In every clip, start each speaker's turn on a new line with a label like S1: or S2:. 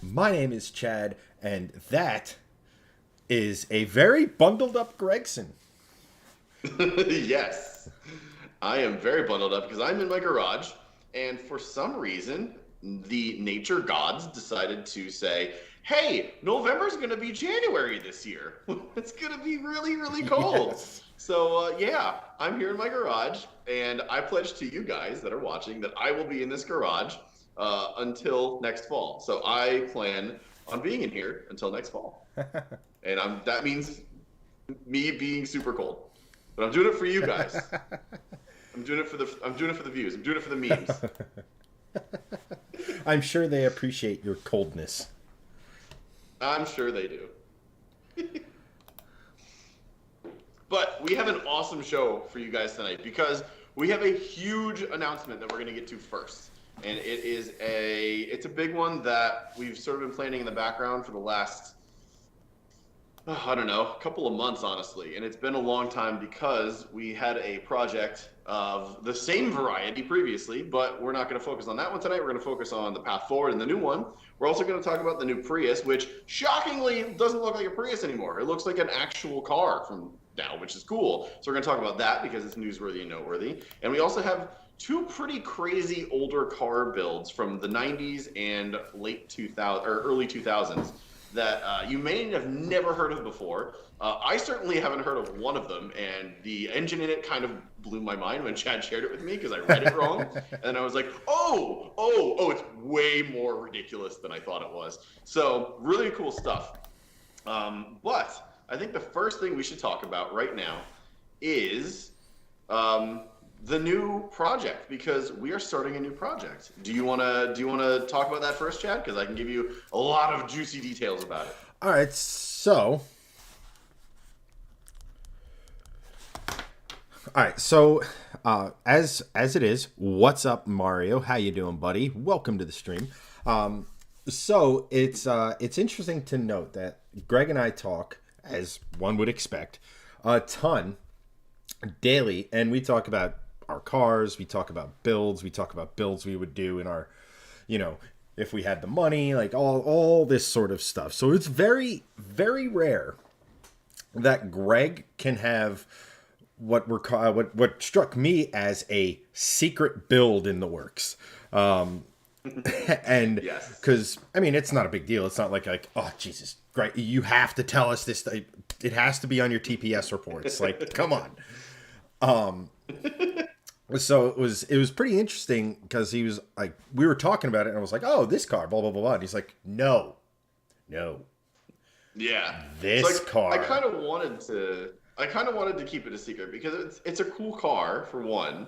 S1: My name is Chad, and that is a very bundled up Gregson.
S2: Yes, I am very bundled up because I'm in my garage, and for some reason, the nature gods decided to say, "Hey, November's going to be January this year. It's going to be really, really cold."
S1: Yes.
S2: So, yeah, I'm here in my garage, and I pledge to you guys that are watching that I will be in this garage until next fall. So I plan on being in here until next fall, and that means me being super cold. But I'm doing it for you guys. I'm doing it for the views. I'm doing it for the memes.
S1: I'm sure they appreciate your coldness.
S2: I'm sure they do. But we have an awesome show for you guys tonight because we have a huge announcement that we're going to get to first. And it's a big one that we've sort of been planning in the background for the last I don't know, a couple of months, honestly. And it's been a long time because we had a project of the same variety previously, but we're not going to focus on that one tonight. We're going to focus on the path forward and the new one. We're also going to talk about the new Prius, which shockingly doesn't look like a Prius anymore. It looks like an actual car from now, which is cool. So we're going to talk about that because it's newsworthy and noteworthy. And we also have two pretty crazy older car builds from the 90s and late 2000 or early 2000s that you may have never heard of before. I certainly haven't heard of one of them, and the engine in it kind of blew my mind when Chad shared it with me because I read it wrong, and I was like, it's way more ridiculous than I thought it was. So really cool stuff. But I think the first thing we should talk about right now is the new project because we are starting a new project. Do you wanna talk about that first, Chad? Because I can give you a lot of juicy details about it.
S1: All right, as it is, what's up, Mario? How you doing, buddy? Welcome to the stream. It's interesting to note that Greg and I talk, as one would expect, a ton daily, and we talk about our cars, we talk about builds, we talk about builds we would do in our, you know, if we had the money, like all this sort of stuff. So it's very very rare that Greg can have what struck me as a secret build in the works. And
S2: Yes.
S1: because I mean it's not a big deal. It's not like oh Jesus, great, you have to tell us this. It has to be on your TPS reports. Like come on. So it was pretty interesting because he was like we were talking about it and I was like oh this car blah blah blah blah and he's like no
S2: Yeah. So
S1: this
S2: I
S1: car.
S2: kind of wanted to keep it a secret because it's a cool car for one,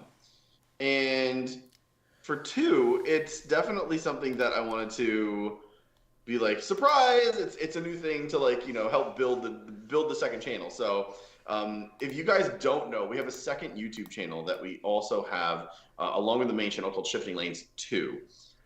S2: and for two, it's definitely something that I wanted to be like surprise. It's a new thing to like help build the second channel. So if you guys don't know, we have a second YouTube channel that we also have along with the main channel called Shifting Lanes 2.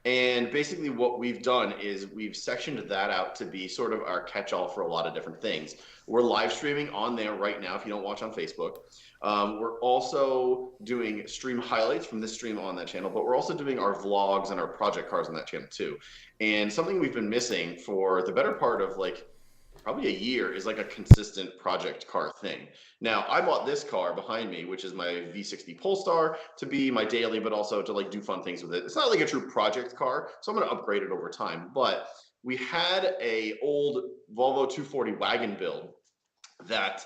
S2: And basically, what we've done is we've sectioned that out to be sort of our catch-all for a lot of different things. We're live streaming on there right now if you don't watch on Facebook. We're also doing stream highlights from this stream on that channel, but we're also doing our vlogs and our project cars on that channel too. And something we've been missing for the better part of like probably a year is like a consistent project car thing. Now, I bought this car behind me, which is my V60 Polestar, to be my daily, but also to like do fun things with it. It's not like a true project car, so I'm going to upgrade it over time. But we had a old Volvo 240 wagon build that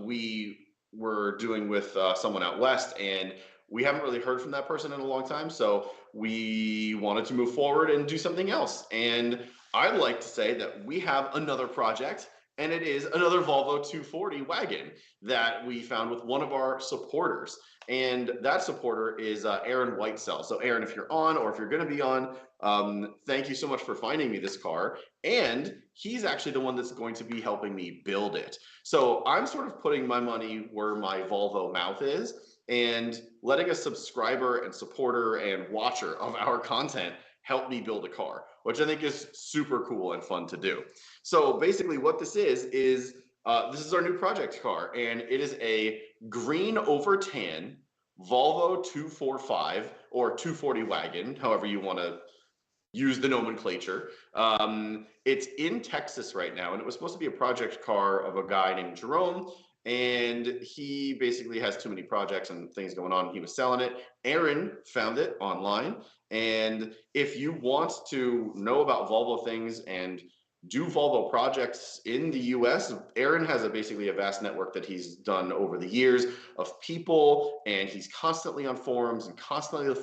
S2: we were doing with someone out west, and we haven't really heard from that person in a long time. So we wanted to move forward and do something else. And I'd like to say that we have another project, and it is another Volvo 240 wagon that we found with one of our supporters. And that supporter is Aaron Whitesell. So, Aaron, if you're on or if you're going to be on, thank you so much for finding me this car. And he's actually the one that's going to be helping me build it. So, I'm sort of putting my money where my Volvo mouth is and letting a subscriber and supporter and watcher of our content help me build a car, which I think is super cool and fun to do. So basically what this is this is our new project car, and it is a green over tan Volvo 245 or 240 wagon, however you want to use the nomenclature. It's in Texas right now, and it was supposed to be a project car of a guy named Jerome. And he basically has too many projects and things going on. He was selling it. Aaron found it online. And if you want to know about Volvo things and do Volvo projects in the US, Aaron has basically a vast network that he's done over the years of people, and he's constantly on forums and constantly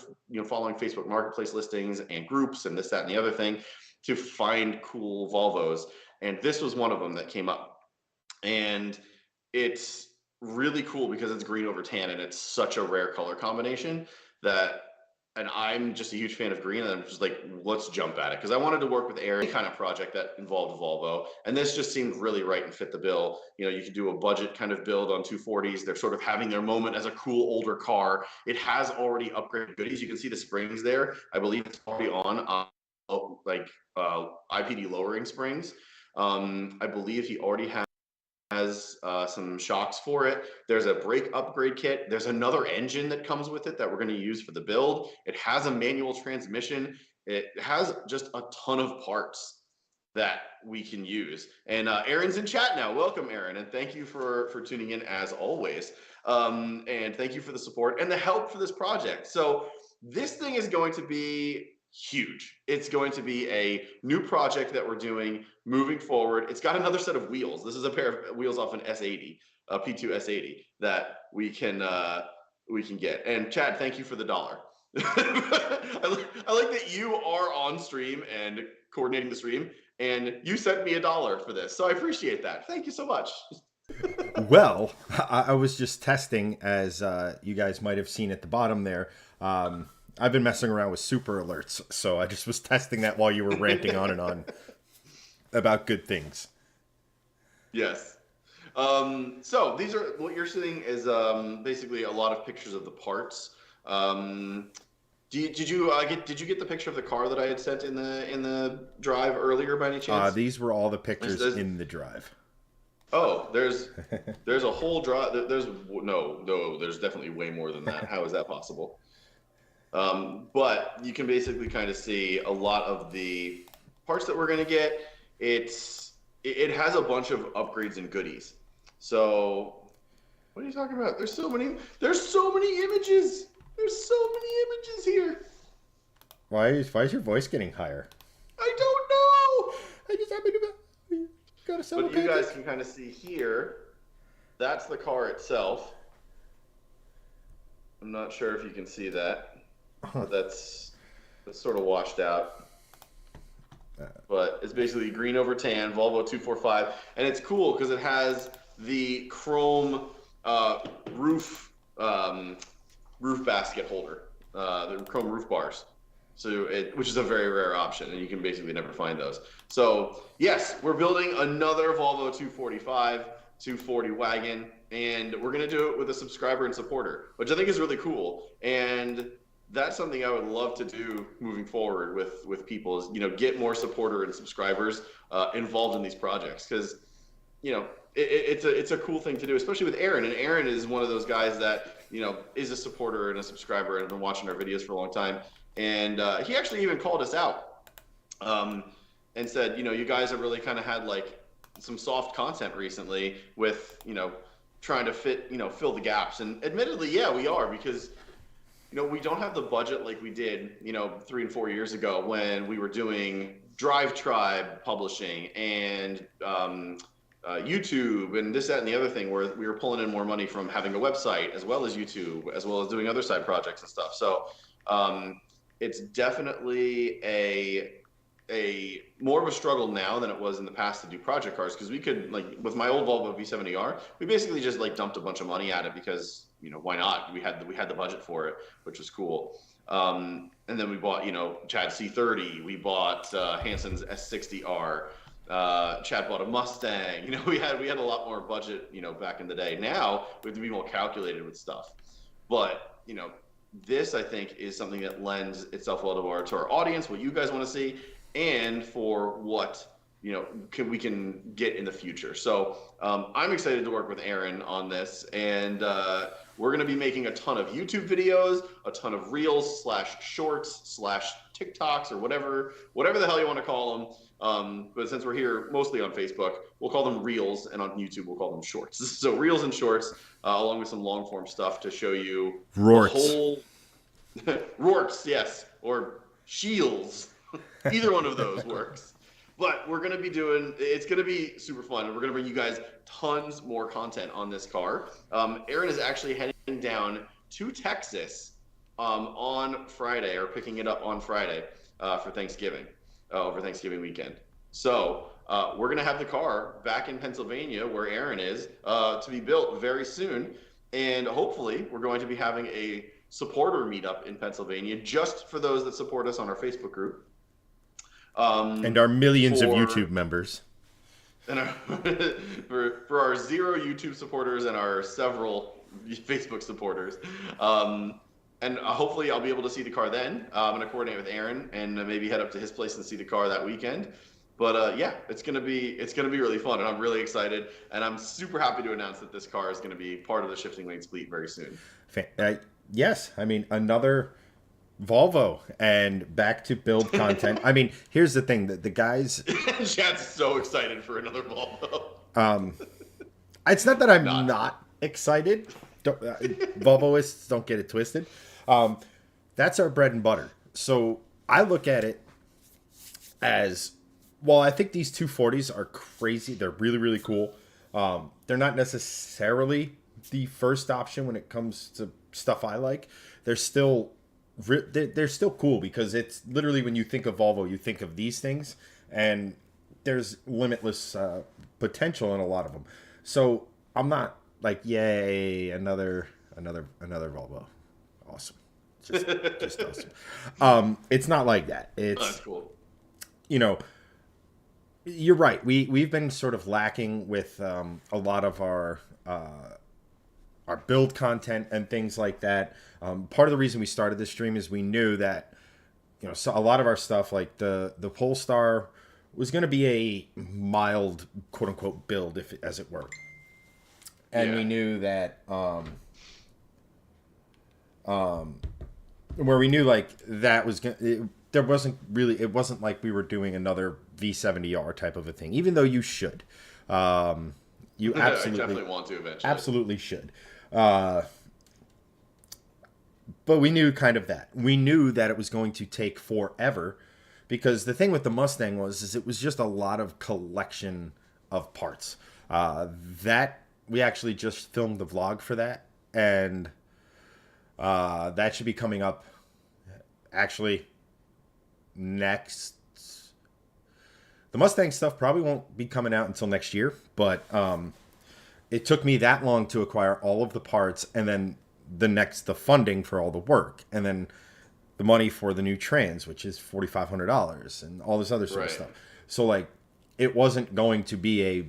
S2: following Facebook Marketplace listings and groups and this, that, and the other thing to find cool Volvos. And this was one of them that came up. And it's really cool because it's green over tan, and it's such a rare color combination and I'm just a huge fan of green, and I'm just like, let's jump at it. Because I wanted to work with Aaron, kind of project that involved Volvo, and this just seemed really right and fit the bill. You could do a budget kind of build on 240s. They're sort of having their moment as a cool older car. It has already upgraded goodies. You can see the springs there. I believe it's already on IPD lowering springs. I believe he already has some shocks for it. There's a brake upgrade kit. There's another engine that comes with it that we're going to use for the build. It has a manual transmission. It has just a ton of parts that we can use. And Aaron's in chat now. Welcome, Aaron, and thank you for tuning in as always. And thank you for the support and the help for this project. So this thing is going to be huge. It's going to be a new project that we're doing moving forward. It's got another set of wheels. This is a pair of wheels off an S80, a P2 S80 that we can get. And Chad, thank you for the $1. I like that you are on stream and coordinating the stream, and you sent me $1 for this. So I appreciate that. Thank you so much.
S1: Well, I was just testing, as you guys might have seen at the bottom there. I've been messing around with super alerts, so I just was testing that while you were ranting on and on about good things.
S2: Yes. So these are what you're seeing is basically a lot of pictures of the parts. Did you get the picture of the car that I had sent in the drive earlier by any chance?
S1: These were all the pictures in the drive.
S2: Oh, there's a whole drive. There's definitely way more than that. How is that possible? But you can basically kind of see a lot of the parts that we're going to get. It has a bunch of upgrades and goodies. So what are you talking about? There's so many images. There's so many images here.
S1: Why is your voice getting higher?
S2: I don't know.
S1: I just happen to got a
S2: But you guys can kind of see here. That's the car itself. I'm not sure if you can see that. But that's sort of washed out. But it's basically green over tan, Volvo 245, and it's cool because it has the chrome roof basket holder, the chrome roof bars. So which is a very rare option, and you can basically never find those. So yes, we're building another Volvo 245, 240 wagon, and we're gonna do it with a subscriber and supporter, which I think is really cool. And that's something I would love to do moving forward with people is, get more supporter and subscribers involved in these projects. Cause it's a cool thing to do, especially with Aaron. And Aaron is one of those guys that, is a supporter and a subscriber and has been watching our videos for a long time. And he actually even called us out and said, you guys have really kind of had like some soft content recently with, trying to fill the gaps. And admittedly, yeah, we are, because we don't have the budget like we did, 3 and 4 years ago when we were doing Drive Tribe publishing and YouTube and this, that, and the other thing, where we were pulling in more money from having a website as well as YouTube, as well as doing other side projects and stuff. So it's definitely a more of a struggle now than it was in the past to do project cars, because we could, like with my old Volvo V70R, we basically just like dumped a bunch of money at it because why not? We had the budget for it, which was cool. And then we bought Chad C30, we bought Hanson's S60R, Chad bought a Mustang. We had a lot more budget back in the day. Now we have to be more calculated with stuff. But this I think is something that lends itself well to our audience, what you guys want to see, and for what we can get in the future. So I'm excited to work with Aaron on this, and we're going to be making a ton of YouTube videos, a ton of reels / shorts / TikToks or whatever the hell you want to call them. But since we're here mostly on Facebook, we'll call them Reels, and on YouTube we'll call them Shorts. So Reels and Shorts, along with some long form stuff to show you
S1: Rorts.
S2: the whole Rorts, yes, or Shields. Either one of those works. But we're going to be it's going to be super fun. And we're going to bring you guys tons more content on this car. Aaron is actually heading down to Texas on Friday, or picking it up on Friday for Thanksgiving, over Thanksgiving weekend. So we're going to have the car back in Pennsylvania, where Aaron is, to be built very soon. And hopefully we're going to be having a supporter meetup in Pennsylvania just for those that support us on our Facebook group.
S1: And our millions of YouTube members.
S2: And for our 0 YouTube supporters and our several Facebook supporters. And hopefully I'll be able to see the car then. I'm going to coordinate with Aaron and maybe head up to his place and see the car that weekend. But yeah, it's gonna be really fun, and I'm really excited. And I'm super happy to announce that this car is going to be part of the Shifting Lanes fleet very soon.
S1: Yes, I mean, another Volvo and back to build content. I mean, here's the thing, that the guys
S2: Chad's so excited for another Volvo.
S1: It's not that I'm not excited. Volvoists, don't get it twisted. That's our bread and butter. So I look at it as, well, I think these 240s are crazy. They're really, really cool. They're not necessarily the first option when it comes to stuff I like. They're still cool, because it's literally, when you think of Volvo, you think of these things, and there's limitless potential in a lot of them. So I'm not like, yay, another Volvo, awesome, just awesome. It's not like that.
S2: That's cool.
S1: You know, you're right. We've been sort of lacking with a lot of our build content and things like that. Part of the reason we started this stream is we knew that, you know, so a lot of our stuff, like the Polestar, was going to be a mild, quote unquote, build, as it were. And we knew that, where we knew like that was it wasn't like we were doing another V70R type of a thing, even though you should. You
S2: I definitely want to eventually.
S1: Absolutely should. But we knew kind of that. We knew that it was going to take forever, because the thing with the Mustang is it was just a lot of collection of parts. That we actually just filmed the vlog for that, and that should be coming up actually next. The Mustang stuff probably won't be coming out until next year, but it took me that long to acquire all of the parts, and then the funding for all the work, and then the money for the new trans, which is $4,500, and all this other sort of stuff. So like, it wasn't going to be a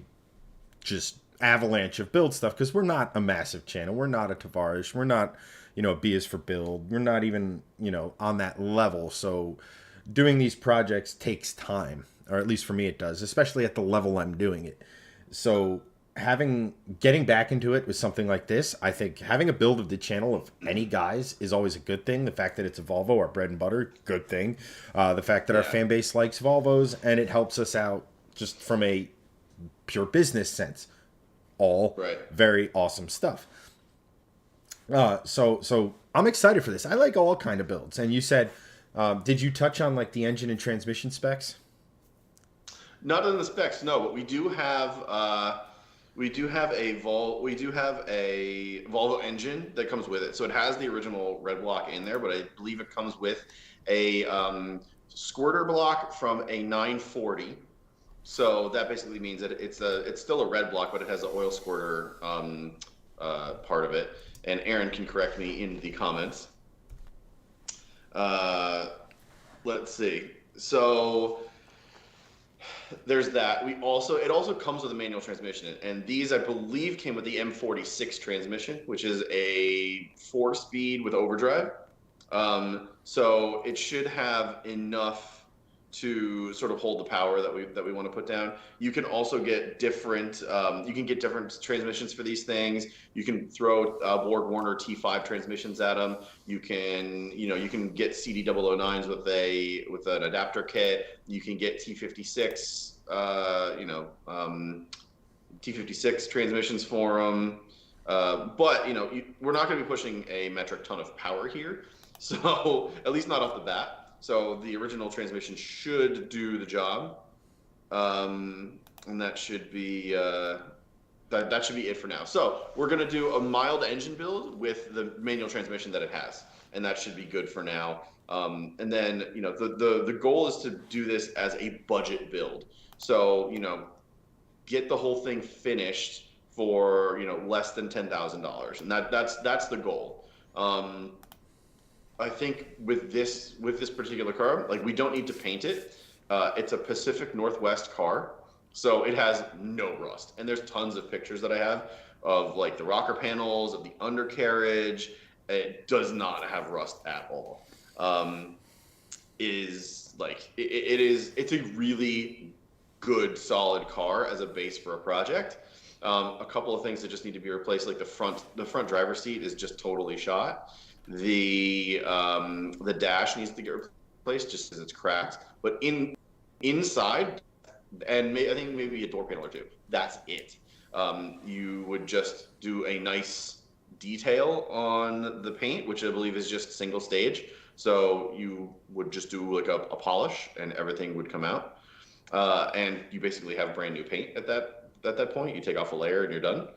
S1: just avalanche of build stuff, because we're not a massive channel. We're not a Tavares. We're not, you know, B is for build. We're not even, you know, on that level. So doing these projects takes time, or at least for me it does, especially at the level I'm doing it. So getting back into it with something like this, I think having a build of the channel of any guys is always a good thing. The fact that it's a Volvo, our bread and butter, good thing. The fact that our fan base likes Volvos, and it helps us out just from a pure business sense. All very awesome stuff. So I'm excited for this. I like all kind of builds. And you said, did you touch on like the engine and transmission specs?
S2: Not in the specs, no. But we do have a Volvo engine that comes with it. So it has the original red block in there, but I believe it comes with a squirter block from a 940. So that basically means that it's still a red block, but it has an oil squirter part of it. And Aaron can correct me in the comments. Let's see. So there's that. It also comes with a manual transmission, and these I believe came with the M46 transmission, which is a 4-speed with overdrive. So it should have enough to sort of hold the power that we want to put down. You can also get different transmissions for these things. You can throw Borg Warner T5 transmissions at them. You can get CD009s with an adapter kit. You can get T56 T56 transmissions for them. But we're not going to be pushing a metric ton of power here, so at least not off the bat. So the original transmission should do the job, and that should be that should be it for now. So we're going to do a mild engine build with the manual transmission that it has, and that should be good for now. And then the goal is to do this as a budget build. So get the whole thing finished for less than $10,000, and that's the goal. I think with this particular car, like, we don't need to paint it. It's a Pacific Northwest car, so it has no rust. And there's tons of pictures that I have of like the rocker panels, of the undercarriage. It does not have rust at all. It's a really good, solid car as a base for a project. A couple of things that just need to be replaced, like the front driver's seat is just totally shot. The dash needs to get replaced just because it's cracked. But inside, and I think maybe a door panel or two, that's it. You would just do a nice detail on the paint, which I believe is just single stage. So you would just do like a polish, and everything would come out. And you basically have brand new paint at that point. You take off a layer and you're done.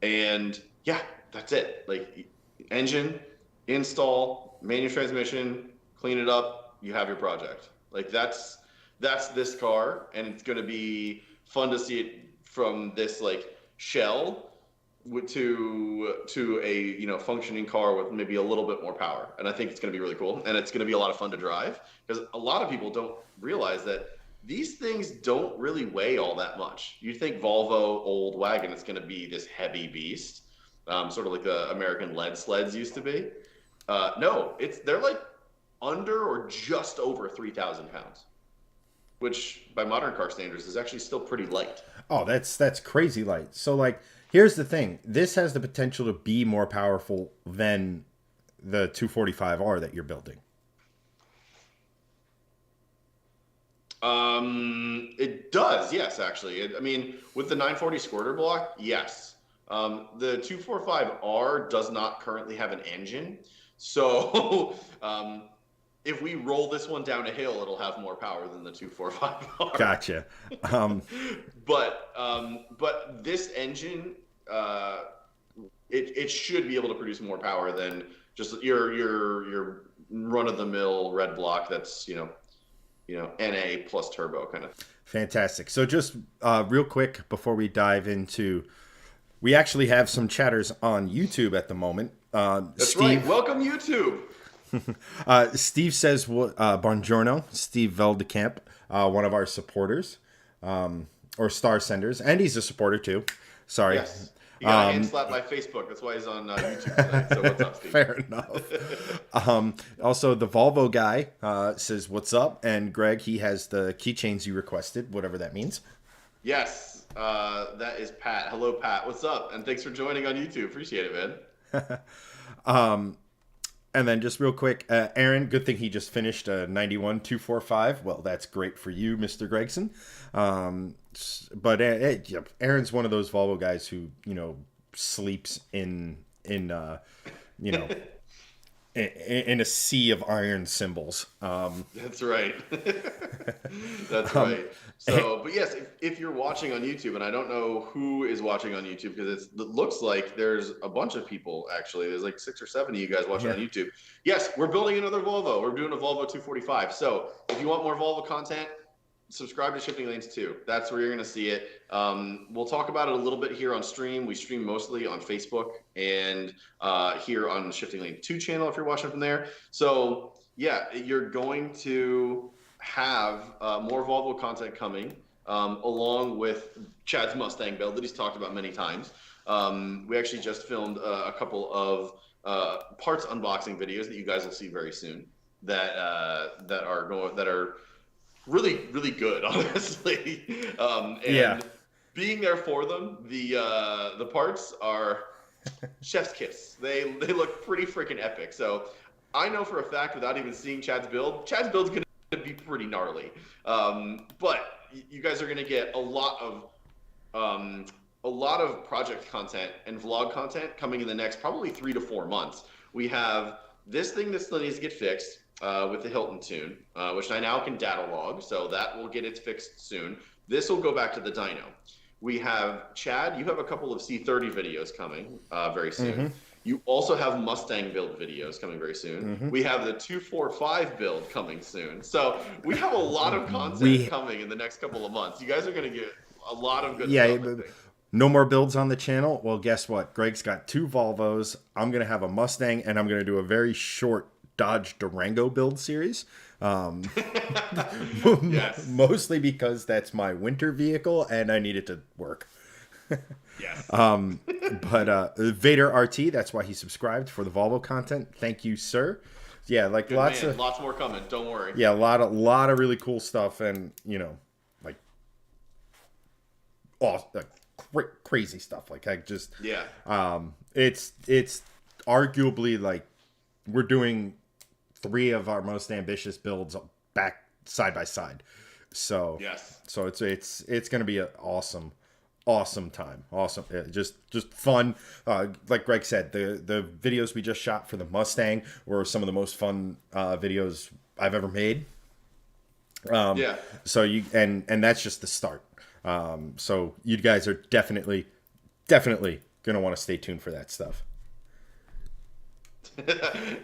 S2: And yeah, that's it. Like, engine, install, manual transmission, clean it up, you have your project. Like, that's this car, and it's going to be fun to see it from this like shell to a functioning car with maybe a little bit more power. And I think it's going to be really cool, and it's going to be a lot of fun to drive, because a lot of people don't realize that these things don't really weigh all that much. You think Volvo old wagon is going to be this heavy beast, sort of like the American lead sleds used to be. No, they're like under or just over 3,000 pounds, which by modern car standards is actually still pretty light.
S1: Oh, that's crazy light. So, like, here's the thing. This has the potential to be more powerful than the 245R that you're building.
S2: It does, yes, actually. I mean, with the 940 squirter block, yes. The 245R does not currently have an engine. So if we roll this one down a hill, it'll have more power than the 245R.
S1: Gotcha.
S2: But this engine, it should be able to produce more power than just your run-of-the-mill red block that's, NA plus turbo kind of.
S1: Fantastic. So just real quick before we dive into, we actually have some chatters on YouTube at the moment.
S2: That's
S1: Steve,
S2: right. Welcome, YouTube.
S1: Steve says, "Buongiorno." Steve Veldecamp, one of our supporters, or star senders, and he's a supporter too. Sorry.
S2: Yes. He got hand slapped by Facebook. That's why he's on YouTube tonight. So what's up, Steve?
S1: Fair enough. Also, the Volvo guy says, "What's up?" And Greg, he has the keychains you requested, whatever that means.
S2: Yes, that is Pat. Hello, Pat. What's up? And thanks for joining on YouTube. Appreciate it, man.
S1: And then just real quick, Aaron, good thing he just finished a 91 245. Well, that's great for you, Mr. Gregson. But Aaron's one of those Volvo guys who, sleeps in a sea of iron symbols.
S2: That's right. That's right. So, but yes, if you're watching on YouTube, and I don't know who is watching on YouTube, because it looks like there's a bunch of people, actually. There's like 6 or 7 of you guys watching on YouTube. Yes, we're building another Volvo. We're doing a Volvo 245. So if you want more Volvo content, subscribe to Shifting Lanes 2. That's where you're going to see it. We'll talk about it a little bit here on stream. We stream mostly on Facebook and here on the Shifting Lane 2 channel if you're watching from there. So yeah, you're going to have more Volvo content coming along with Chad's Mustang build that he's talked about many times. We actually just filmed a couple of parts unboxing videos that you guys will see very soon that are really, really good, honestly.
S1: Yeah.
S2: And being there for them, the parts are chef's kiss. They look pretty freaking epic. So I know for a fact, without even seeing Chad's build's gonna be pretty gnarly. But you guys are gonna get um, a lot of project content and vlog content coming in the next probably 3 to 4 months. We have this thing that still needs to get fixed with the Hilton tune, which I now can data log, so that will get it fixed soon. This will go back to the dyno. We have Chad. You have a couple of C30 videos coming very soon.
S1: Mm-hmm.
S2: You also have Mustang build videos coming very soon.
S1: Mm-hmm.
S2: We have the 245 build coming soon. So we have a lot of content coming in the next couple of months. You guys are going to get a lot of good stuff.
S1: No more builds on the channel. Well, guess what? Greg's got 2 Volvos. I'm going to have a Mustang, and I'm going to do a very short Dodge Durango build series.
S2: Yes.
S1: Mostly because that's my winter vehicle, and I need it to work.
S2: Yes.
S1: But Vader RT, that's why he subscribed for the Volvo content. Thank you, sir. Yeah, like
S2: Good
S1: lots
S2: man. Lots more coming. Don't worry.
S1: Yeah, a lot of really cool stuff, and like crazy stuff. Like I just it's arguably like we're doing 3 of our most ambitious builds back side by side. So
S2: yes.
S1: So it's going to be an awesome time. Awesome. Just fun. Like Greg said, the videos we just shot for the Mustang were some of the most fun videos I've ever made. So and that's just the start. So you guys are definitely going to want to stay tuned for that stuff.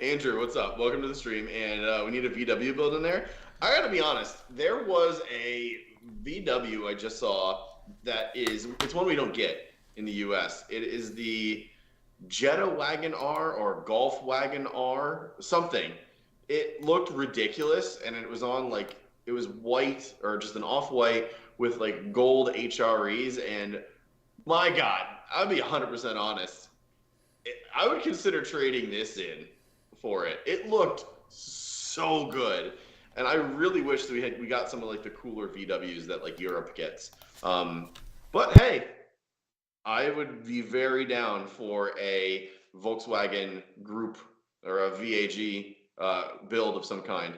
S2: Andrew, what's up? Welcome to the stream. And we need a VW build in there. I gotta be honest, there was a VW I just saw it's one we don't get in the US. It is the Jetta Wagon R or Golf Wagon R, something. It looked ridiculous, and it was on it was white or just an off-white with like gold HREs, and my God, I'll be 100% honest. I would consider trading this in for it. It looked so good, and I really wish that we got some of like the cooler VWs that like Europe gets. But hey, I would be very down for a Volkswagen Group or a VAG build of some kind.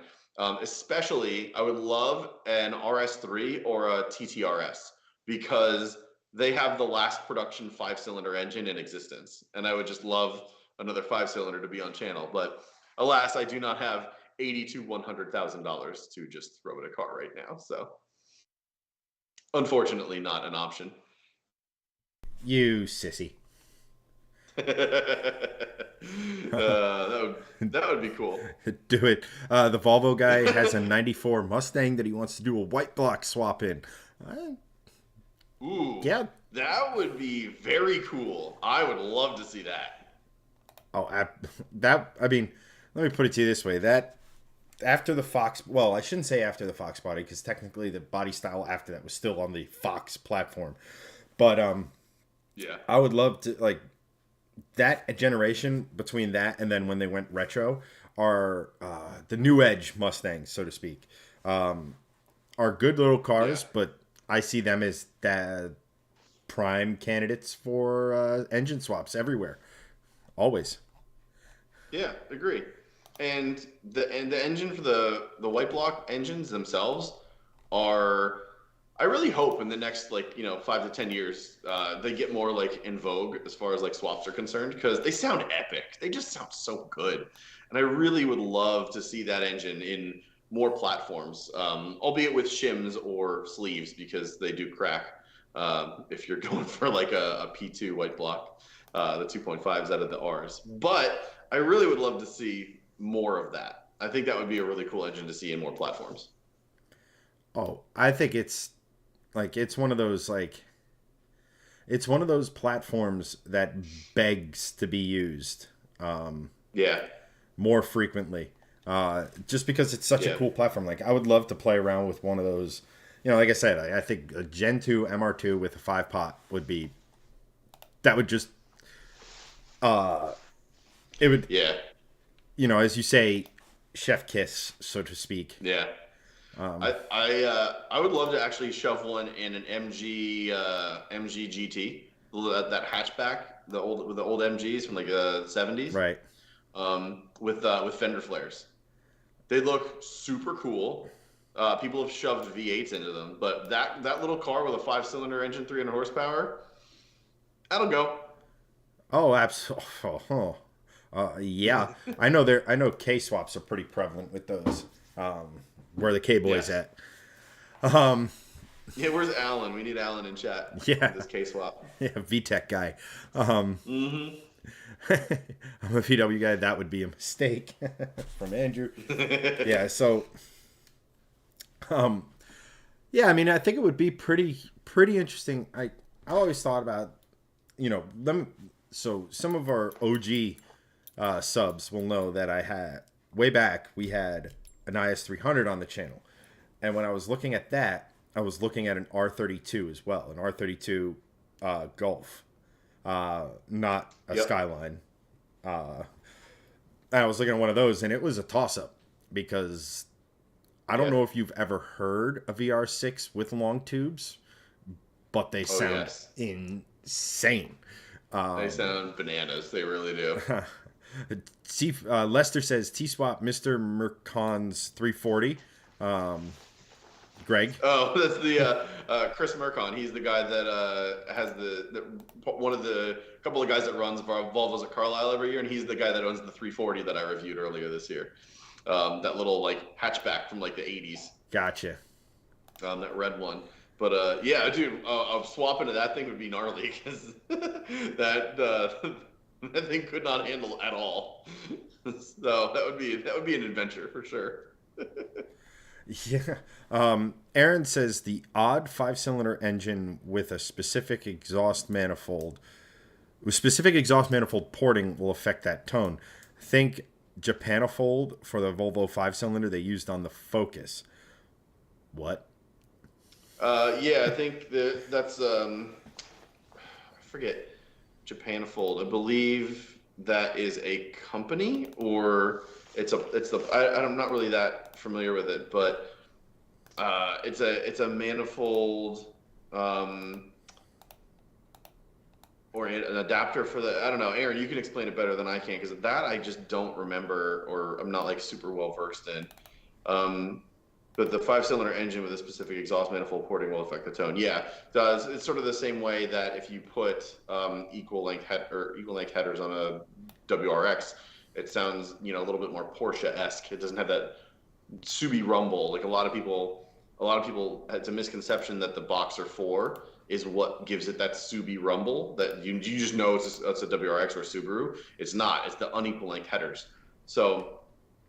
S2: Especially, I would love an RS3 or a TTRS because they have the last production 5-cylinder engine in existence, and I would just love another 5-cylinder to be on channel. But alas, I do not have $80,000 to $100,000 to just throw at a car right now. So, unfortunately, not an option.
S1: You sissy.
S2: That would be cool.
S1: Do it. The Volvo guy has a 94 Mustang that he wants to do a white block swap in.
S2: Ooh,
S1: yeah,
S2: that would be very cool. I would love to see that.
S1: Oh, I mean, let me put it to you this way: that after the Fox, well, I shouldn't say after the Fox body because technically the body style after that was still on the Fox platform, but
S2: yeah,
S1: I would love to like that generation between that and then when they went retro are the new edge Mustangs, so to speak, are good little cars, but I see them as the prime candidates for engine swaps everywhere, always.
S2: Yeah, agree. And the engine for the white block engines themselves are, I really hope in the next 5 to 10 years they get more like in vogue as far as like swaps are concerned, because they sound epic. They just sound so good, and I really would love to see that engine in more platforms, albeit with shims or sleeves, because they do crack if you're going for like a P2 white block, the 2.5s out of the Rs. But I really would love to see more of that. I think that would be a really cool engine to see in more platforms.
S1: Oh, I think it's one of those it's one of those platforms that begs to be used more frequently. Just because it's such a cool platform. Like I would love to play around with one of those. Like I said, I think a Gen 2 MR2 with a 5-pot would be. That would just. It would.
S2: Yeah.
S1: As you say, chef kiss, so to speak.
S2: Yeah. I would love to actually shove one in an MG GT, that hatchback, the old MGs from like the 70s,
S1: Right.
S2: with fender flares. They look super cool. People have shoved V8s into them, but that little car with a 5-cylinder engine, 300 horsepower, that'll go.
S1: Oh, absolutely. Oh, yeah. I know K swaps are pretty prevalent with those. Where the K boys
S2: Yeah.
S1: at? Um,
S2: Yeah, where's Alan? We need Alan in chat.
S1: Yeah.
S2: This K swap.
S1: yeah, VTech guy. Um,
S2: Mm-hmm.
S1: I'm a VW guy. That would be a mistake from Andrew. Yeah. So, yeah. I mean, I think it would be pretty interesting. I always thought about, them. So some of our OG subs will know that I had way back. We had an IS300 on the channel, and when I was looking at that, I was looking at an R32 as well, an R32 Golf, not a
S2: Yep.
S1: Skyline. And I was looking at one of those, and it was a toss-up because I don't know if you've ever heard a VR6 with long tubes, but they sound
S2: yes.
S1: insane.
S2: They sound bananas. They really do.
S1: Lester says T-Swap Mr. Mercon's 340. Greg.
S2: Oh, that's the Chris Mercon. He's the guy that has one of the couple of guys that runs Volvos at Carlisle every year, and he's the guy that owns the 340 that I reviewed earlier this year. That little like hatchback from like the 80s.
S1: Gotcha.
S2: That red one. But yeah, dude, swapping to that thing would be gnarly because that thing could not handle at all. So that would be an adventure for sure.
S1: Yeah. Aaron says the odd 5-cylinder engine with a specific exhaust manifold porting will affect that tone. Think Japanifold for the Volvo 5-cylinder they used on the Focus. What?
S2: Yeah, I think that's I forget, Japanifold. I believe that is a company, or I'm not really that familiar with it, but it's a manifold or an adapter for the, I don't know. Aaron, you can explain it better than I can because that I just don't remember, or I'm not like super well versed in. But the 5-cylinder engine with a specific exhaust manifold porting will affect the tone. Yeah, does. It's sort of the same way that if you put equal length headers on a WRX, it sounds a little bit more Porsche-esque. It doesn't have that Subi rumble. Like a lot of people, it's a misconception that the Boxer 4 is what gives it that Subi rumble that you just know it's a WRX or a Subaru. It's not. It's the unequal length headers. So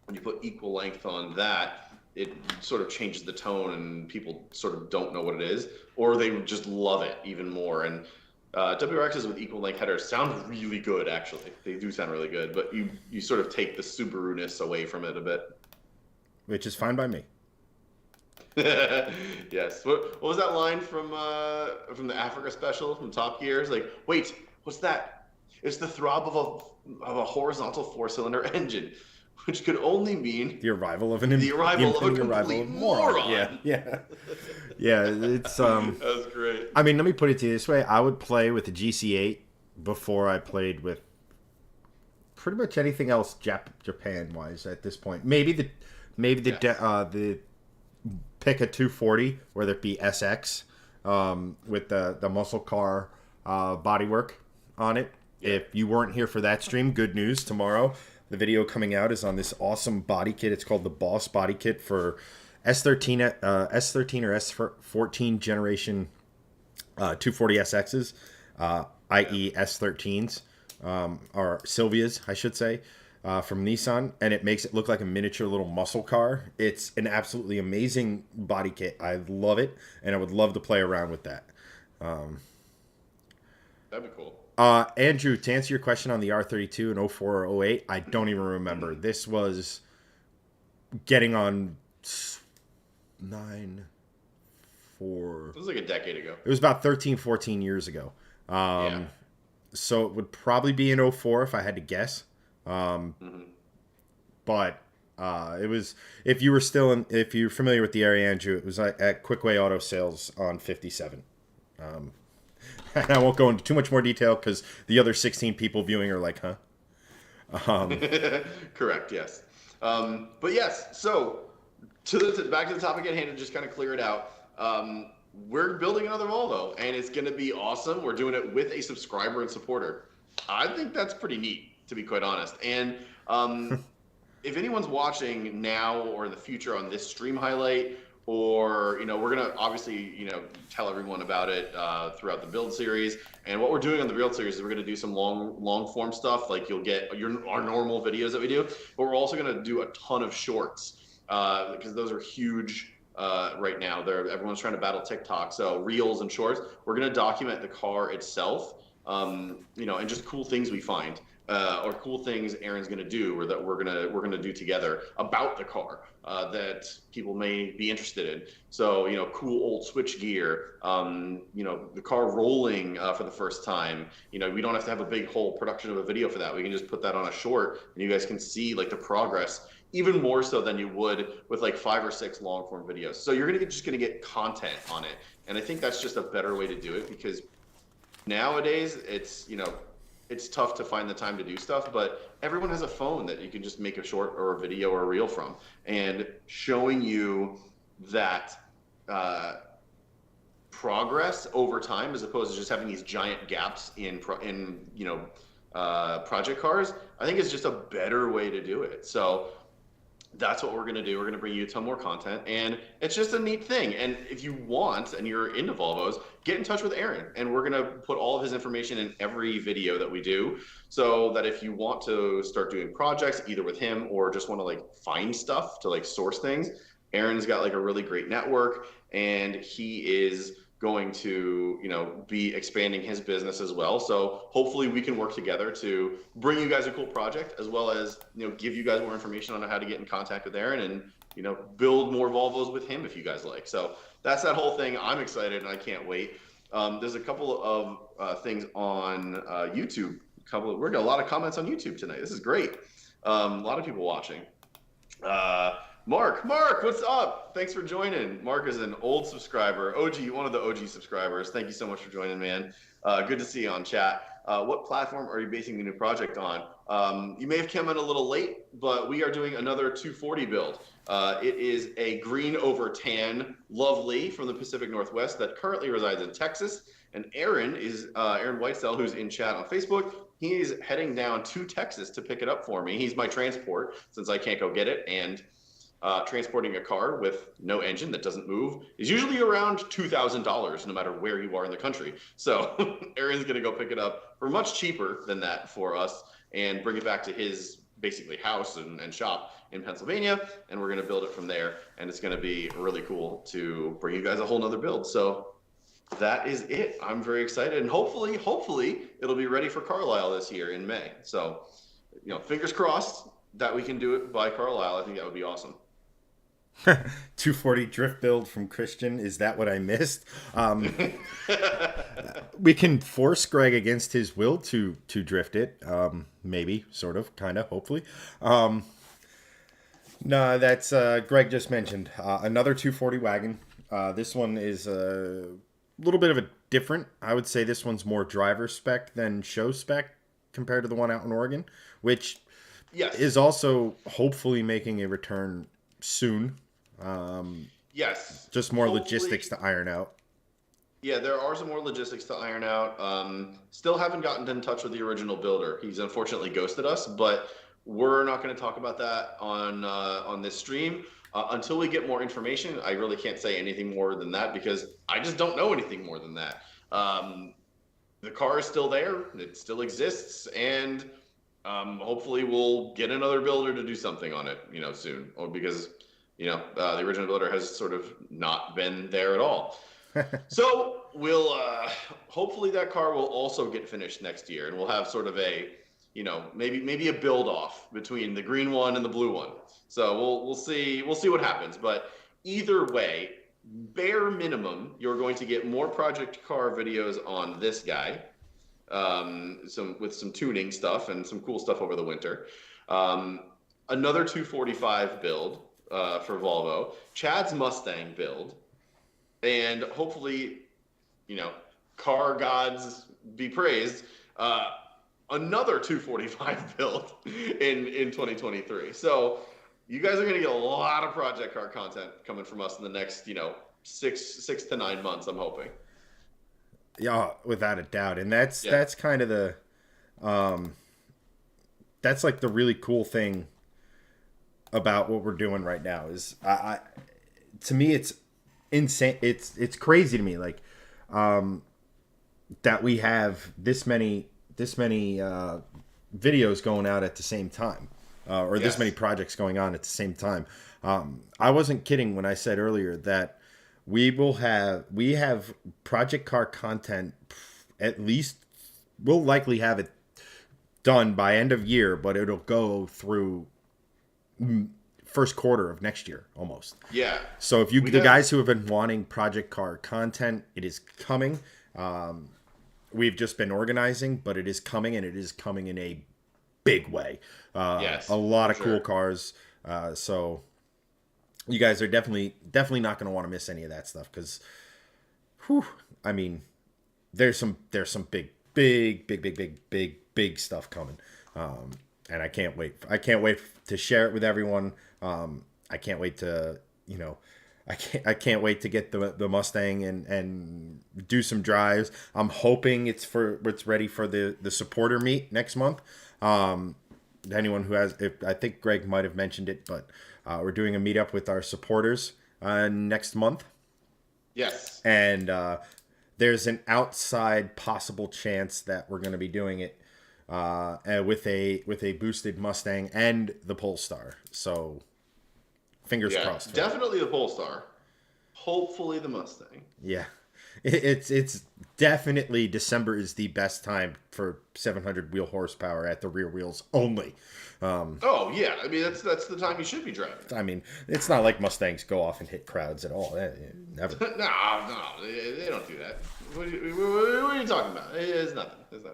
S2: when you put equal length on that, it sort of changes the tone, and people sort of don't know what it is, or they just love it even more. And WRXs with equal length headers sound really good, actually. They do sound really good, but you sort of take the Subaru-ness away from it a bit.
S1: Which is fine by me.
S2: Yes. What was that line from the Africa special from Top Gear? It's like, wait, what's that? It's the throb of a horizontal 4-cylinder engine, which could only mean
S1: the arrival of a
S2: complete moron.
S1: Yeah. It's
S2: That was great.
S1: I mean, let me put it to you this way: I would play with the GC8 before I played with pretty much anything else Japan wise at this point. Maybe the pick a 240, whether it be SX with the muscle car bodywork on it. Yeah. If you weren't here for that stream, good news. Tomorrow, the video coming out is on this awesome body kit. It's called the Boss Body Kit for S13 or S14 generation 240 SXs, i.e. S13s, or Silvias, I should say, from Nissan. And it makes it look like a miniature little muscle car. It's an absolutely amazing body kit. I love it, and I would love to play around with that.
S2: That'd be cool.
S1: Andrew, to answer your question on the R32 in 04 or 08, I don't even remember. This was getting on 9, 4...
S2: It was like a decade ago.
S1: It was about 13, 14 years ago.
S2: Yeah.
S1: So it would probably be in 04 if I had to guess. But It was, if you're familiar with the area, Andrew, it was at Quickway Auto Sales on 57. And I won't go into too much more detail because the other 16 people viewing are like, huh?
S2: Correct. Yes. But yes. So back to the topic at hand and just kind of clear it out. We're building another Volvo, and it's going to be awesome. We're doing it with a subscriber and supporter. I think that's pretty neat, to be quite honest. And if anyone's watching now or in the future on this stream highlight, or we're gonna obviously tell everyone about it throughout the build series. And what we're doing on the build series is we're gonna do some long form stuff, like you'll get our normal videos that we do, but we're also gonna do a ton of shorts because those are huge right now. Everyone's trying to battle TikTok, so reels and shorts. We're gonna document the car itself, and just cool things we find. Or cool things Aaron's going to do, or that we're gonna do together about the car that people may be interested in. So cool old switch gear, the car rolling for the first time. We don't have to have a big whole production of a video for that. We can just put that on a short, and you guys can see like the progress even more so than you would with like 5 or 6 long form videos. So you're just gonna get content on it, and I think that's just a better way to do it, because nowadays it's tough to find the time to do stuff, but everyone has a phone that you can just make a short or a video or a reel from, and showing you that progress over time, as opposed to just having these giant gaps in project cars, I think is just a better way to do it. So that's what we're going to do. We're going to bring you a ton more content, and it's just a neat thing. And if you want and you're into Volvos, get in touch with Aaron, and we're going to put all of his information in every video that we do, so that if you want to start doing projects either with him or just want to like find stuff to like source things, Aaron's got like a really great network, and he is going to be expanding his business as well. So hopefully we can work together to bring you guys a cool project, as well as give you guys more information on how to get in contact with Aaron, and build more Volvos with him if you guys like. So that's that whole thing. I'm excited and I can't wait. There's a couple of things on YouTube. We're getting a lot of comments on YouTube tonight. This is great. A lot of people watching. Mark, what's up? Thanks for joining. Mark is an old subscriber, one of the OG subscribers. Thank you so much for joining, man. Good to see you on chat. What platform are you basing the new project on? You may have come in a little late, but we are doing another 240 build. It is a green over tan, lovely, from the Pacific Northwest that currently resides in Texas. And Aaron Whitesell, who's in chat on Facebook. He's heading down to Texas to pick it up for me. He's my transport, since I can't go get it. And transporting a car with no engine that doesn't move is usually around $2,000, no matter where you are in the country. So Aaron's going to go pick it up for much cheaper than that for us, and bring it back to his basically house and shop in Pennsylvania, and we're going to build it from there. And it's going to be really cool to bring you guys a whole nother build. So that is it. I'm very excited, and hopefully it'll be ready for Carlisle this year in May. So fingers crossed that we can do it by Carlisle. I think that would be awesome.
S1: 240 drift build from Christian. Is that what I missed? We can force Greg against his will to drift it. Maybe, sort of, kind of, hopefully. No, that's Greg just mentioned. Another 240 wagon. This one is a little bit of a different. I would say this one's more driver spec than show spec compared to the one out in Oregon, which is also hopefully making a return soon.
S2: Yes.
S1: Just more logistics to iron out.
S2: Yeah, there are some more logistics to iron out. Still haven't gotten in touch with the original builder. He's unfortunately ghosted us, but we're not going to talk about that on this stream until we get more information. I really can't say anything more than that, because I just don't know anything more than that. The car is still there. It still exists, and hopefully we'll get another builder to do something on it, soon, or because the original builder has sort of not been there at all. So we'll hopefully that car will also get finished next year, and we'll have sort of a maybe a build off between the green one and the blue one. So we'll see what happens. But either way, bare minimum, you're going to get more project car videos on this guy, with some tuning stuff and some cool stuff over the winter. another 245 build for Volvo, Chad's Mustang build, and hopefully, you know, car gods be praised, another 245 build in 2023. So you guys are going to get a lot of project car content coming from us in the next, you know, six to 9 months, I'm hoping.
S1: Yeah, without a doubt. And that's
S2: Yeah.
S1: that's kind of the that's like the really cool thing about what we're doing right now is to me it's insane. It's crazy to me, like that we have this many videos going out at the same time, or this many projects going on at the same time. I wasn't kidding when I said earlier that we have project car content, at least we'll likely have it done by end of year, but it'll go through first quarter of next year almost.
S2: Yeah.
S1: So if the guys who have been wanting project car content, it is coming. We've just been organizing, but it is coming, and it is coming in a big way.
S2: Yes,
S1: a lot of
S2: sure.
S1: cool cars. So you guys are definitely not going to want to miss any of that stuff because, I mean, there's some big stuff coming, and I can't wait. I can't wait to share it with everyone. I can't wait to I can't wait to get the Mustang and do some drives. I'm hoping it's ready for the supporter meet next month. Anyone who has, I think Greg might have mentioned it, but we're doing a meetup with our supporters next month.
S2: Yes.
S1: And there's an outside possible chance that we're going to be doing it with a boosted Mustang and the Polestar. So fingers crossed.
S2: Definitely the Polestar. Hopefully the Mustang.
S1: Yeah. It's definitely December is the best time for 700 wheel horsepower at the rear wheels only.
S2: Oh yeah, I mean that's the time you should be driving.
S1: I mean, it's not like Mustangs go off and hit crowds at all. Never.
S2: No, they don't do that. What are you talking about? It's nothing. It's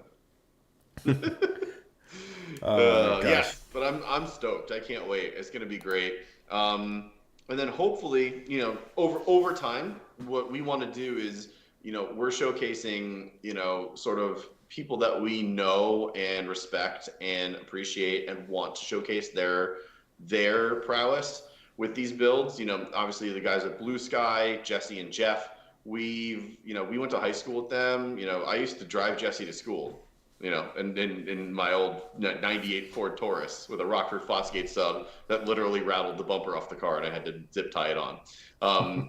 S2: nothing. Yes, but I'm stoked. I can't wait. It's gonna be great. And then hopefully, you know, over time, what we want to do is, you know, we're showcasing, you know, sort of people that we know and respect and appreciate and want to showcase their prowess with these builds. You know, obviously the guys at Blue Sky, Jesse and Jeff, we went to high school with them. You know, I used to drive Jesse to school, you know, and in my old 98 Ford Taurus with a Rockford Fosgate sub that literally rattled the bumper off the car and I had to zip tie it on.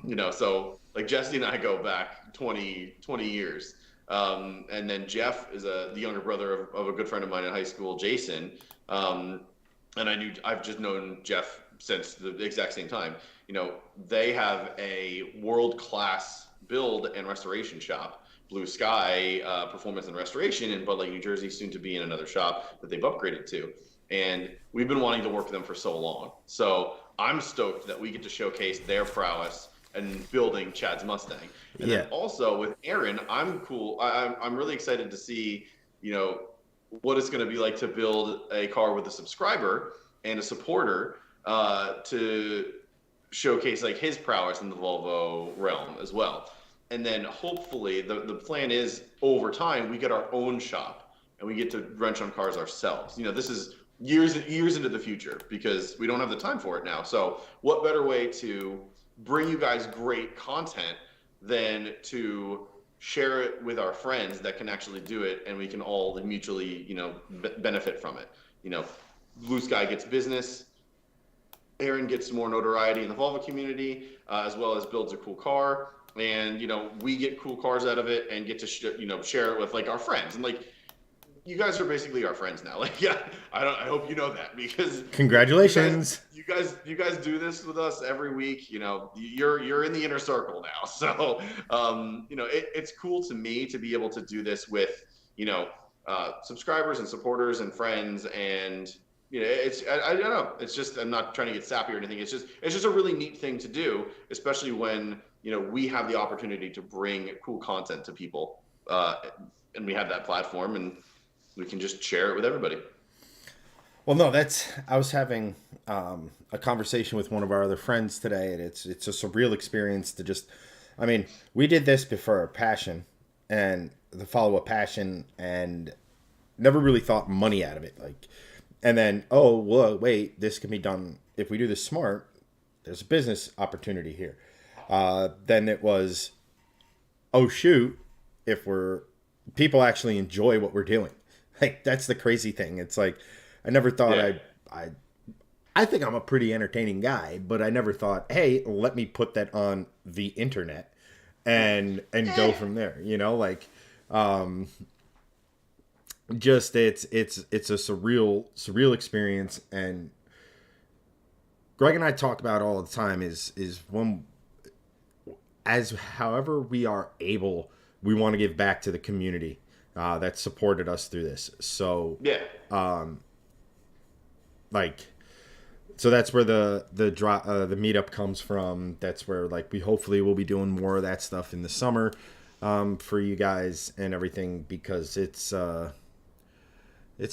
S2: You know, so like Jesse and I go back 20 years. And then Jeff is the younger brother of a good friend of mine in high school, Jason. And I've just known Jeff since the exact same time. You know, they have a world-class build and restoration shop, Blue Sky Performance and Restoration in Bud Lake, New Jersey, soon to be in another shop that they've upgraded to. And we've been wanting to work with them for so long. So I'm stoked that we get to showcase their prowess and building Chad's Mustang. And then also with Aaron, I'm really excited to see, you know, what it's going to be like to build a car with a subscriber and a supporter to showcase like his prowess in the Volvo realm as well. And then hopefully the plan is over time, we get our own shop and we get to wrench on cars ourselves. You know, this is years into the future because we don't have the time for it now. So what better way to bring you guys great content than to share it with our friends that can actually do it and we can all mutually, you know, benefit from it. You know, Blue Sky gets business, Aaron gets more notoriety in the Volvo community, as well as builds a cool car, and you know, we get cool cars out of it and get to share it with like our friends. And like, you guys are basically our friends now. Like, yeah, I hope you know that because
S1: congratulations.
S2: You guys do this with us every week. You know, you're in the inner circle now. So, you know, it's cool to me to be able to do this with, you know, subscribers and supporters and friends. And, you know, I don't know. It's just, I'm not trying to get sappy or anything. It's just a really neat thing to do, especially when, you know, we have the opportunity to bring cool content to people, and we have that platform and we can just share it with everybody.
S1: Well, no, I was having a conversation with one of our other friends today, and it's a surreal experience to just, I mean, we did this before our passion and the follow a passion, and never really thought money out of it. Like, and then, oh, well, wait, this can be done if we do this smart. There's a business opportunity here. Then it was, oh shoot, if we're people actually enjoy what we're doing. Like that's the crazy thing. It's like I never thought
S2: Yeah.
S1: I think I'm a pretty entertaining guy, but I never thought, hey, let me put that on the internet and go from there. You know, like just it's a surreal experience. And Greg and I talk about all the time is when as however we are able, we want to give back to the community that supported us through this. So
S2: Yeah.
S1: like so that's where the meetup comes from. That's where like we hopefully will be doing more of that stuff in the summer for you guys and everything, because it's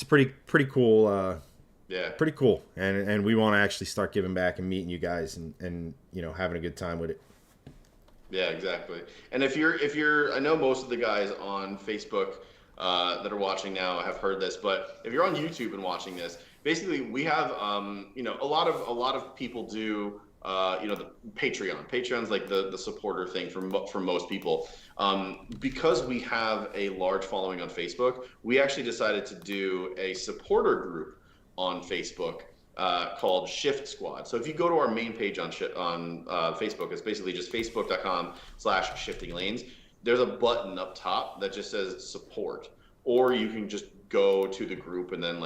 S1: pretty cool.
S2: Yeah.
S1: Pretty cool, and we want to actually start giving back and meeting you guys and you know having a good time with it.
S2: Yeah, exactly. And if you're, I know most of the guys on Facebook that are watching now have heard this, but if you're on YouTube and watching this, basically we have, a lot of people do, the Patreon. Patreon's like the supporter thing for most people. Because we have a large following on Facebook, we actually decided to do a supporter group on Facebook called Shift Squad. So if you go to our main page on Facebook, it's basically just facebook.com/shifting lanes. There's a button up top that just says support, or you can just go to the group and then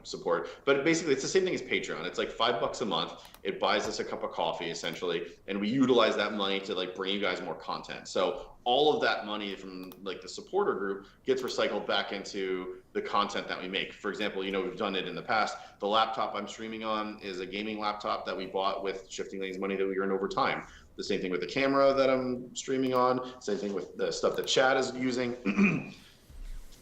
S2: support. But basically it's the same thing as Patreon. It's like $5 a month. It buys us a cup of coffee essentially, and we utilize that money to bring you guys more content. So all of that money from the supporter group gets recycled back into the content that we make. For example, we've done it in the past. The laptop I'm streaming on is a gaming laptop that we bought with Shifting Lanes money that we earned over time. The same thing with the camera that I'm streaming on. Same thing with the stuff that Chad is using.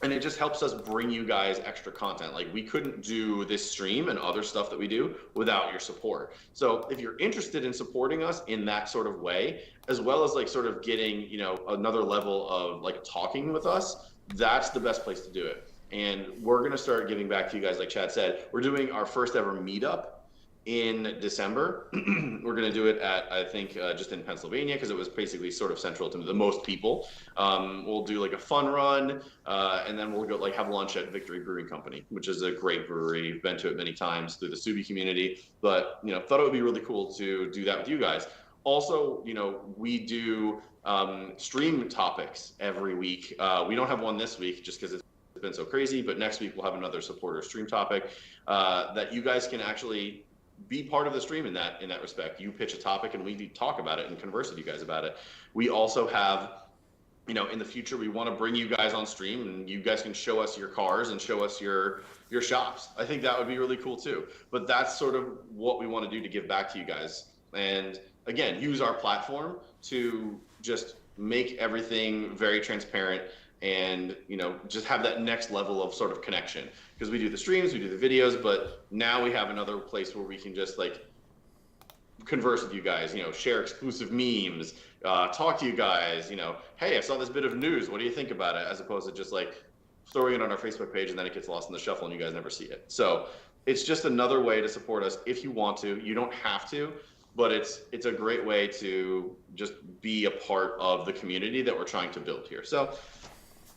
S2: And it just helps us bring you guys extra content. Like we couldn't do this stream and other stuff that we do without your support. So if you're interested in supporting us in that sort of way, as well as sort of getting, another level of talking with us, that's the best place to do it. And we're going to start giving back to you guys. Like Chad said, we're doing our first ever meetup in December. We're going to do it at, I think, just in Pennsylvania, because it was basically sort of central to the most people. We'll do a fun run, and then we'll go have lunch at Victory Brewing Company, which is a great brewery. Been to it many times through the Subi community, but thought it would be really cool to do that with you guys. Also, we do stream topics every week. We don't have one this week just because it's been so crazy, but next week we'll have another supporter stream topic that you guys can actually be part of the stream in that respect. You pitch a topic and we talk about it and converse with you guys about it. We also have, in the future, we want to bring you guys on stream and you guys can show us your cars and show us your shops. I think that would be really cool too. But that's sort of what we want to do to give back to you guys. And again, use our platform to just make everything very transparent and just have that next level of sort of connection, because we do the streams, we do the videos, but now we have another place where we can just converse with you guys, share exclusive memes, talk to you guys, hey, I saw this bit of news, what do you think about it, as opposed to just throwing it on our Facebook page and then it gets lost in the shuffle and you guys never see it. So it's just another way to support us if you want to. You don't have to, but it's a great way to just be a part of the community that we're trying to build here. So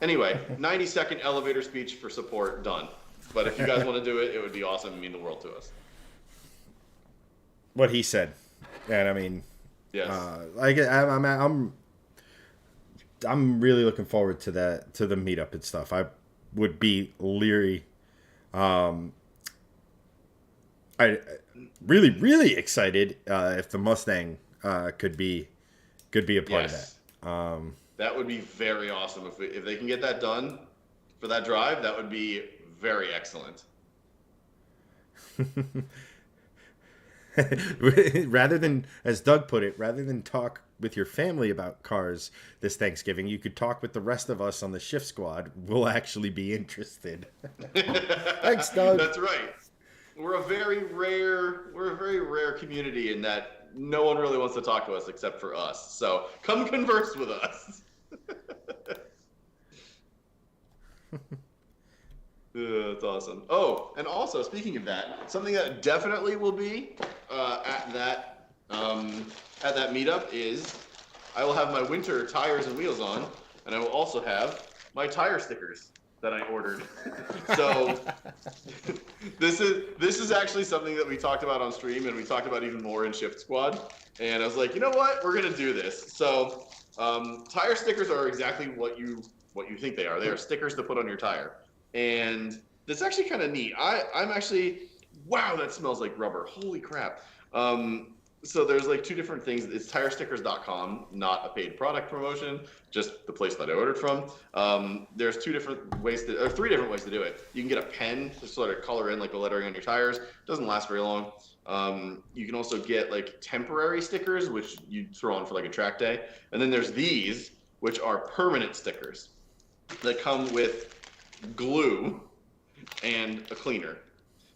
S2: anyway, 90-second elevator speech for support, done. But if you guys want to do it, it would be awesome and mean the world to us.
S1: What he said, and I mean,
S2: yes,
S1: I'm really looking forward to the meetup and stuff. I would be leery. I really excited if the Mustang could be a part of that.
S2: That would be very awesome if they can get that done for that drive. That would be very excellent.
S1: Rather than, as Doug put it, rather than talk with your family about cars this Thanksgiving, you could talk with the rest of us on the Shift Squad. We'll actually be interested. Thanks, Doug.
S2: That's right. we're a very rare community in that no one really wants to talk to us except for us. So come converse with us. That's awesome. Oh, and also speaking of that, something that definitely will be at that meetup is I will have my winter tires and wheels on, and I will also have my tire stickers that I ordered. So this is actually something that we talked about on stream, and we talked about even more in Shift Squad. And I was like, you know what, we're gonna do this. So tire stickers are exactly what you think they are. They are stickers to put on your tire, and that's actually kind of neat. I'm actually, wow, that smells like rubber. Holy crap. So there's like two different things. It's tirestickers.com, not a paid product promotion, just the place that I ordered from. There's three different ways to do it. You can get a pen to sort of color in like the lettering on your tires. Doesn't last very long. You can also get like temporary stickers, which you throw on for like a track day. And then there's these, which are permanent stickers that come with glue and a cleaner.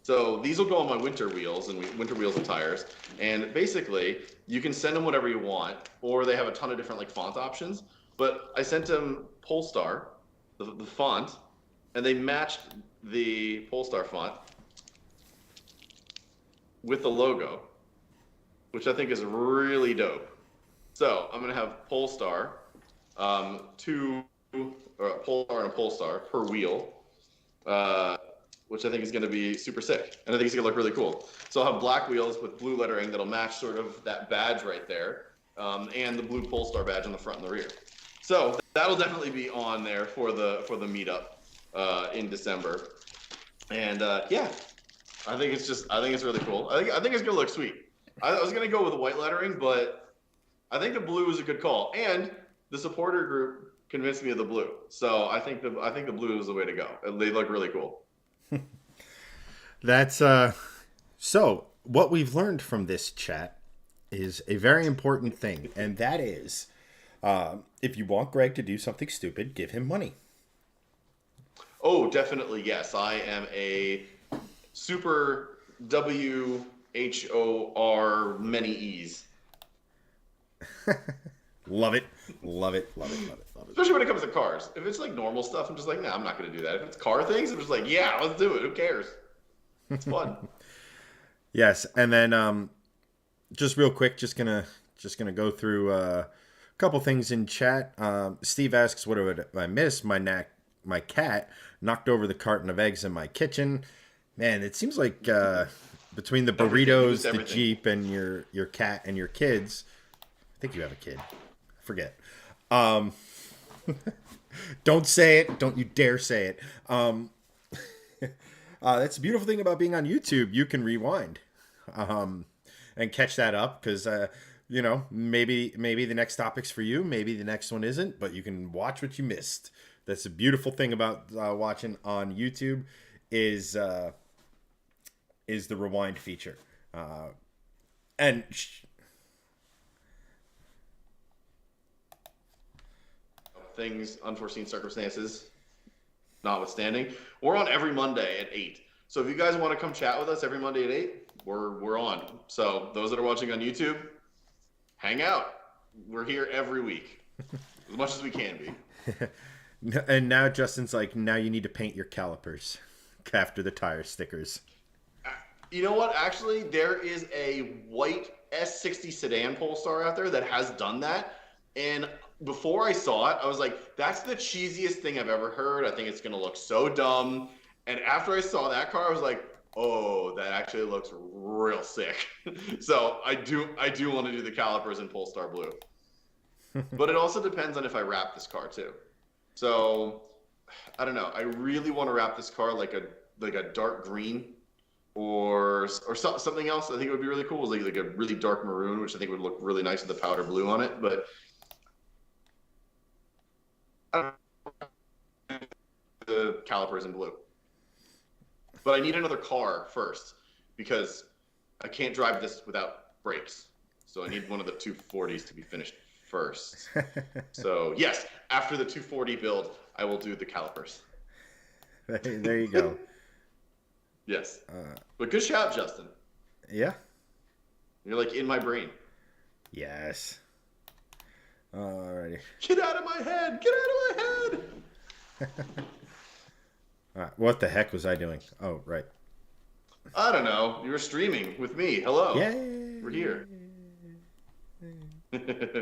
S2: So these will go on my winter wheels and tires. And basically, you can send them whatever you want, or they have a ton of different like font options. But I sent them Polestar, the font, and they matched the Polestar font with the logo, which I think is really dope. So I'm gonna have Polestar, Polestar and a Polestar per wheel. Which I think is going to be super sick. And I think it's going to look really cool. So I'll have black wheels with blue lettering that'll match sort of that badge right there, and the blue Polestar badge on the front and the rear. So that'll definitely be on there for the meetup in December. And yeah, I think it's really cool. I think it's going to look sweet. I was going to go with the white lettering, but I think the blue is a good call. And the supporter group convinced me of the blue. So I think the blue is the way to go. They look really cool.
S1: That's so what we've learned from this chat is a very important thing, and that is if you want Greg to do something stupid, give him money.
S2: Oh, definitely, yes. I am a super WHOR many E's.
S1: Love it.
S2: Especially when it comes to cars. If it's like normal stuff, I'm just like, nah, I'm not going to do that. If it's car things, I'm just like, yeah, let's do it. Who cares? It's fun.
S1: Yes, and then just real quick, just gonna go through a couple things in chat. Steve asks, "What did I miss? My cat knocked over the carton of eggs in my kitchen." Man, it seems like between the burritos, the Jeep, and your cat and your kids, I think you have a kid. I forget. Don't say it. Don't you dare say it. That's the beautiful thing about being on YouTube. You can rewind and catch that up because, maybe the next topic's for you. Maybe the next one isn't, but you can watch what you missed. That's the beautiful thing about watching on YouTube is the rewind feature.
S2: Things, unforeseen circumstances notwithstanding, we're on every Monday at 8. So if you guys want to come chat with us every Monday at 8, we're on. So those that are watching on YouTube, hang out. We're here every week, as much as we can be.
S1: And now Justin's like, now you need to paint your calipers after the tire stickers.
S2: You know what? Actually, there is a white S60 sedan Polestar out there that has done that. And before I saw it, I was like, that's the cheesiest thing I've ever heard. I think it's going to look so dumb. And after I saw that car, I was like, oh, that actually looks real sick. So I do want to do the calipers in Polestar blue. But it also depends on if I wrap this car too. So I don't know. I really want to wrap this car like a dark green or something else. I think it would be really cool. Like a really dark maroon, which I think would look really nice with the powder blue on it. But the calipers in blue. But I need another car first because I can't drive this without brakes. So I need one of the 240s to be finished first. So yes, after the 240 build, I will do the calipers.
S1: There you go.
S2: Yes. But good shout, Justin.
S1: Yeah.
S2: You're like in my brain.
S1: Yes. Alrighty.
S2: Get out of my head! Get out of my head!
S1: What the heck was I doing? Oh, right.
S2: I don't know. You were streaming with me. Hello.
S1: Yay!
S2: We're here.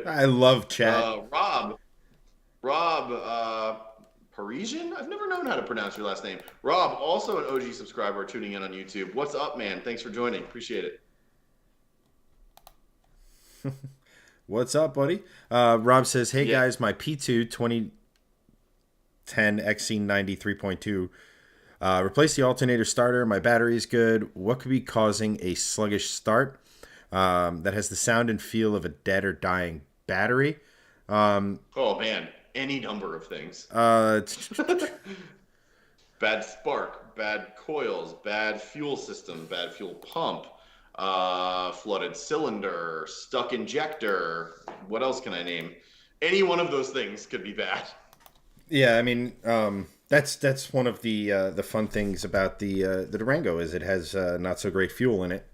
S1: I love chat.
S2: Rob, Parisian? I've never known how to pronounce your last name. Rob, also an OG subscriber tuning in on YouTube. What's up, man? Thanks for joining. Appreciate it.
S1: What's up, buddy? Rob says, hey,
S2: Yeah.
S1: guys, my P2 2010 XC90 3.2 replaced the alternator starter. My battery is good. What could be causing a sluggish start that has the sound and feel of a dead or dying battery?
S2: Oh, man. Any number of things. Bad spark, bad coils, bad fuel system, bad fuel pump, flooded cylinder, stuck injector. What else can I name? Any one of those things could be bad.
S1: Yeah, I mean, that's one of the fun things about the Durango is it has not so great fuel in it.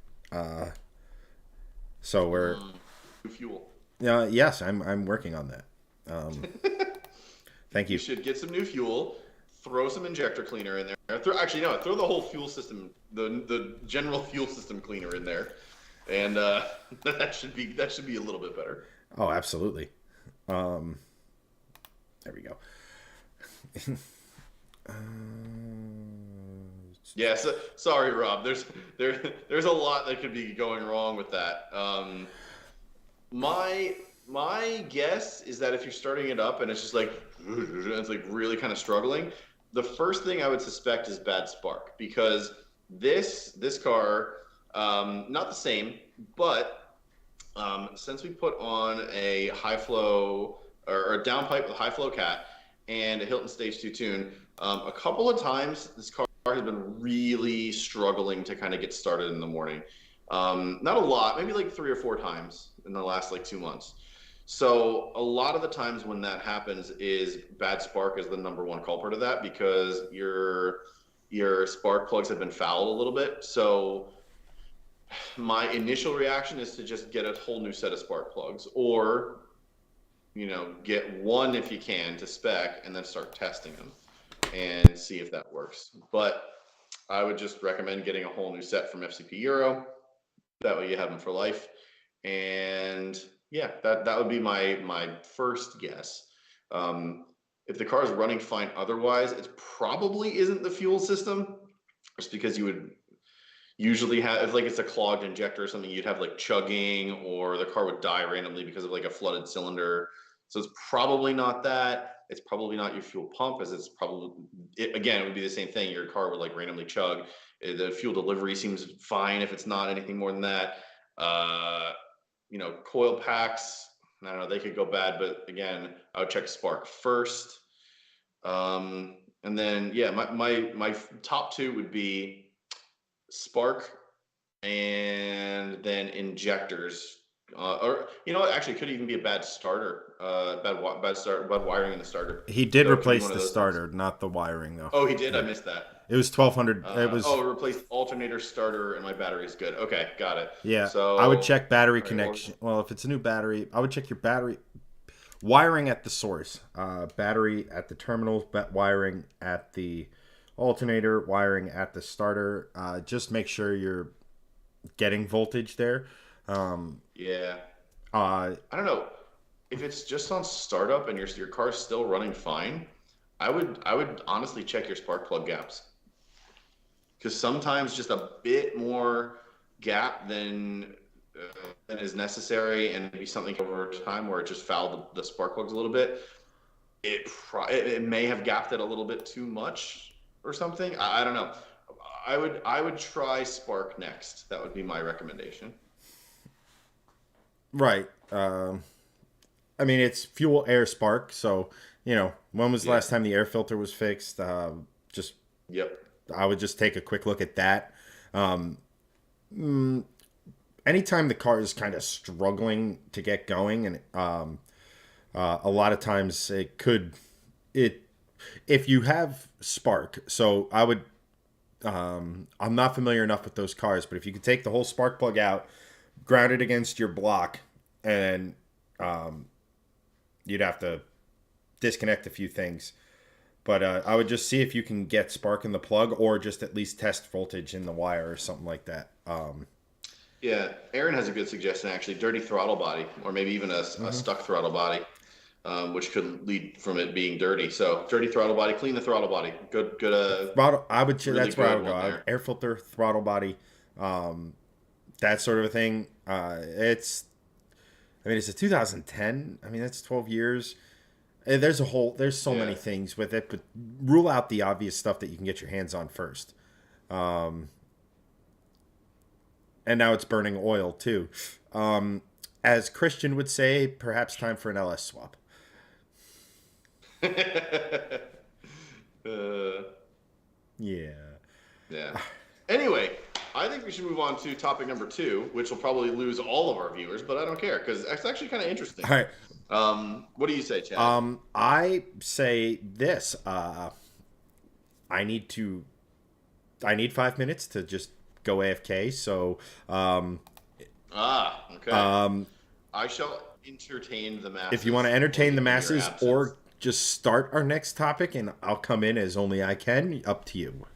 S1: So we're
S2: Fuel.
S1: yes, I'm working on that. Thank you.
S2: You should get some new fuel, throw some injector cleaner in there. Throw the whole fuel system, the general fuel system cleaner in there, and that should be a little bit better.
S1: Oh, absolutely. There we go.
S2: Yeah, so, sorry, Rob. There's a lot that could be going wrong with that. My guess is that if you're starting it up and it's just like it's like really kind of struggling, the first thing I would suspect is bad spark, because this car, not the same, but since we put on a high flow or a downpipe with a high flow cat and a Hilton Stage 2 tune, a couple of times this car has been really struggling to kind of get started in the morning. Not a lot, maybe like 3 or 4 times in the last like 2 months. So a lot of the times when that happens is bad spark is the number one culprit of that, because your spark plugs have been fouled a little bit. So my initial reaction is to just get a whole new set of spark plugs, or get one if you can to spec and then start testing them and see if that works. But I would just recommend getting a whole new set from FCP Euro. That way you have them for life. And yeah, that would be my first guess. If the car is running fine otherwise, it probably isn't the fuel system, just because you would usually have, if like it's a clogged injector or something, you'd have like chugging, or the car would die randomly because of like a flooded cylinder. So it's probably not that. It's probably not your fuel pump, as it's probably, again, it would be the same thing. Your car would like randomly chug. The fuel delivery seems fine if it's not anything more than that. Coil packs, I don't know, they could go bad, but again, I would check spark first. And then, yeah, my top 2 would be spark and then injectors. Or what, actually, it could even be a bad starter, bad wiring in the starter.
S1: He did
S2: So
S1: replace the starter, not the wiring, though.
S2: Oh, he did? Yeah. I missed that.
S1: It was 1200. It was.
S2: Oh, it replaced alternator, starter, and my battery's good. Okay, got it.
S1: Yeah.
S2: So
S1: I would check battery connection. Well, if it's a new battery, I would check your battery wiring at the source, battery at the terminals, wiring at the alternator, wiring at the starter. Just make sure you're getting voltage there.
S2: Yeah. I don't know if it's just on startup and your car's still running fine. I would honestly check your spark plug gaps, because sometimes just a bit more gap than is necessary, and maybe something over time where it just fouled the spark plugs a little bit. It may have gapped it a little bit too much or something. I don't know. I would try spark next. That would be my recommendation.
S1: Right. I mean, it's fuel air spark. So, when was the last time the air filter was fixed?
S2: Yep.
S1: I would just take a quick look at that. Anytime the car is kind of struggling to get going, and a lot of times if you have spark, so I would I'm not familiar enough with those cars, but if you could take the whole spark plug out, ground it against your block, and um, you'd have to disconnect a few things. But I would just see if you can get spark in the plug, or just at least test voltage in the wire or something like that.
S2: Yeah, Aaron has a good suggestion actually. Dirty throttle body, or maybe even a stuck throttle body, which could lead from it being dirty. So dirty throttle body, clean the throttle body. Good, good.
S1: Throttle, I would.
S2: Really
S1: That's where I
S2: good
S1: would go.
S2: one
S1: I would
S2: there.
S1: air filter, throttle body, that sort of a thing. It's. I mean, it's a 2010. I mean, that's 12 years. There's so many
S2: Yeah.
S1: things with it, but rule out the obvious stuff that you can get your hands on first. Um, and now it's burning oil too. As Christian would say, perhaps time for an LS swap.
S2: uh,
S1: Yeah.
S2: yeah. Anyway, I think we should move on to topic number 2, which will probably lose all of our viewers, but I don't care because it's actually kind of interesting.
S1: All right.
S2: What do you say, Chad?
S1: I say this. I need 5 minutes to just go AFK. So,
S2: Okay. I shall entertain the masses.
S1: if you want to entertain the
S2: in your
S1: masses,
S2: absence.
S1: or just start our next topic, and I'll come in as only I can. Up to you.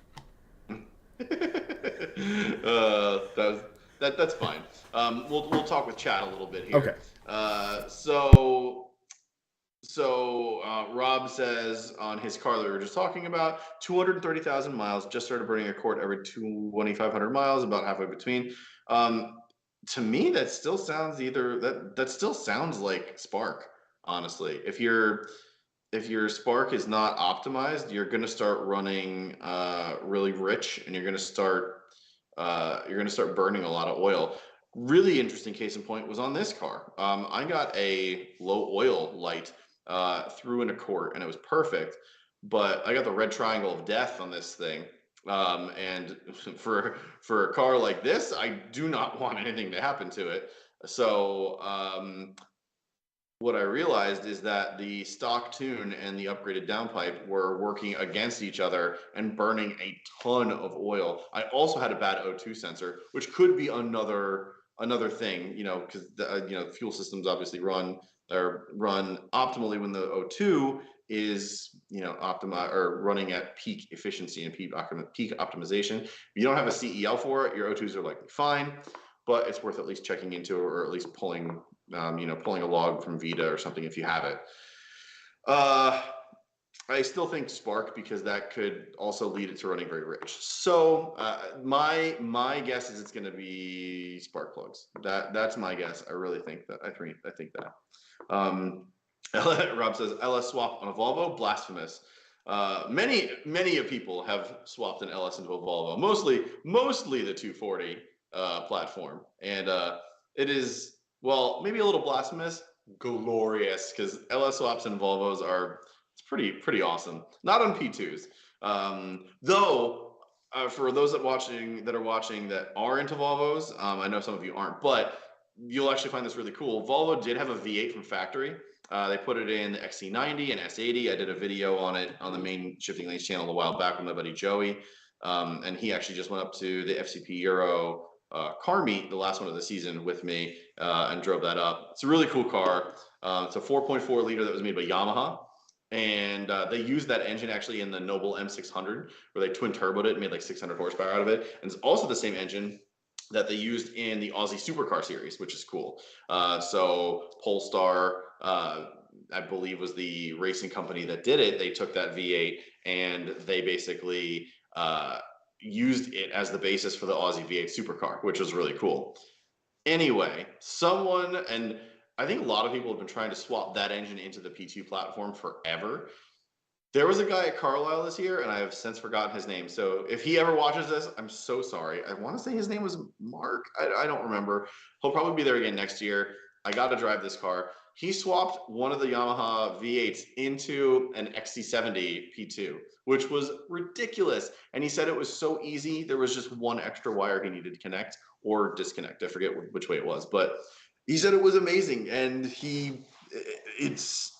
S2: That's fine. We'll talk with Chad a little bit here.
S1: Okay.
S2: Rob says on his car that we were just talking about, 230,000 miles, just started burning a quart every 2,500 miles, about halfway between. To me, that still sounds that still sounds like Spark. Honestly, if your Spark is not optimized, you're going to start running really rich, and you're going to start burning a lot of oil. Really interesting case in point was on this car. I got a low oil light threw in a quart, and it was perfect. But I got the red triangle of death on this thing. And for a car like this, I do not want anything to happen to it. So what I realized is that the stock tune and the upgraded downpipe were working against each other and burning a ton of oil. I also had a bad O2 sensor, which could be another thing, because the fuel systems obviously run optimally when the O2 is optimize or running at peak efficiency and peak optimization. If you don't have a CEL for it, your O2s are likely fine, but it's worth at least checking into, or at least pulling a log from Vita or something if you have it. I still think Spark, because that could also lead it to running very rich. So my guess is it's going to be spark plugs. That's my guess. I really think that. I think that. Rob says LS swap on a Volvo, blasphemous. Many of people have swapped an LS into a Volvo, mostly the 240 platform, and it is, well, maybe a little blasphemous, glorious, because LS swaps and Volvos are, it's pretty awesome. Not on P2s, though. For those that are watching that are into Volvos, I know some of you aren't, but you'll actually find this really cool. Volvo did have a V8 from factory. They put it in the XC90 and S80. I did a video on it on the main Shifting Lanes channel a while back with my buddy Joey, and he actually just went up to the FCP Euro car meet, the last one of the season, with me, and drove that up. It's a really cool car. It's a 4.4 liter that was made by Yamaha. And they used that engine actually in the Noble M600, where they twin turboed it and made like 600 horsepower out of it. And it's also the same engine that they used in the Aussie Supercar series, which is cool. So Polestar, I believe, was the racing company that did it. They took that V8 and they basically used it as the basis for the Aussie V8 Supercar, which was really cool. Anyway, and I think a lot of people have been trying to swap that engine into the P2 platform forever. There was a guy at Carlisle this year, and I have since forgotten his name. So if he ever watches this, I'm so sorry. I want to say his name was Mark. I don't remember. He'll probably be there again next year. I got to drive this car. He swapped one of the Yamaha V8s into an XC70 P2, which was ridiculous. And he said it was so easy. There was just one extra wire he needed to connect or disconnect. I forget which way it was, but he said it was amazing. And it's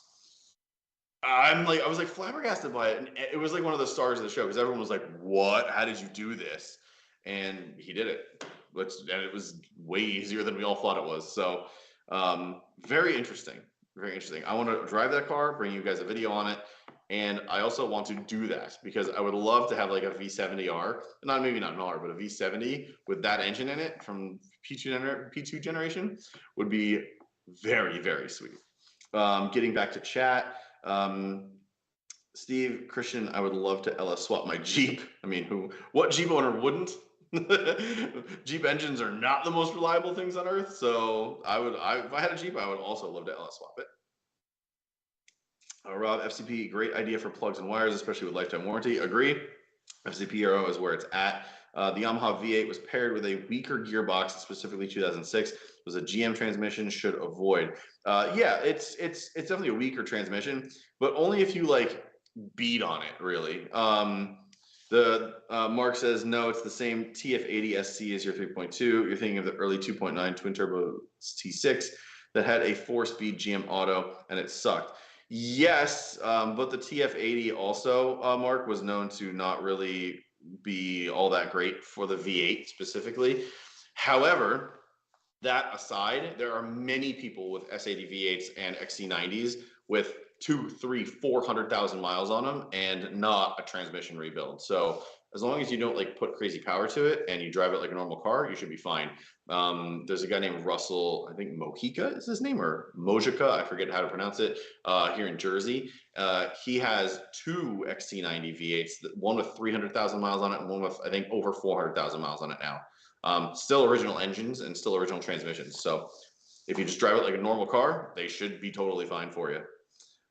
S2: I was like flabbergasted by it, and it was like one of the stars of the show because everyone was like, "What? How did you do this?" And he did it. And it was way easier than we all thought it was. So, very interesting, very interesting. I want to drive that car, bring you guys a video on it, and I also want to do that because I would love to have like a V70R, maybe not an R, but a V70 with that engine in it from P2 generation would be very, very sweet. Getting back to chat, Steve, Christian, I would love to LS swap my Jeep. I mean, what Jeep owner wouldn't? Jeep engines are not the most reliable things on earth, so if I had a Jeep, I would also love to LS swap it. Rob, FCP, great idea for plugs and wires, especially with lifetime warranty. Agree. FCP Hero is where it's at. The Yamaha V8 was paired with a weaker gearbox, specifically 2006. It was a GM transmission, should avoid. Yeah, it's definitely a weaker transmission, but only if you like beat on it, really. Mark says no, it's the same TF80 SC as your 3.2. You're thinking of the early 2.9 twin turbo T6 that had a 4-speed GM auto and it sucked. Yes, but the TF80 also, Mark, was known to not really be all that great for the V8 specifically. However, that aside, there are many people with S80 V8s and XC90s with 200,000, 300,000, 400,000 miles on them and not a transmission rebuild. So as long as you don't like put crazy power to it and you drive it like a normal car, you should be fine. There's a guy named Russell, I think Mojica is his name, or Mojica, I forget how to pronounce it, here in Jersey. He has 2 XC90 V8s, one with 300,000 miles on it and one with, I think, over 400,000 miles on it now. Still original engines and still original transmissions. So if you just drive it like a normal car, they should be totally fine for you.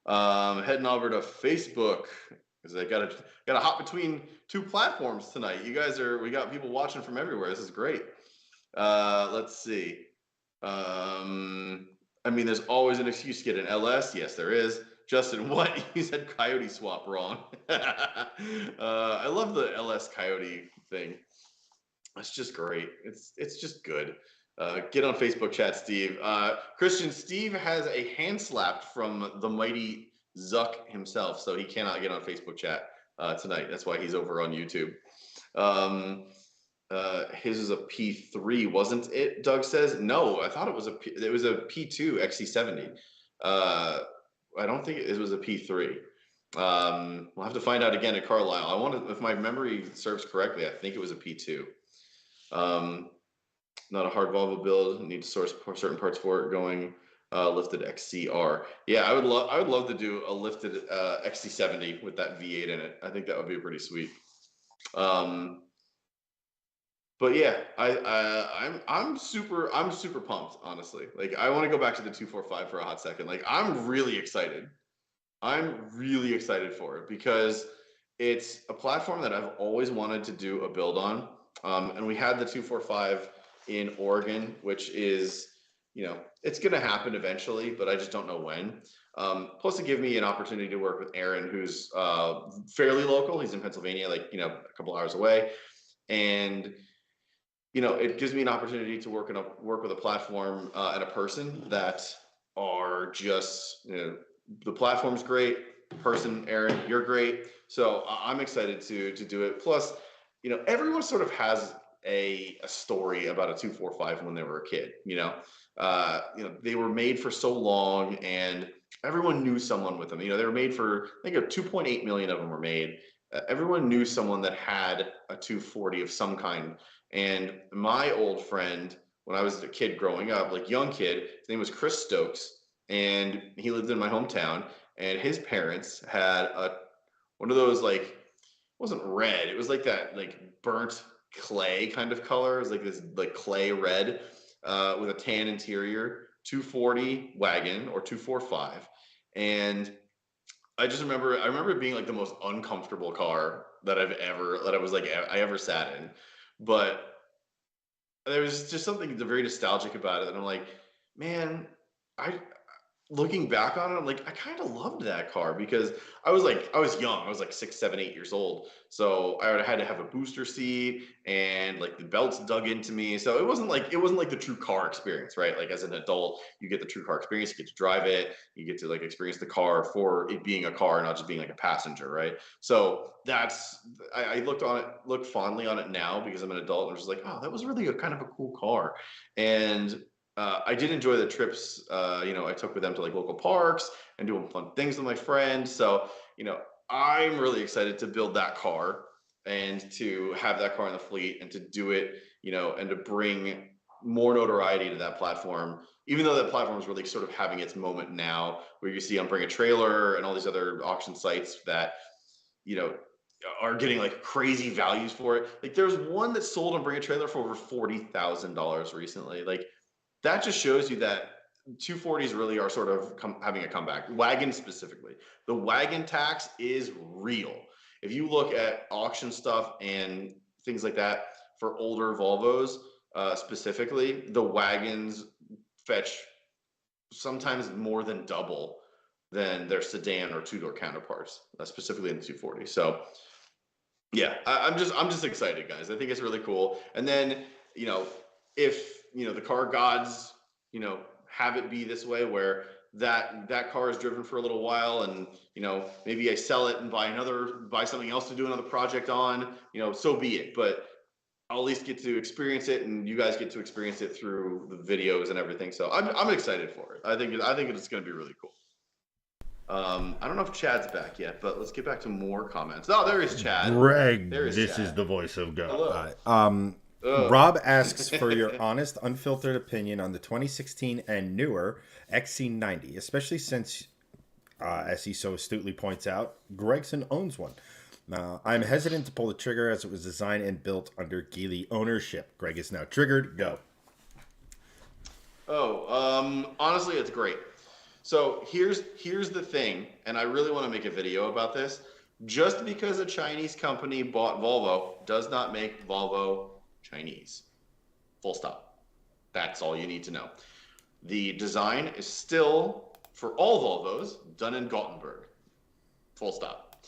S2: Heading over to Facebook because I gotta hop between 2 platforms tonight. We got people watching from everywhere. This is great. Let's see. I mean, there's always an excuse to get an LS. Yes, there is. Justin, what? You said Coyote swap wrong. I love the LS Coyote thing. It's just great. It's just good. Get on Facebook chat, Steve. Christian, Steve has a hand slapped from the mighty Zuck himself, so he cannot get on Facebook chat tonight. That's why he's over on YouTube. His is a P3, wasn't it? Doug says no. I thought it was a P2 XC70. I don't think it was a P3. We'll have to find out again at Carlisle. If my memory serves correctly, I think it was a P2. Not a hard Volvo build. Need to source certain parts for it. Going lifted XCR. Yeah, I would love to do a lifted XC70 with that V8 in it. I think that would be pretty sweet. But yeah, I'm super pumped, honestly. Like, I want to go back to the 245 for a hot second. Like, I'm really excited. I'm really excited for it because it's a platform that I've always wanted to do a build on. And we had the 245 in Oregon, which is, it's going to happen eventually, but I just don't know when. Plus, it gave me an opportunity to work with Aaron, who's fairly local. He's in Pennsylvania, like, a couple hours away. And, it gives me an opportunity to work with a platform and a person that are just, the platform's great. Person, Aaron, you're great. So I'm excited to do it. Plus, everyone sort of has a story about a 245 when they were a kid. They were made for so long, and everyone knew someone with them. They were made for, I think, 2.8 million of them were made. Everyone knew someone that had a 240 of some kind. And my old friend, when I was a kid growing up, like young kid, his name was Chris Stokes, and he lived in my hometown. And his parents had one of those, like, it wasn't red. It was like that, like, burnt clay kind of color. It was like this, like, clay red with a tan interior, 240 wagon or 245. And I remember it being like the most uncomfortable car that I ever sat in. But there was just something very nostalgic about it. And I'm like, man, looking back on it, I'm like, I kind of loved that car because I was young. I was like 6, 7, 8 years old. So I had to have a booster seat and like the belts dug into me. So it wasn't like the true car experience, right? Like as an adult, you get the true car experience, you get to drive it, you get to like experience the car for it being a car, not just being like a passenger, right? So I look fondly on it now because I'm an adult and I'm just like, oh, that was really a kind of a cool car. And I did enjoy the trips, I took with them to like local parks and doing fun things with my friends. So, I'm really excited to build that car and to have that car in the fleet and to do it, and to bring more notoriety to that platform, even though that platform is really sort of having its moment now where you see on Bring a Trailer and all these other auction sites that, you know, are getting like crazy values for it. Like there's one that sold on Bring a Trailer for over $40,000 recently. Like that just shows you that 240s really are sort of having a comeback. Wagon specifically, the wagon tax is real. If you look at auction stuff and things like that for older Volvos, specifically, the wagons fetch sometimes more than double than their sedan or two-door counterparts, specifically in the 240. So yeah, I'm just excited, guys. I think it's really cool. And then, if the car gods, have it be this way where that car is driven for a little while, and maybe I sell it and buy something else to do another project on, so be it. But I'll at least get to experience it, and you guys get to experience it through the videos and everything. So I'm excited for it. I think it's going to be really cool. I don't know if Chad's back yet, but let's get back to more comments. Oh, there is Chad.
S1: Greg,
S2: there is
S1: this
S2: Chad.
S1: is the voice of God.
S2: Hello.
S1: Rob asks for your honest, unfiltered opinion on the 2016 and newer XC90, especially since, as he so astutely points out, Gregson owns one. I'm hesitant to pull the trigger as it was designed and built under Geely ownership. Greg is now triggered. Go.
S2: Honestly, it's great. So here's the thing, and I really want to make a video about this. Just because a Chinese company bought Volvo does not make Volvo Chinese. Full stop. That's all you need to know. The design is still, for all Volvos, done in Gothenburg. Full stop.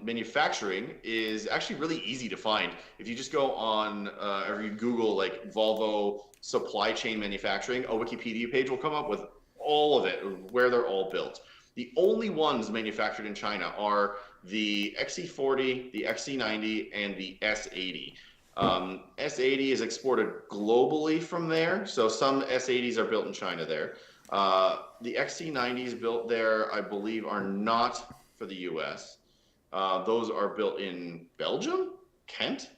S2: Manufacturing is actually really easy to find. If you just go on, or you Google like Volvo supply chain manufacturing, a Wikipedia page will come up with all of it, where they're all built. The only ones manufactured in China are the XC40, the XC90, and the S80. S80 is exported globally from there, so some S80s are built in China there. The XC90s built there, I believe, are not for the US. Those are built in Belgium, Kent,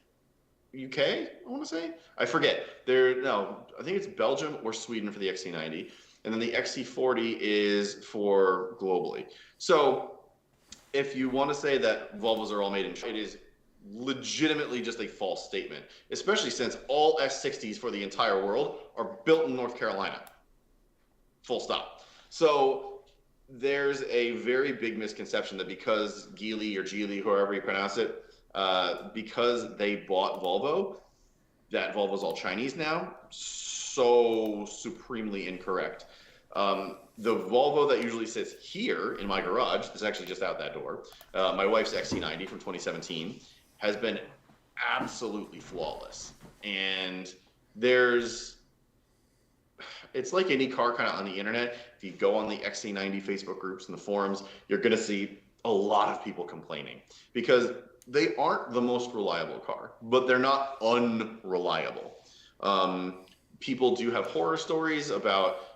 S2: UK, I want to say. I forget. I think it's Belgium or Sweden for the XC90. And then the XC40 is for globally. So if you want to say that Volvos are all made in China, it is legitimately just a false statement, especially since all S60s for the entire world are built in North Carolina. Full stop. So there's a very big misconception that because Geely or Geely, however you pronounce it, because they bought Volvo, that Volvo's all Chinese now. So supremely incorrect. The Volvo that usually sits here in my garage, that's actually just out that door, my wife's XC90 from 2017, has been absolutely flawless. And it's like any car kind of on the internet. If you go on the XC90 Facebook groups and the forums, you're going to see a lot of people complaining because they aren't the most reliable car, but they're not unreliable. People do have horror stories about,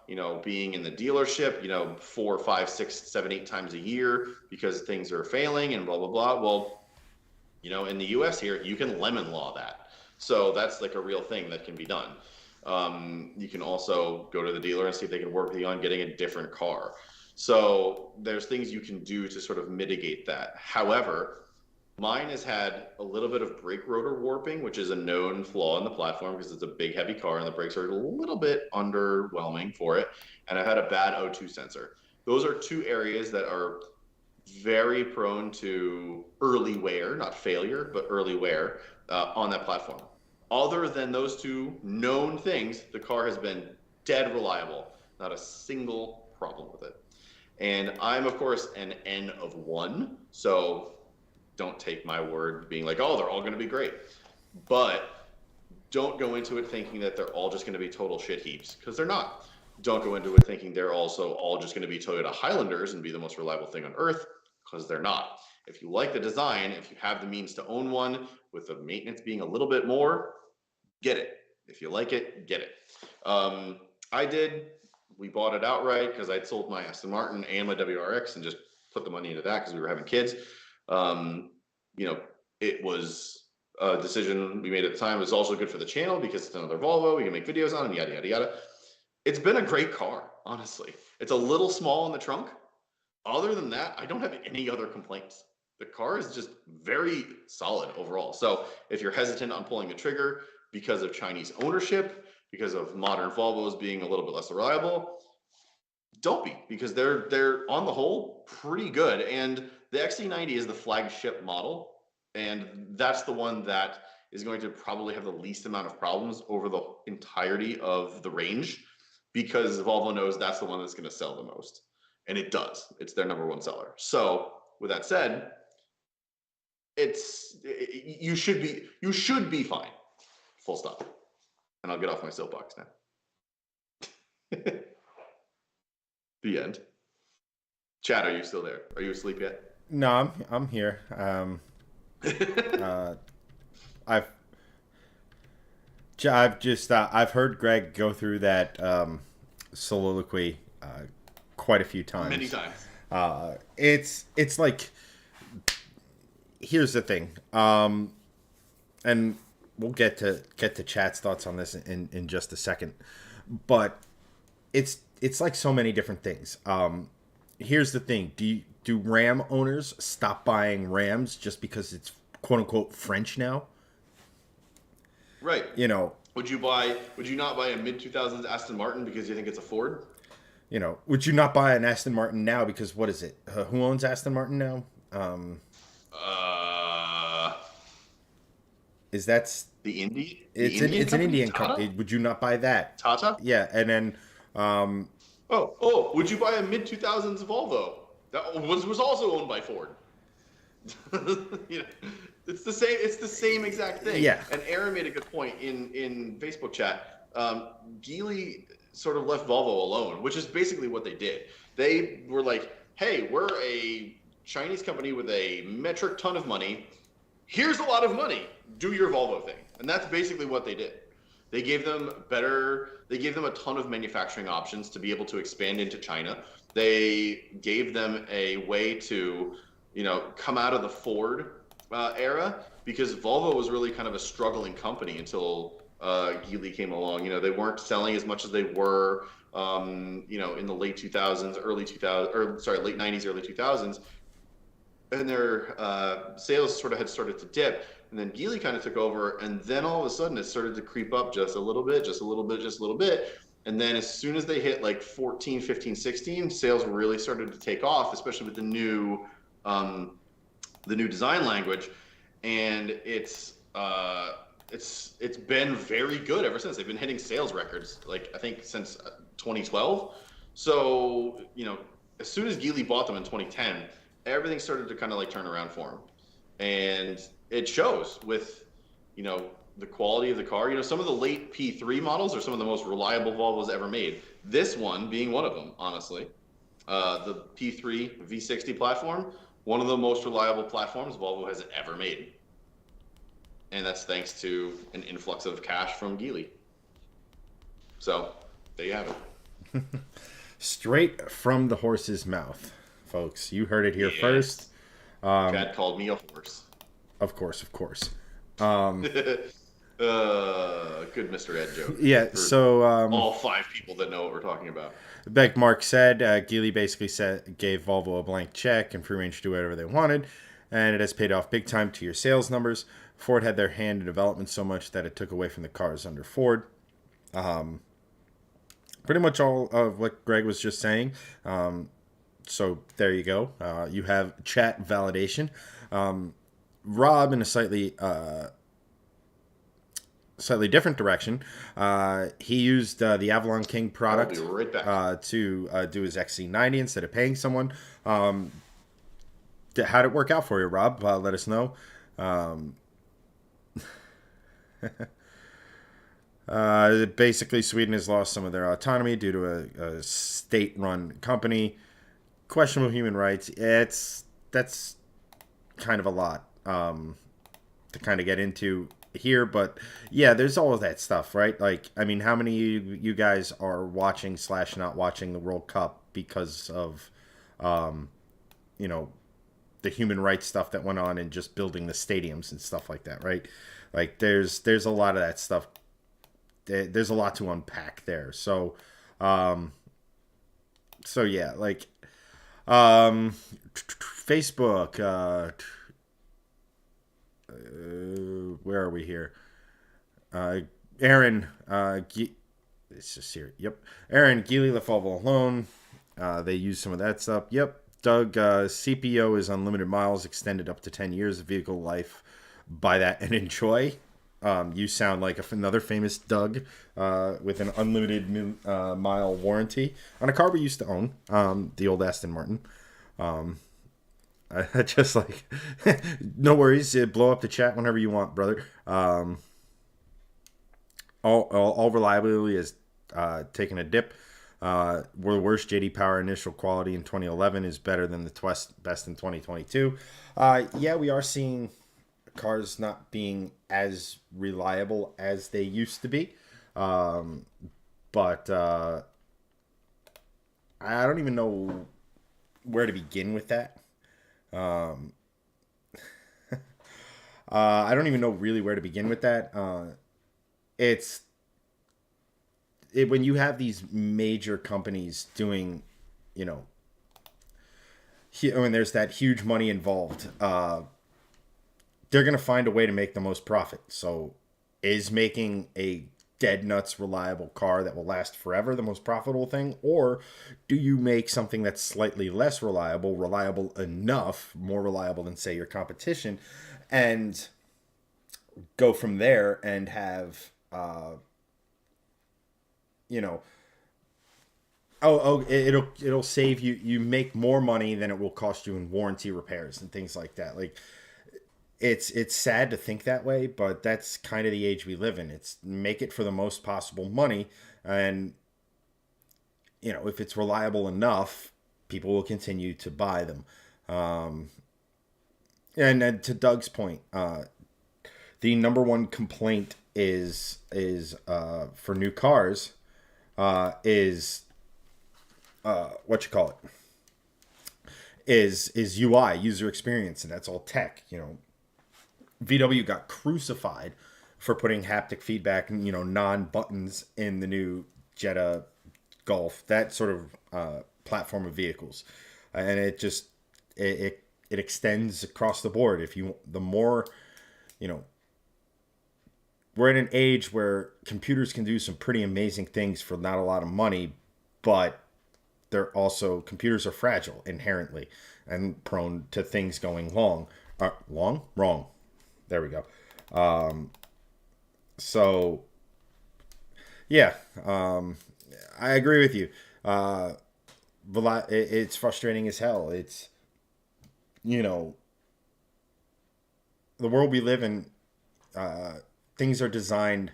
S2: being in the dealership, 4, 5, 6, 7, 8 times a year because things are failing and blah, blah, blah. Well, in the US here, you can lemon law that. So that's like a real thing that can be done. You can also go to the dealer and see if they can work with you on getting a different car. So there's things you can do to sort of mitigate that. However, mine has had a little bit of brake rotor warping, which is a known flaw in the platform because it's a big, heavy car and the brakes are a little bit underwhelming for it. And I've had a bad O2 sensor. Those are two areas that are very prone to early wear, not failure, but early wear on that platform. Other than those two known things, the car has been dead reliable. Not a single problem with it. And I'm, of course, an N of one, so don't take my word being like, oh, they're all going to be great. But don't go into it thinking that they're all just going to be total shit heaps, because they're not. Don't go into it thinking they're also all just going to be Toyota Highlanders and be the most reliable thing on earth, because they're not. If you like the design, if you have the means to own one with the maintenance being a little bit more, get it. If you like it, get it. I did. We bought it outright because I'd sold my Aston Martin and my WRX and just put the money into that because we were having kids. It was a decision we made at the time. It was also good for the channel because it's another Volvo. We can make videos on it, yada, yada, yada. It's been a great car, honestly. It's a little small in the trunk. Other than that, I don't have any other complaints. The car is just very solid overall. So if you're hesitant on pulling the trigger because of Chinese ownership, because of modern Volvos being a little bit less reliable, don't be, because they're on the whole pretty good. And the XC90 is the flagship model, and that's the one that is going to probably have the least amount of problems over the entirety of the range, because Volvo knows that's the one that's going to sell the most, and it does. It's their number one seller. So with that said, you should be fine. Full stop. And I'll get off my soapbox now. The end. Chad, are you still there? Are you asleep yet?
S1: No, I'm here. I've heard Greg go through that soliloquy quite a few times.
S2: Many times.
S1: It's like, here's the thing, and we'll get to Chad's thoughts on this in just a second, but it's like so many different things. Here's the thing: do Ram owners stop buying Rams just because it's quote unquote French now?
S2: Right. Would you not buy a mid-2000s Aston Martin because you think it's a Ford?
S1: Would you not buy an Aston Martin now because what is it? Who owns Aston Martin now? Is that
S2: the Indy?
S1: It's an Indian company. Would you not buy that?
S2: Tata?
S1: Yeah, and then
S2: would you buy a mid-2000s Volvo that was also owned by Ford? It's the same exact thing.
S1: Yeah.
S2: And Aaron made a good point in Facebook chat. Geely sort of left Volvo alone, which is basically what they did. They were like, hey, we're a Chinese company with a metric ton of money. Here's a lot of money. Do your Volvo thing. And that's basically what they did. They gave them a ton of manufacturing options to be able to expand into China. They gave them a way to, come out of the Ford era, because Volvo was really kind of a struggling company until Geely came along. They weren't selling as much as they were, in the late 2000s, late 90s, early 2000s. And their sales sort of had started to dip. And then Geely kind of took over. And then all of a sudden it started to creep up just a little bit, just a little bit, just a little bit. And then as soon as they hit like 14, 15, 16, sales really started to take off, especially with the new design language. And it's been very good ever since. They've been hitting sales records, like I think since 2012. So, as soon as Geely bought them in 2010, everything started to kind of like turn around for them. And it shows with, the quality of the car. Some of the late P3 models are some of the most reliable Volvos ever made. This one being one of them, honestly. The P3 V60 platform, one of the most reliable platforms Volvo has ever made. And that's thanks to an influx of cash from Geely. So, there you have it.
S1: Straight from the horse's mouth, folks. You heard it here first.
S2: Chad called me a horse.
S1: Of course.
S2: Good Mr. Ed joke.
S1: Yeah, so
S2: all 5 people that know what we're talking about.
S1: Like Mark said, Geely basically gave Volvo a blank check and free range to do whatever they wanted, and it has paid off big time to your sales numbers. Ford had their hand in development so much that it took away from the cars under Ford. Pretty much all of what Greg was just saying. So there you go. You have chat validation. Rob, in a slightly slightly different direction. He used the Avalon King
S2: I'll be
S1: product
S2: right back.
S1: to do his XC90 instead of paying someone. How'd it work out for you, Rob? Let us know. Basically, Sweden has lost some of their autonomy due to a state-run company. Questionable human rights. That's kind of a lot to kind of get into here, but yeah, there's all of that stuff, right? Like, I mean, how many of you guys are watching slash not watching the World Cup because of, you know, the human rights stuff that went on and just building the stadiums and stuff like that, right? Like, there's a lot of that stuff. There's a lot to unpack there. So yeah, like, Facebook. Where are we here? Aaron. It's just here. Yep. Aaron Geely left Volvo alone. They use some of that stuff. Yep. Doug, CPO is unlimited miles, extended up to 10 years of vehicle life. Buy that and enjoy. You sound like another famous Doug with an unlimited mile warranty on a car we used to own, the old Aston Martin. I just like, no worries, blow up the chat whenever you want, brother. All reliability is taking a dip. We're the worst. JD Power initial quality in 2011 is better than the best in 2022. Yeah, we are seeing cars not being as reliable as they used to be. But I don't even know where to begin with that. I don't even know really where to begin with that. It's when you have these major companies doing, you know, when there's that huge money involved, they're going to find a way to make the most profit. So is making a dead nuts reliable car that will last forever the most profitable thing? Or do you make something that's slightly less reliable enough, more reliable than, say, your competition, and go from there and have, you know, it'll save you. You make more money than it will cost you in warranty repairs and things like that. Like, it's sad to think that way, but that's kind of the age we live in. It's make it for the most possible money, and you know, if it's reliable enough, people will continue to buy them. And then to Doug's point, the number one complaint is for new cars, is what you call it, is UI, user experience, and that's all tech. You know, VW got crucified for putting haptic feedback and, you know, non-buttons in the new Jetta Golf, that sort of platform of vehicles, and it just it extends across the board. If you the more, you know, we're in an age where computers can do some pretty amazing things for not a lot of money, but they're also, computers are fragile inherently and prone to things going wrong. There we go. So, yeah, I agree with you. It's frustrating as hell. It's, you know, the world we live in, things are designed,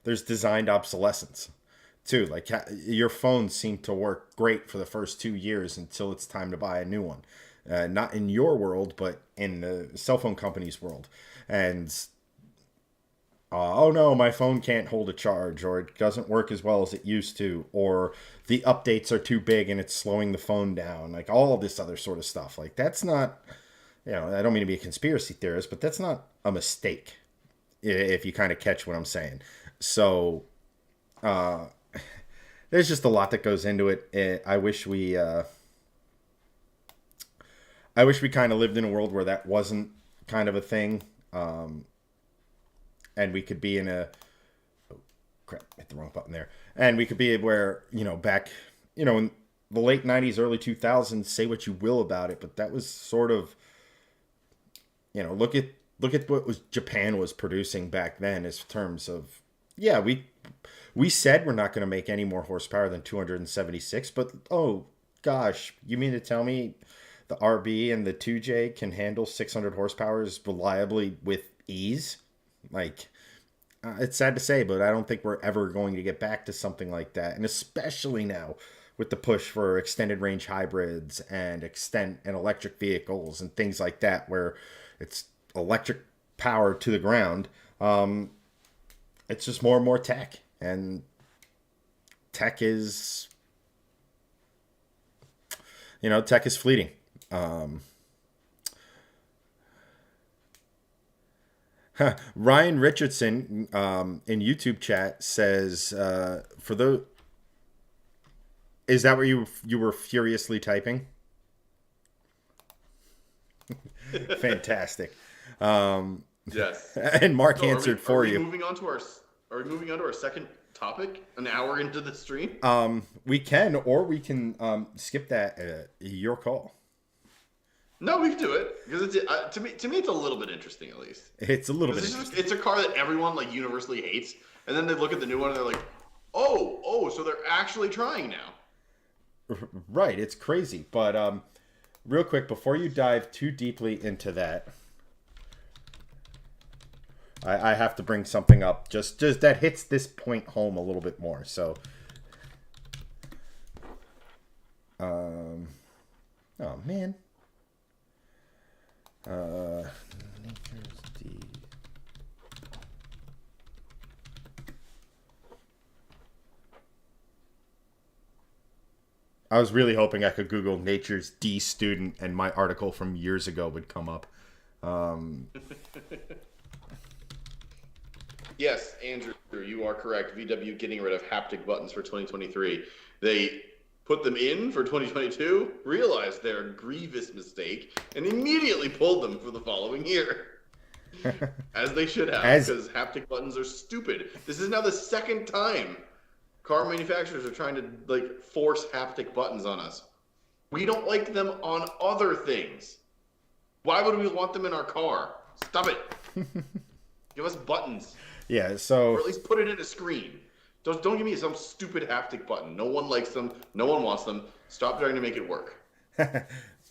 S1: there's designed obsolescence too. Like, your phones seem to work great for the first 2 years until it's time to buy a new one. Not in your world, but in the cell phone company's world. And oh no, my phone can't hold a charge, or it doesn't work as well as it used to, or the updates are too big and it's slowing the phone down. Like, all of this other sort of stuff. Like, that's not, you know, I don't mean to be a conspiracy theorist, but that's not a mistake, if you kind of catch what I'm saying. So, there's just a lot that goes into it. I wish we kind of lived in a world where that wasn't kind of a thing. And we could be in a, oh crap, hit the wrong button there. And we could be where, you know, back, you know, in the late 90s, early 2000s, say what you will about it, but that was sort of, you know, look at what Japan was producing back then, as terms of yeah, we said we're not going to make any more horsepower than 276, but oh gosh, you mean to tell me the RB and the 2J can handle 600 horsepower reliably with ease? Like, it's sad to say, but I don't think we're ever going to get back to something like that. And especially now with the push for extended range hybrids and electric vehicles and things like that, where it's electric power to the ground. It's just more and more tech, and tech is, tech is fleeting. Ryan Richardson in YouTube chat says, "For those, is that where you were furiously typing?" Fantastic.
S2: Yes.
S1: And Mark answered for you.
S2: Are we moving on to our second topic? An hour into the stream?
S1: We can, or we can skip that. Your call.
S2: No, we can do it because it's to me it's a little bit interesting at least.
S1: It's a little bit. It's
S2: a car that everyone like universally hates, and then they look at the new one and they're like, oh, so they're actually trying now.
S1: Right, it's crazy. But real quick, before you dive too deeply into that, I have to bring something up just that hits this point home a little bit more. So, oh man. Nature's D. I was really hoping I could Google Nature's D student and my article from years ago would come up.
S2: Yes, Andrew, you are correct. VW getting rid of haptic buttons for 2023. They put them in for 2022, realized their grievous mistake, and immediately pulled them for the following year. As they should have, because haptic buttons are stupid. This is now the second time car manufacturers are trying to force haptic buttons on us. We don't like them on other things. Why would we want them in our car? Stop it. Give us buttons.
S1: Yeah, so...
S2: Or at least put it in a screen. Don't give me some stupid haptic button. No one likes them. No one wants them. Stop trying to make it work.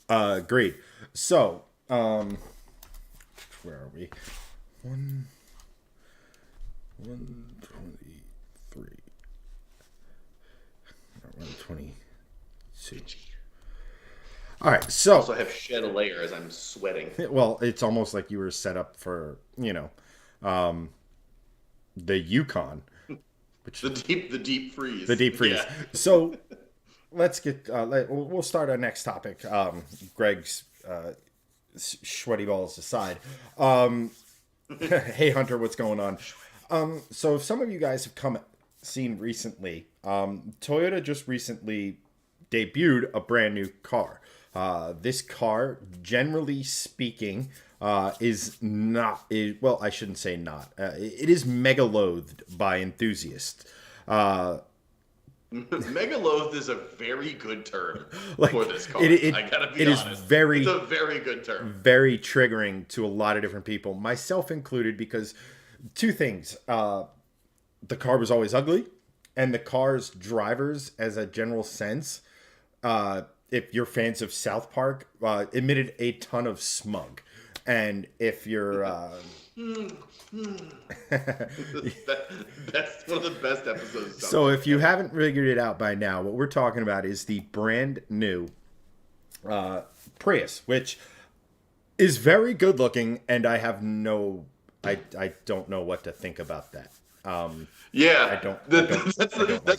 S1: Agreed. So, where are we? 123. 122. All right, so...
S2: I also have shed a layer as I'm sweating.
S1: Well, it's almost like you were set up for, the Yukon.
S2: Which the deep freeze.
S1: The deep freeze. Yeah. So let's get we'll start our next topic. Greg's sweaty balls aside. Hey Hunter, what's going on? So if some of you guys have seen recently, Toyota just recently debuted a brand new car. This car, generally speaking, is not... well, I shouldn't say not. It is mega loathed by enthusiasts.
S2: Mega loathed is a very good term for this car. I gotta be honest. It's a very good term.
S1: Very triggering to a lot of different people, myself included, because two things. The car was always ugly, and the car's drivers, as a general sense, if you're fans of South Park, emitted a ton of smug. And if you're...
S2: That's one of the best episodes.
S1: So if you haven't figured it out by now, what we're talking about is the brand new Prius, which is very good looking, and I have I don't know what to think about that.
S2: That's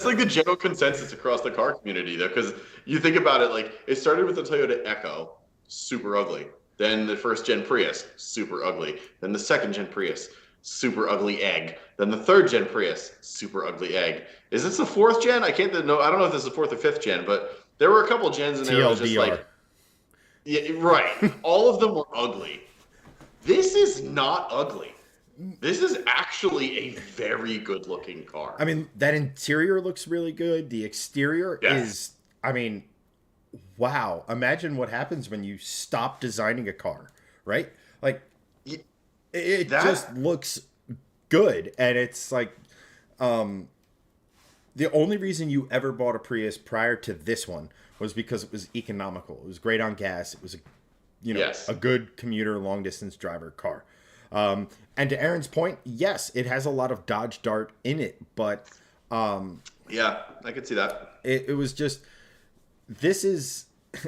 S2: like the general consensus across the car community, though, because you think about it, it started with the Toyota Echo, super ugly. Then the first gen Prius, super ugly. Then the second gen Prius, super ugly egg. Then the third gen Prius, super ugly egg. Is this the fourth gen? I don't know if this is the fourth or fifth gen, but there were a couple gens in there that was just yeah, right. All of them were ugly. This is not ugly. This is actually a very good looking car.
S1: I mean, that interior looks really good. The exterior is, wow. Imagine what happens when you stop designing a car, right? It just looks good. And it's The only reason you ever bought a Prius prior to this one was because it was economical. It was great on gas. It was
S2: Yes.
S1: a good commuter, long distance driver car. And to Aaron's point, yes, it has a lot of Dodge Dart in it, but
S2: Yeah, I could see that.
S1: it was just this is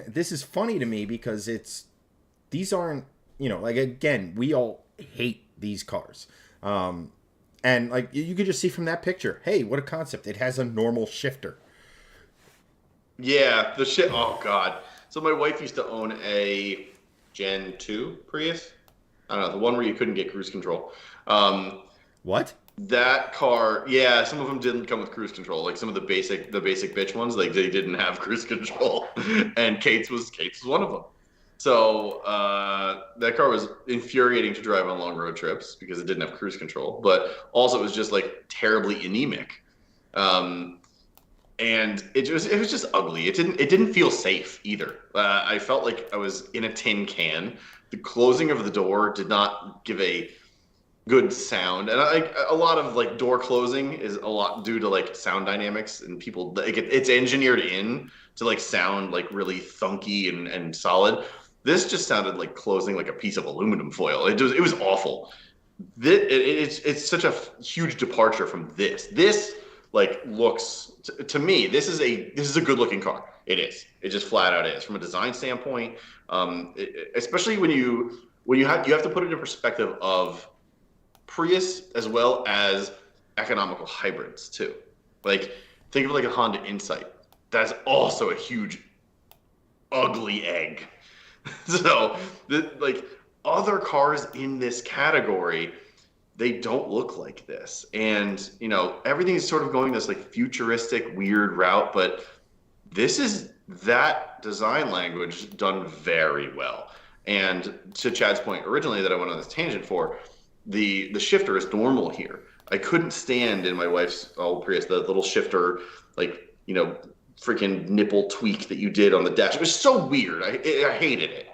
S1: this is funny to me because these aren't, like, again, we all hate these cars. And like you could just see from that picture, hey, what a concept. It has a normal shifter.
S2: Yeah, the shit. Oh God. So my wife used to own a Gen 2 Prius. I don't know, the one where you couldn't get cruise control.
S1: What?
S2: That car, yeah, some of them didn't come with cruise control. Like some of the basic bitch ones, like they didn't have cruise control, and Kate's was one of them. So that car was infuriating to drive on long road trips because it didn't have cruise control, but also it was just like terribly anemic, and it was just ugly. It didn't feel safe either. I felt like I was in a tin can. The closing of the door did not give a good sound, and a lot of like door closing is a lot due to like sound dynamics, and people like it's engineered in to like sound like really thunky and solid. This just sounded like closing like a piece of aluminum foil. It was awful. It's such a huge departure from this. This like looks to me, this is a good looking car. It is. It just flat out is from a design standpoint. Especially when you have to put it in perspective of Prius as well as economical hybrids too. Like think of like a Honda Insight. That's also a huge, ugly egg. So like other cars in this category, they don't look like this, and everything's sort of going this like futuristic, weird route. But this is that design language done very well. And to Chad's point originally that I went on this tangent for, the shifter is normal here. I couldn't stand in my wife's old Prius the little shifter, like freaking nipple tweak that you did on the dash. It was so weird. I hated it.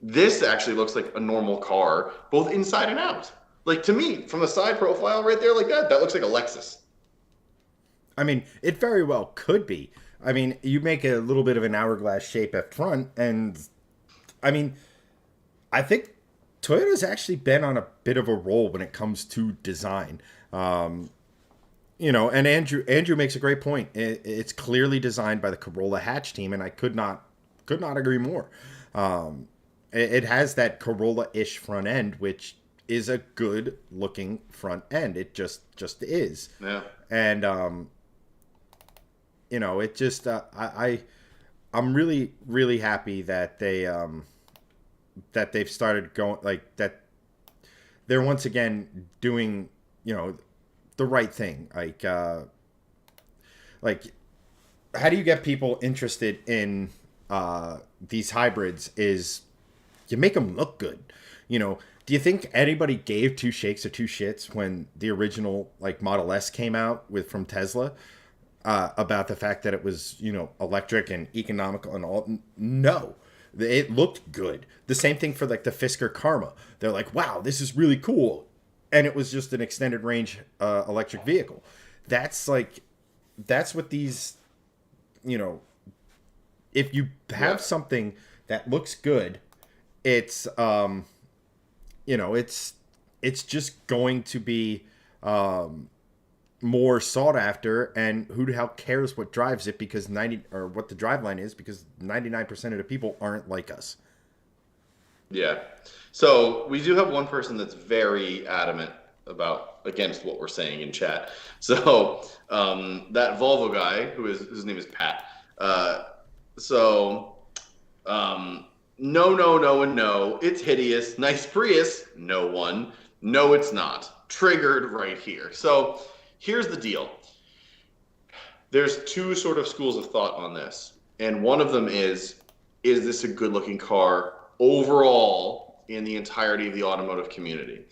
S2: This actually looks like a normal car, both inside and out. Like to me, from the side profile right there, like that looks like a Lexus.
S1: I mean, it very well could be. I mean, you make a little bit of an hourglass shape up front, and I mean, I think Toyota's actually been on a bit of a roll when it comes to design. And Andrew makes a great point. It's clearly designed by the Corolla hatch team, and I could not agree more. It has that Corolla-ish front end, which is a good looking front end. It just is.
S2: Yeah.
S1: And it just I'm really, really happy that that they've started going, like, that they're once again doing the right thing. Like how do you get people interested in these hybrids is you make them look good. Do you think anybody gave two shakes or two shits when the original like Model S came out from Tesla about the fact that it was electric and economical and all? No, it looked good. The same thing for like the Fisker Karma. They're like, wow, this is really cool, and it was just an extended range electric vehicle. That's what these if you have something that looks good, it's it's just going to be more sought after, and who the hell cares what drives it because what the driveline is, because 99% of the people aren't like us.
S2: Yeah. So we do have one person that's very adamant against what we're saying in chat. So that Volvo guy whose name is Pat. No, and no. It's hideous. Nice Prius. No one. No, it's not. Triggered right here. So here's the deal. There's two sort of schools of thought on this. And one of them is this a good looking car overall in the entirety of the automotive community?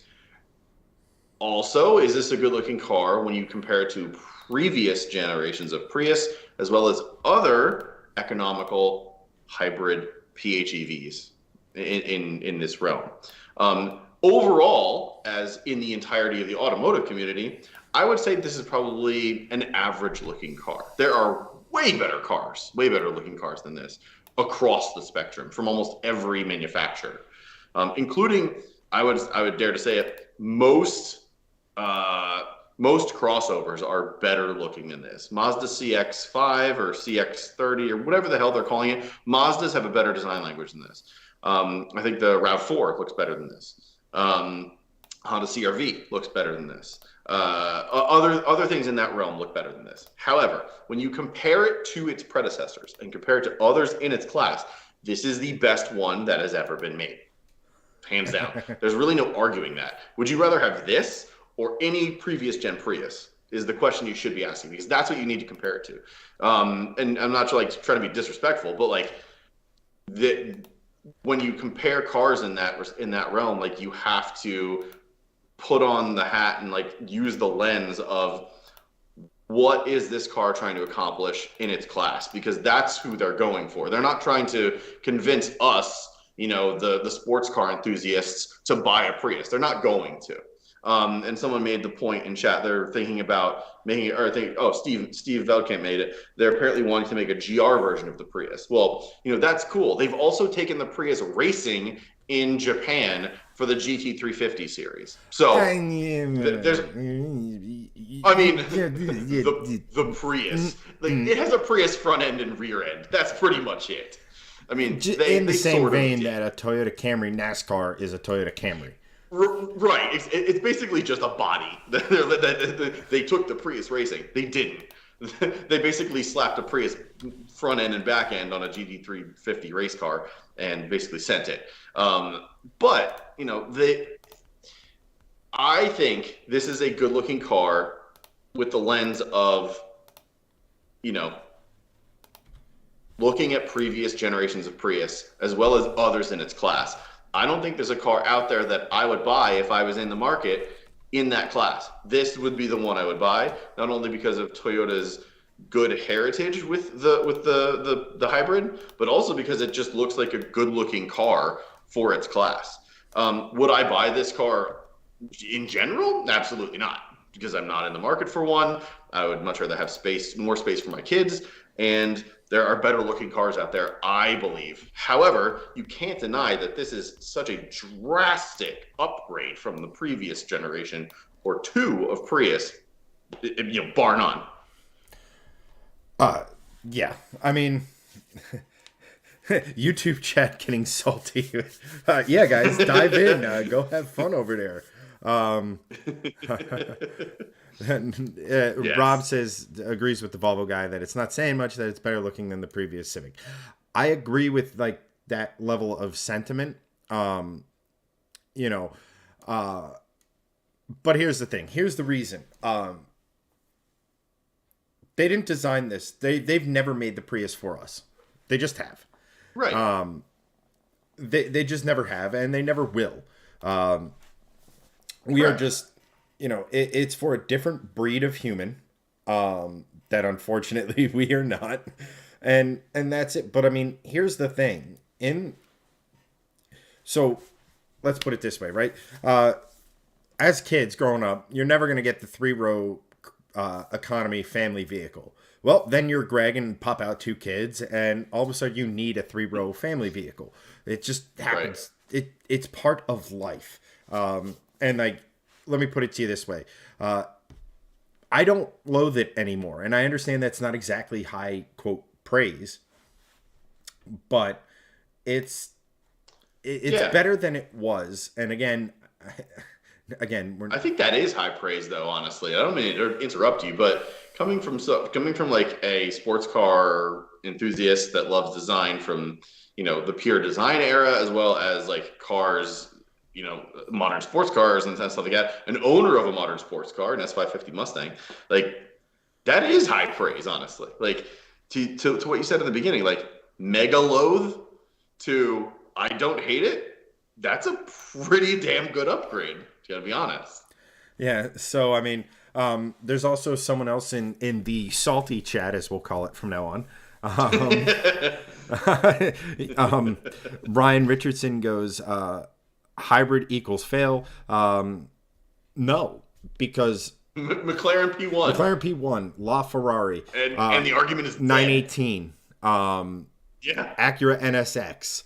S2: Also, is this a good looking car when you compare it to previous generations of Prius, as well as other economical hybrid PHEVs in this realm? Overall, as as in the entirety of the automotive community, I would say this is probably an average looking car. There are way better looking cars than this across the spectrum from almost every manufacturer, including, I would dare to say it, most crossovers are better looking than this. Mazda CX-5 or CX-30 or whatever the hell they're calling it, Mazdas have a better design language than this. I think the RAV4 looks better than this. Honda CR-V looks better than this. Other things in that realm look better than this. However, when you compare it to its predecessors and compare it to others in its class, this is the best one that has ever been made. Hands down. There's really no arguing that. Would you rather have this or any previous gen Prius is the question you should be asking, because that's what you need to compare it to. And I'm not trying to be disrespectful, but like when you compare cars in that realm, like you have to put on the hat and like use the lens of what is this car trying to accomplish in its class, because that's who they're going for. They're not trying to convince us, the sports car enthusiasts, to buy a Prius. They're not going to. And someone made the point in chat, they're thinking about making it, or Steve Veldkamp made it. They're apparently wanting to make a GR version of the Prius. Well, that's cool. They've also taken the Prius racing in Japan for the GT350 series. So there's, the Prius, like it has a Prius front end and rear end. That's pretty much it. I mean,
S1: in the same vein that a Toyota Camry NASCAR is a Toyota Camry.
S2: Right. It's basically just a body. They took the Prius racing. They didn't. They basically slapped a Prius front end and back end on a GT350 race car and basically sent it. But, I think this is a good looking car with the lens of, looking at previous generations of Prius as well as others in its class. I don't think there's a car out there that I would buy if I was in the market in that class. This would be the one I would buy, not only because of Toyota's good heritage with the hybrid, but also because it just looks like a good looking car for its class. Would I buy this car in general? Absolutely not, because I'm not in the market for one. I would much rather have more space for my kids, and there are better looking cars out there, I believe. However, you can't deny that this is such a drastic upgrade from the previous generation or two of Prius, bar none.
S1: Yeah. I mean, YouTube chat getting salty. Yeah, guys, dive in. Go have fun over there. Yes. Rob agrees with the Volvo guy that it's not saying much, that it's better looking than the previous Civic. I agree with like that level of sentiment. But here's the thing. Here's the reason. They didn't design this. They've never made the Prius for us. They just have.
S2: Right.
S1: They just never have, and they never will. We are just, it's for a different breed of human that unfortunately we are not. And that's it. But I mean, here's the thing. So let's put it this way, right? As kids growing up, you're never going to get the 3-row economy family vehicle. Well, then you're Greg and pop out 2 kids, and all of a sudden you need a 3-row family vehicle. It just happens. Right. It's part of life. And like, let me put it to you this way. I don't loathe it anymore. And I understand that's not exactly high, quote, praise, but it's better than it was. And again, I think
S2: that is high praise, though. Honestly, I don't mean to interrupt you, but coming from like a sports car enthusiast that loves design from the pure design era, as well as like cars, modern sports cars and stuff like that, an owner of a modern sports car, an S550 Mustang, like that is high praise, honestly. Like to what you said in the beginning, like mega loathe to I don't hate it. That's a pretty damn good upgrade. Gotta be honest.
S1: Yeah. So, I mean, there's also someone else in the salty chat, as we'll call it from now on. Ryan Richardson goes, hybrid equals fail. No, because
S2: McLaren P1,
S1: McLaren P1, LaFerrari,
S2: and the argument is dead.
S1: 918,
S2: Yeah.
S1: Acura NSX,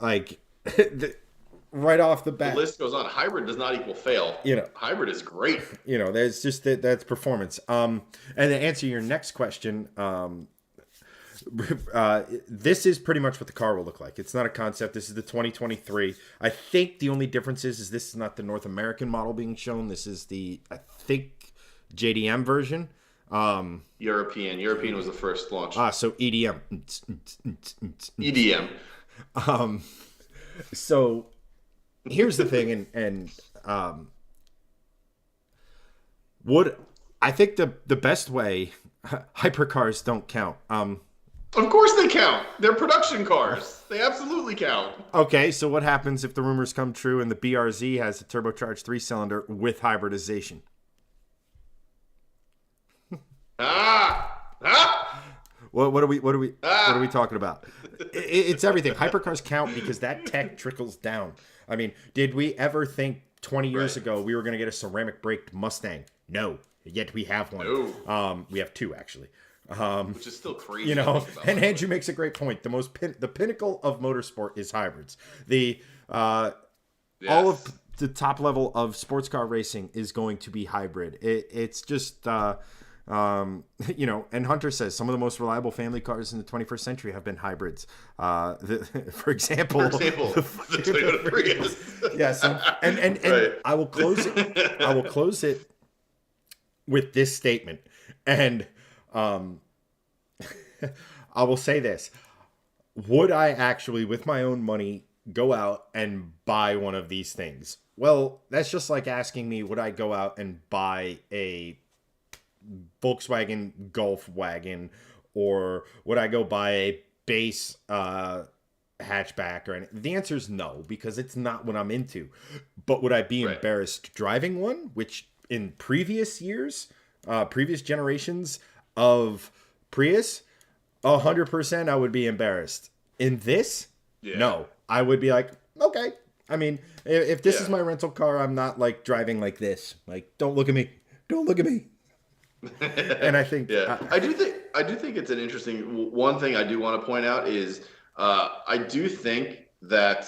S1: like right off the
S2: The
S1: bat.
S2: list goes on. Hybrid does not equal fail.
S1: You know,
S2: Hybrid is great.
S1: there's just that's performance. And to answer your next question, this is pretty much what the car will look like. It's not a concept. This is the 2023. I think the only difference is this is not the North American model being shown. This is the, I think, JDM version.
S2: European was the first launch.
S1: So EDM.
S2: EDM.
S1: So here's the thing, and would I think the best way, hypercars don't count.
S2: Of course they count. They're production cars. They absolutely count.
S1: Okay, so what happens if the rumors come true and the BRZ has a turbocharged 3-cylinder with hybridization? What are we talking about? It's everything. Hypercars count because that tech trickles down. I mean, did we ever think 20 years ago we were going to get a ceramic braked Mustang? No, yet we have one.
S2: No.
S1: We have two actually.
S2: Which is still crazy.
S1: And Andrew makes a great point. The pinnacle of motorsport is hybrids. All of the top level of sports car racing is going to be hybrid. It's just and Hunter says some of the most reliable family cars in the 21st century have been hybrids. For example,
S2: the Toyota Prius.
S1: Yes, and right. I will close it with this statement, and I will say this: would I actually, with my own money, go out and buy one of these things? Well, that's just like asking me, would I go out and buy a Volkswagen Golf wagon, or would I go buy a base hatchback or anything? The answer is no, because it's not what I'm into. But would I be embarrassed driving one? Which in previous years, previous generations of Prius, 100% I would be embarrassed. In this, no, I would be like, okay. I mean, if this is my rental car, I'm not like driving like this. Like, don't look at me. Don't look at me. And I think
S2: I do think it's an interesting one thing I do want to point out is I do think that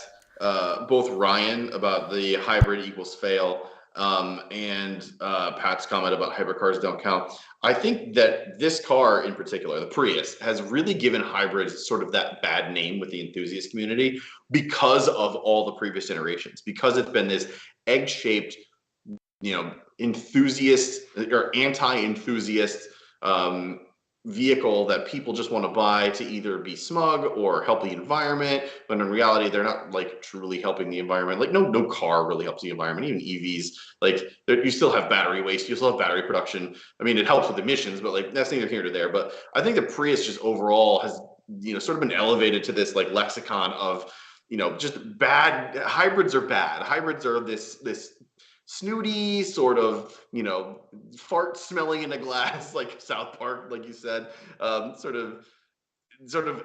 S2: both Ryan about the hybrid equals fail and Pat's comment about hypercars don't count. I think that this car in particular, the Prius, has really given hybrids sort of that bad name with the enthusiast community because of all the previous generations, because it's been this egg-shaped, enthusiast or anti-enthusiast vehicle that people just want to buy to either be smug or help the environment, but in reality they're not like truly helping the environment. Like no car really helps the environment. Even EVs, like you still have battery waste, you still have battery production. I mean, it helps with emissions, but like that's neither here nor there. But I think the Prius just overall has sort of been elevated to this like lexicon of just bad. Hybrids are bad. Hybrids are this snooty sort of fart smelling in a glass, like South Park, like you said, sort of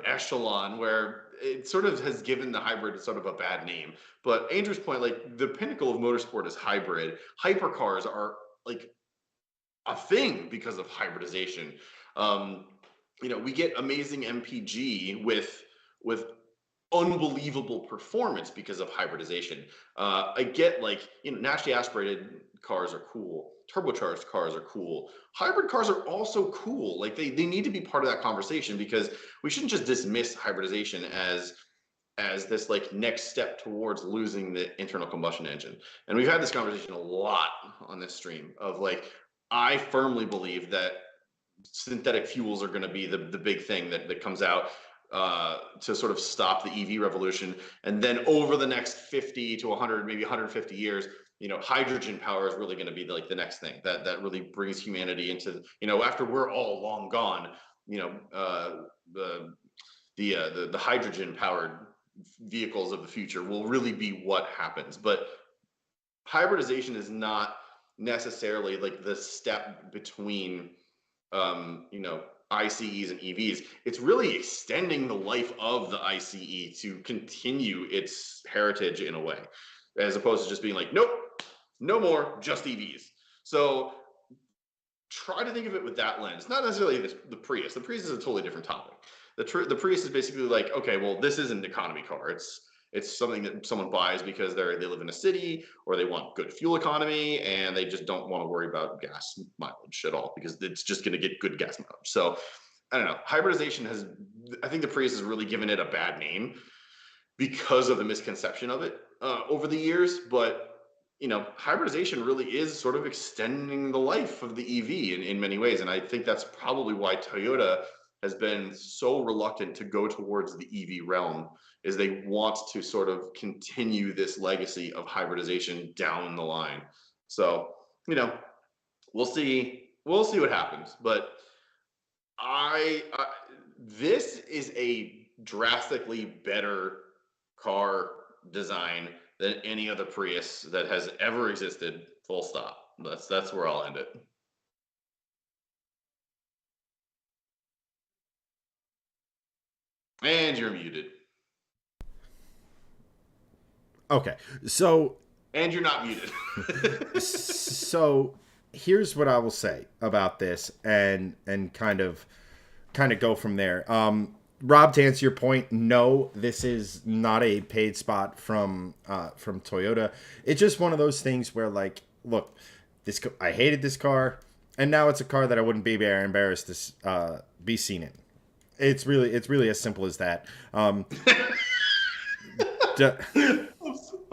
S2: echelon where it sort of has given the hybrid sort of a bad name. But Andrew's point, like the pinnacle of motorsport is hybrid. Hypercars are like a thing because of hybridization. We get amazing MPG with unbelievable performance because of hybridization. I get naturally aspirated cars are cool. Turbocharged cars are cool. Hybrid cars are also cool. Like they need to be part of that conversation because we shouldn't just dismiss hybridization as this like next step towards losing the internal combustion engine. And we've had this conversation a lot on this stream of like, I firmly believe that synthetic fuels are going to be the big thing that comes out to sort of stop the EV revolution. And then over the next 50 to 100, maybe 150 years, hydrogen power is really going to be like the next thing that really brings humanity into, after we're all long gone, the hydrogen powered vehicles of the future will really be what happens. But hybridization is not necessarily like the step between, ICEs and EVs. It's really extending the life of the ICE to continue its heritage in a way, as opposed to just being like, nope, No more, just EVs. So try to think of it with that lens. Not necessarily the Prius. The Prius is a totally different topic. The Prius is basically like, okay, well, this isn't an economy car. It's something that someone buys because they live in a city or they want good fuel economy and they just don't want to worry about gas mileage at all because it's just going to get good gas mileage. So I don't know. Hybridization has, I think the Prius has really given it a bad name because of the misconception of it over the years. But hybridization really is sort of extending the life of the EV in many ways. And I think that's probably why Toyota has been so reluctant to go towards the EV realm, is they want to sort of continue this legacy of hybridization down the line. So, we'll see. We'll see what happens. But this is a drastically better car design than any other Prius that has ever existed. Full stop. That's where I'll end it. And you're muted.
S1: Okay, so
S2: And you're not muted.
S1: so here's what I will say about this, and kind of go from there. Rob, to answer your point, no, this is not a paid spot from Toyota. It's just one of those things where, like, look, I hated this car, and now it's a car that I wouldn't be very embarrassed to be seen in. It's really as simple as that.
S2: I'm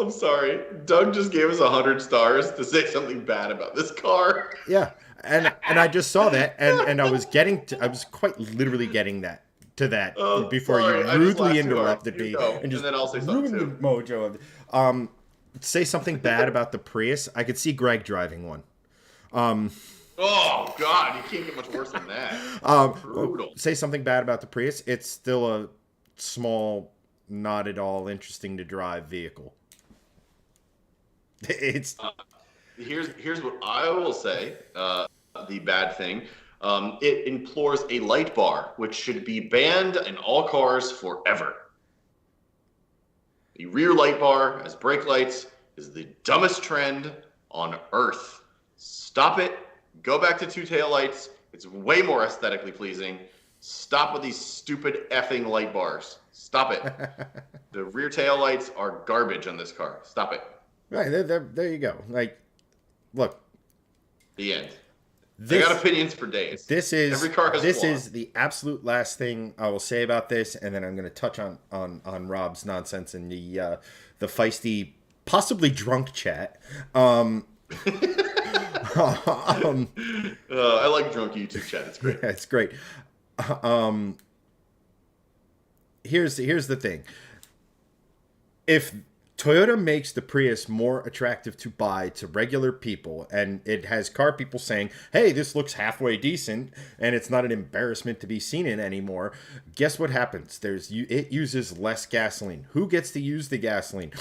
S2: sorry. Doug just gave us 100 stars to say something bad about this car.
S1: Yeah, and I just saw that, and I was quite literally getting that. To that before
S2: sorry.
S1: you rudely interrupted me and
S2: then I'll say something
S1: ruined the mojo of it. Say something bad about the Prius. I could see Greg driving one.
S2: Oh God, you can't get much worse than that. Brutal.
S1: Say something bad about the Prius. It's still a small, not at all interesting to drive vehicle. It's
S2: here's what I will say. The bad thing. It implores a light bar, which should be banned in all cars forever. The rear light bar as brake lights is the dumbest trend on earth. Stop it. Go back to two tail lights. It's way more aesthetically pleasing. Stop with these stupid effing light bars. Stop it. The rear tail lights are garbage on this car. Stop it.
S1: Right, there you go. Like, look.
S2: The end. I got opinions for days.
S1: Every car has one. Is the absolute last thing I will say about this, and then I'm going to touch on Rob's nonsense in the feisty, possibly drunk chat. I
S2: like drunk YouTube chat. It's great.
S1: Yeah, it's great. Here's the thing. If Toyota makes the Prius more attractive to buy to regular people, and it has car people saying, hey, this looks halfway decent, and it's not an embarrassment to be seen in anymore, guess what happens? It uses less gasoline. Who gets to use the gasoline?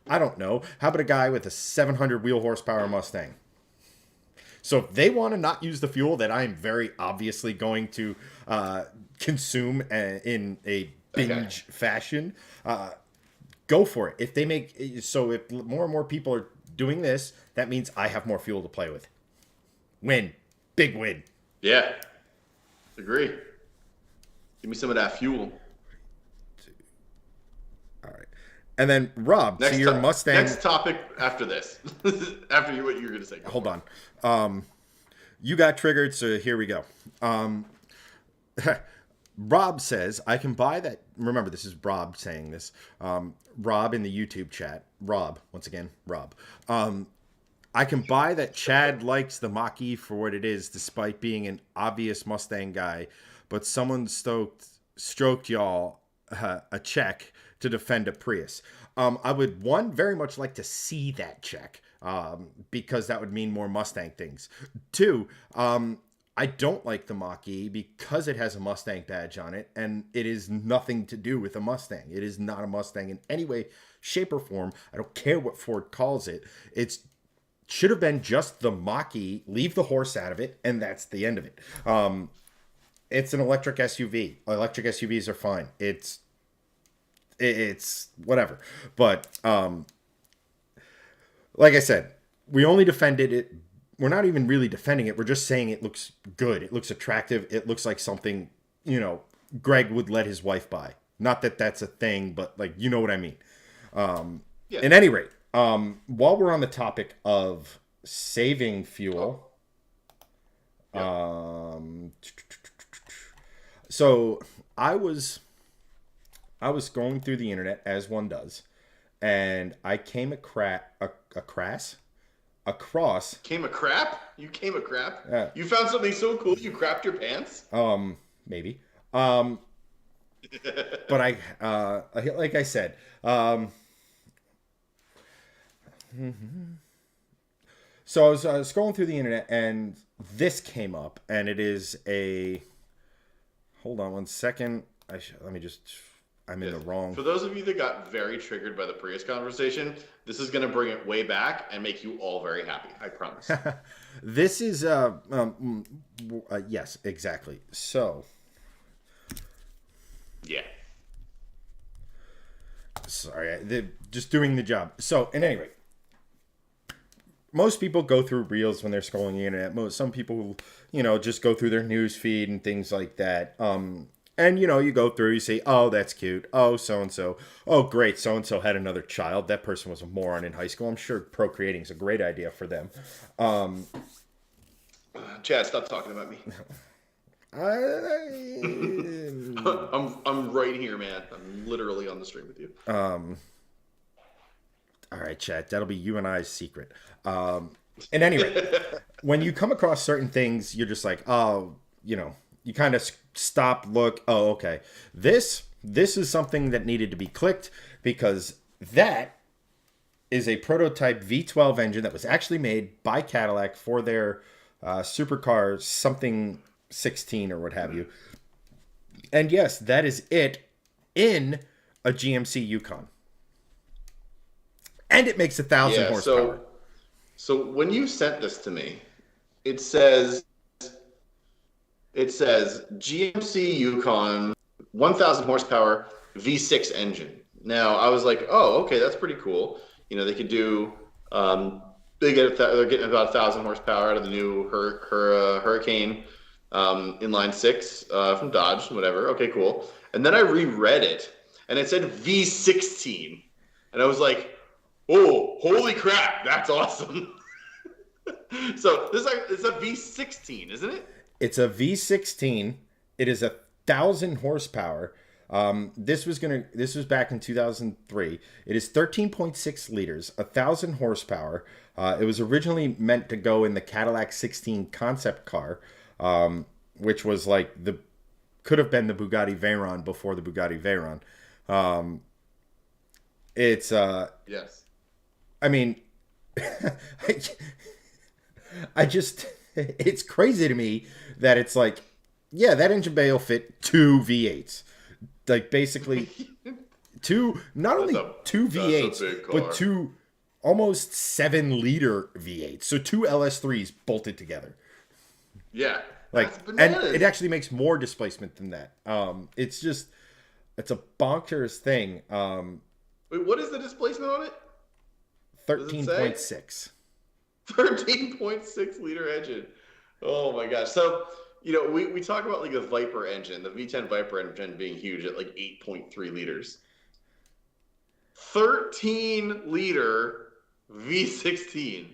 S1: I don't know. How about a guy with a 700 wheel horsepower Mustang? So if they want to not use the fuel that I'm very obviously going to consume in a binge fashion, go for it. If more and more people are doing this, that means I have more fuel to play with. Win. Big win.
S2: Yeah. Agree. Give me some of that fuel.
S1: All right. And then, Rob, to your Mustang.
S2: Next topic after this. After what you're going to say.
S1: Hold on. You got triggered, so here we go. Rob says, I can buy that. Remember, this is Rob saying this. Rob in the YouTube chat. Rob, once again, Rob. I can buy that Chad likes the Mach-E for what it is, despite being an obvious Mustang guy. But someone stroked y'all a check to defend a Prius. I would, very much like to see that check, because that would mean more Mustang things. Two, I don't like the Mach-E because it has a Mustang badge on it, and it is nothing to do with a Mustang. It is not a Mustang in any way, shape, or form. I don't care what Ford calls it. It should have been just the Mach-E, leave the horse out of it, and that's the end of it. It's an electric SUV. Electric SUVs are fine. It's whatever. But like I said, we only defended it. We're not even really defending it. We're just saying it looks good. It looks attractive. It looks like something, Greg would let his wife buy. Not that that's a thing, but like, you know what I mean?
S2: Yeah.
S1: At any rate, while we're on the topic of saving fuel, so I was going through the internet as one does, and I came across.
S2: Came a crap? You came a crap? You found something so cool you crapped your pants?
S1: Maybe. But I like I said, so I was scrolling through the internet and this came up, and it is a. Hold on one second. I'm in the wrong.
S2: For those of you that got very triggered by the Prius conversation, this is going to bring it way back and make you all very happy. I promise.
S1: This is yes, exactly. So.
S2: Yeah.
S1: Sorry, they're just doing the job. So, at any rate, most people go through reels when they're scrolling the internet. Some people, just go through their news feed and things like that. And you go through, you say, oh, that's cute. Oh, so-and-so. Oh, great, so-and-so had another child. That person was a moron in high school. I'm sure procreating is a great idea for them.
S2: Chad, stop talking about me. I'm right here, man. I'm literally on the stream with you.
S1: All right, Chad. That'll be you and I's secret. And anyway, when you come across certain things, you're just like, oh, you kind of stop, look. Oh, okay. This is something that needed to be clicked because that is a prototype V12 engine that was actually made by Cadillac for their supercar something 16 or what have you. And yes, that is it in a GMC Yukon. And it makes 1,000 horsepower.
S2: So when you sent this to me, it says GMC Yukon 1,000 horsepower V6 engine. Now I was like, oh, okay, that's pretty cool. They could do. They're getting about 1,000 horsepower out of the new Hurricane inline 6 from Dodge, whatever. Okay, cool. And then I reread it, and it said V16, and I was like, oh, holy crap, that's awesome. So it's a V16, isn't it?
S1: It's a V16. It is 1,000 horsepower. This was back in 2003. It is 13.6 liters, 1,000 horsepower. It was originally meant to go in the Cadillac 16 concept car, which was like could have been the Bugatti Veyron before the Bugatti Veyron. It's
S2: yes.
S1: I mean, it's crazy to me that it's like, yeah, that engine bay will fit two V8s. Like basically not only two V8s, but two almost 7-liter V8s. So two LS3s bolted together.
S2: Yeah.
S1: And it actually makes more displacement than that. It's a bonkers thing.
S2: Wait, what is the displacement on it?
S1: 13.6.
S2: 13.6 liter engine. Oh my gosh. So, we talk about like the Viper engine, the V10 Viper engine being huge at like 8.3 liters. 13 liter V16.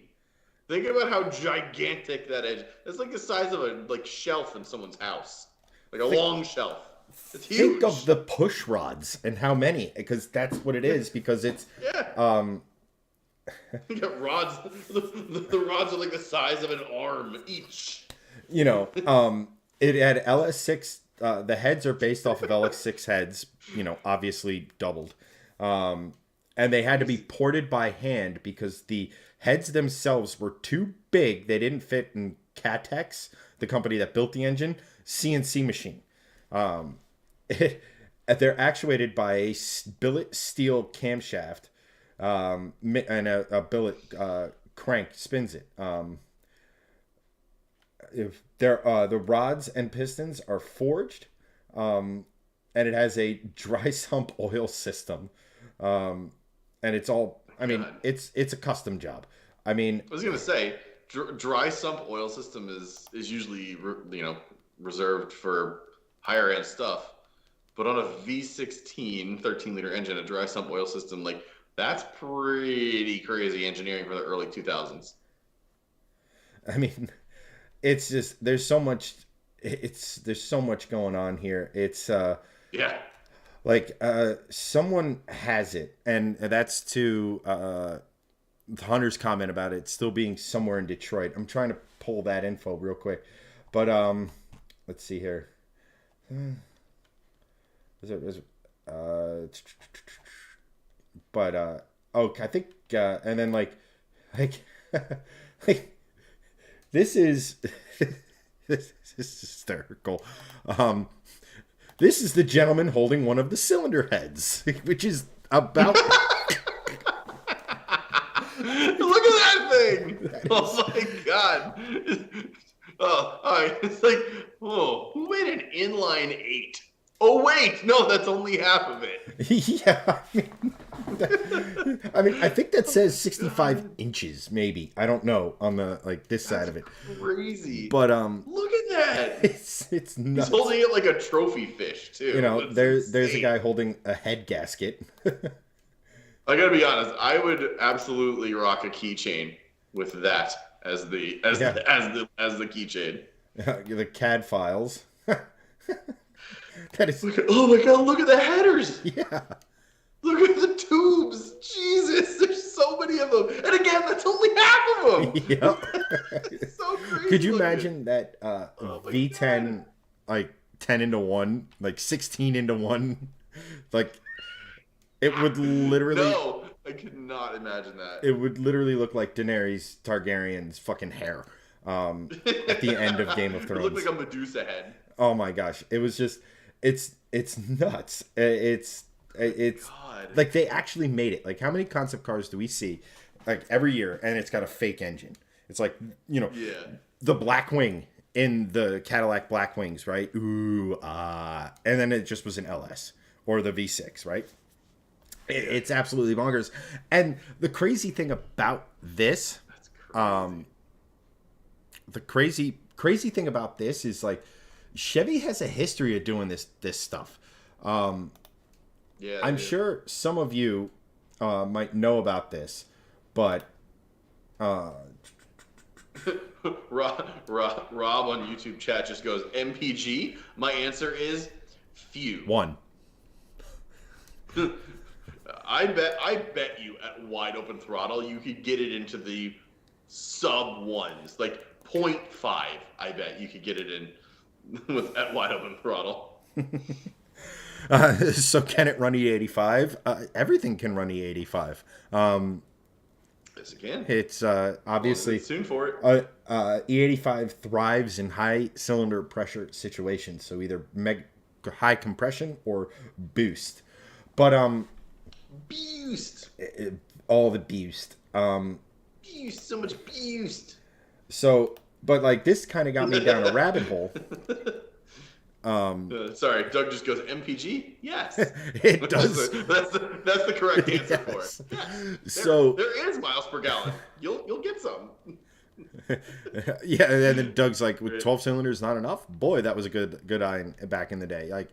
S2: Think about how gigantic that engine. It's like the size of a shelf in someone's house. Like a long shelf. It's huge.
S1: Think of the push rods and how many, because that's what it is, because it's
S2: you got rods. The rods are like the size of an arm each.
S1: It had LS6. The heads are based off of LS6 heads. Obviously doubled, and they had to be ported by hand because the heads themselves were too big. They didn't fit in Catex, the company that built the engine, CNC machine. They're actuated by a billet steel camshaft. And a billet crank spins it. If the rods and pistons are forged, and it has a dry sump oil system, and it's all. I mean, it's a custom job. I mean,
S2: I was gonna say, dry sump oil system is usually reserved for higher end stuff, but on a V16 13-liter engine, a dry sump oil system, like that's pretty crazy engineering for the early 2000s.
S1: I mean, it's just there's so much. There's so much going on here. It's
S2: Yeah.
S1: like someone has it, and that's to Hunter's comment about it still being somewhere in Detroit. I'm trying to pull that info real quick, but let's see here. But oh, I think and then like like this is this is hysterical. This is the gentleman holding one of the cylinder heads, which is about.
S2: Look at that thing! Oh my god! Oh, all right. It's like, whoa, who made an inline 8? Oh wait, no, that's only half of it.
S1: Yeah, I mean, I think that says 65 inches, maybe. I don't know on the like this side of it.
S2: Crazy.
S1: But
S2: look at that.
S1: It's nuts.
S2: He's holding it like a trophy fish too.
S1: You know,
S2: That's
S1: there's a
S2: insane.
S1: guy holding a head gasket.
S2: I gotta be honest. I would absolutely rock a keychain with that as the keychain.
S1: The CAD files. That is.
S2: Oh my god! Look at the headers.
S1: Yeah.
S2: Look at the tubes. Jesus, there's so many of them. And again, that's only half of them.
S1: Yep.
S2: It's so crazy.
S1: Could you
S2: looking.
S1: imagine that
S2: Oh my
S1: V10
S2: God.
S1: like 10 into 1, like 16 into 1? Like it would literally
S2: No, I could not imagine that.
S1: it would literally look like Daenerys Targaryen's fucking hair at the end of Game of
S2: It
S1: Thrones.
S2: looked like a Medusa head.
S1: Oh my gosh, it was just it's nuts. It's
S2: God.
S1: like they actually made it. Like how many concept cars do we see like every year and it's got a fake engine? It's like, you know,
S2: Yeah.
S1: the black wing in the Cadillac Black Wings, right? Ooh, ah. And then it just was an LS or the V6, right? It's absolutely bonkers. And the crazy thing about this,
S2: That's crazy.
S1: the crazy thing about this is like Chevy has a history of doing this stuff.
S2: Yeah.
S1: I'm
S2: dude.
S1: sure some of you might know about this, but
S2: Rob on YouTube chat just goes MPG. My answer is few.
S1: one.
S2: I bet you at wide open throttle you could get it into the sub ones, like 0.5. I bet you could get it in with at wide open throttle.
S1: So can it run E85? Everything can run E85.
S2: Yes, again.
S1: It's obviously
S2: Soon for it.
S1: E85 thrives in high cylinder pressure situations, so either high compression or boost. But
S2: Boost.
S1: all the boost.
S2: Boost. So much boost.
S1: So, but like this kind of got me down a rabbit hole.
S2: Sorry, Doug just goes MPG. Yes,
S1: It does.
S2: That's the correct answer for
S1: Yes.
S2: it. Yes.
S1: So
S2: there is miles per gallon. You'll get some.
S1: yeah, and then Doug's like, with 12 cylinders not enough? Boy, that was a good eye back in the day. Like,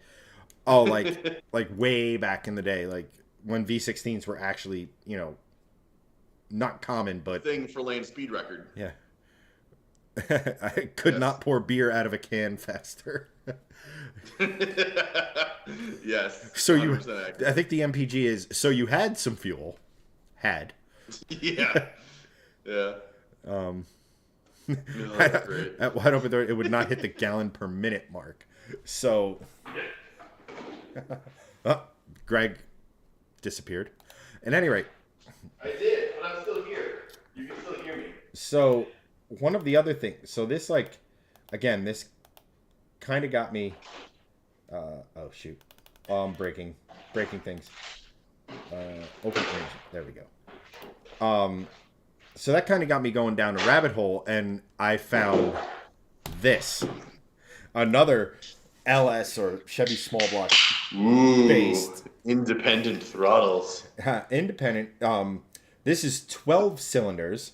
S1: oh, like way back in the day, like when V16s were actually, you know, not common, but
S2: Thing for lane speed record.
S1: yeah. I could not pour beer out of a can faster.
S2: Yes.
S1: So you,
S2: 100% accurate.
S1: I think the MPG is, so you had some fuel,
S2: Yeah. Yeah.
S1: um,
S2: No, that's great.
S1: at wide open door, it would not hit the gallon per minute mark. So, oh, Greg disappeared. At any rate,
S2: I did, but I'm still here. You can still hear me.
S1: so one of the other things, so this like, again, this kind of got me, oh shoot, breaking things, open image, there we go. So that kind of got me going down a rabbit hole, and I found this, another LS or Chevy small block based
S2: Independent throttles.
S1: independent. This is 12 cylinders,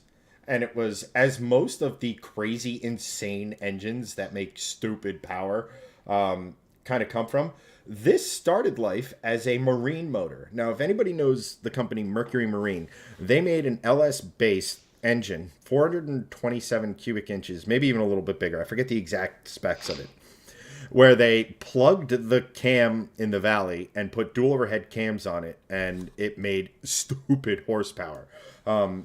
S1: And it was, as most of the crazy, insane engines that make stupid power kind of come from, this started life as a marine motor. Now, if anybody knows the company Mercury Marine, they made an LS-based engine, 427 cubic inches, maybe even a little bit bigger. I forget the exact specs of it, where they plugged the cam in the valley and put dual overhead cams on it, and it made stupid horsepower.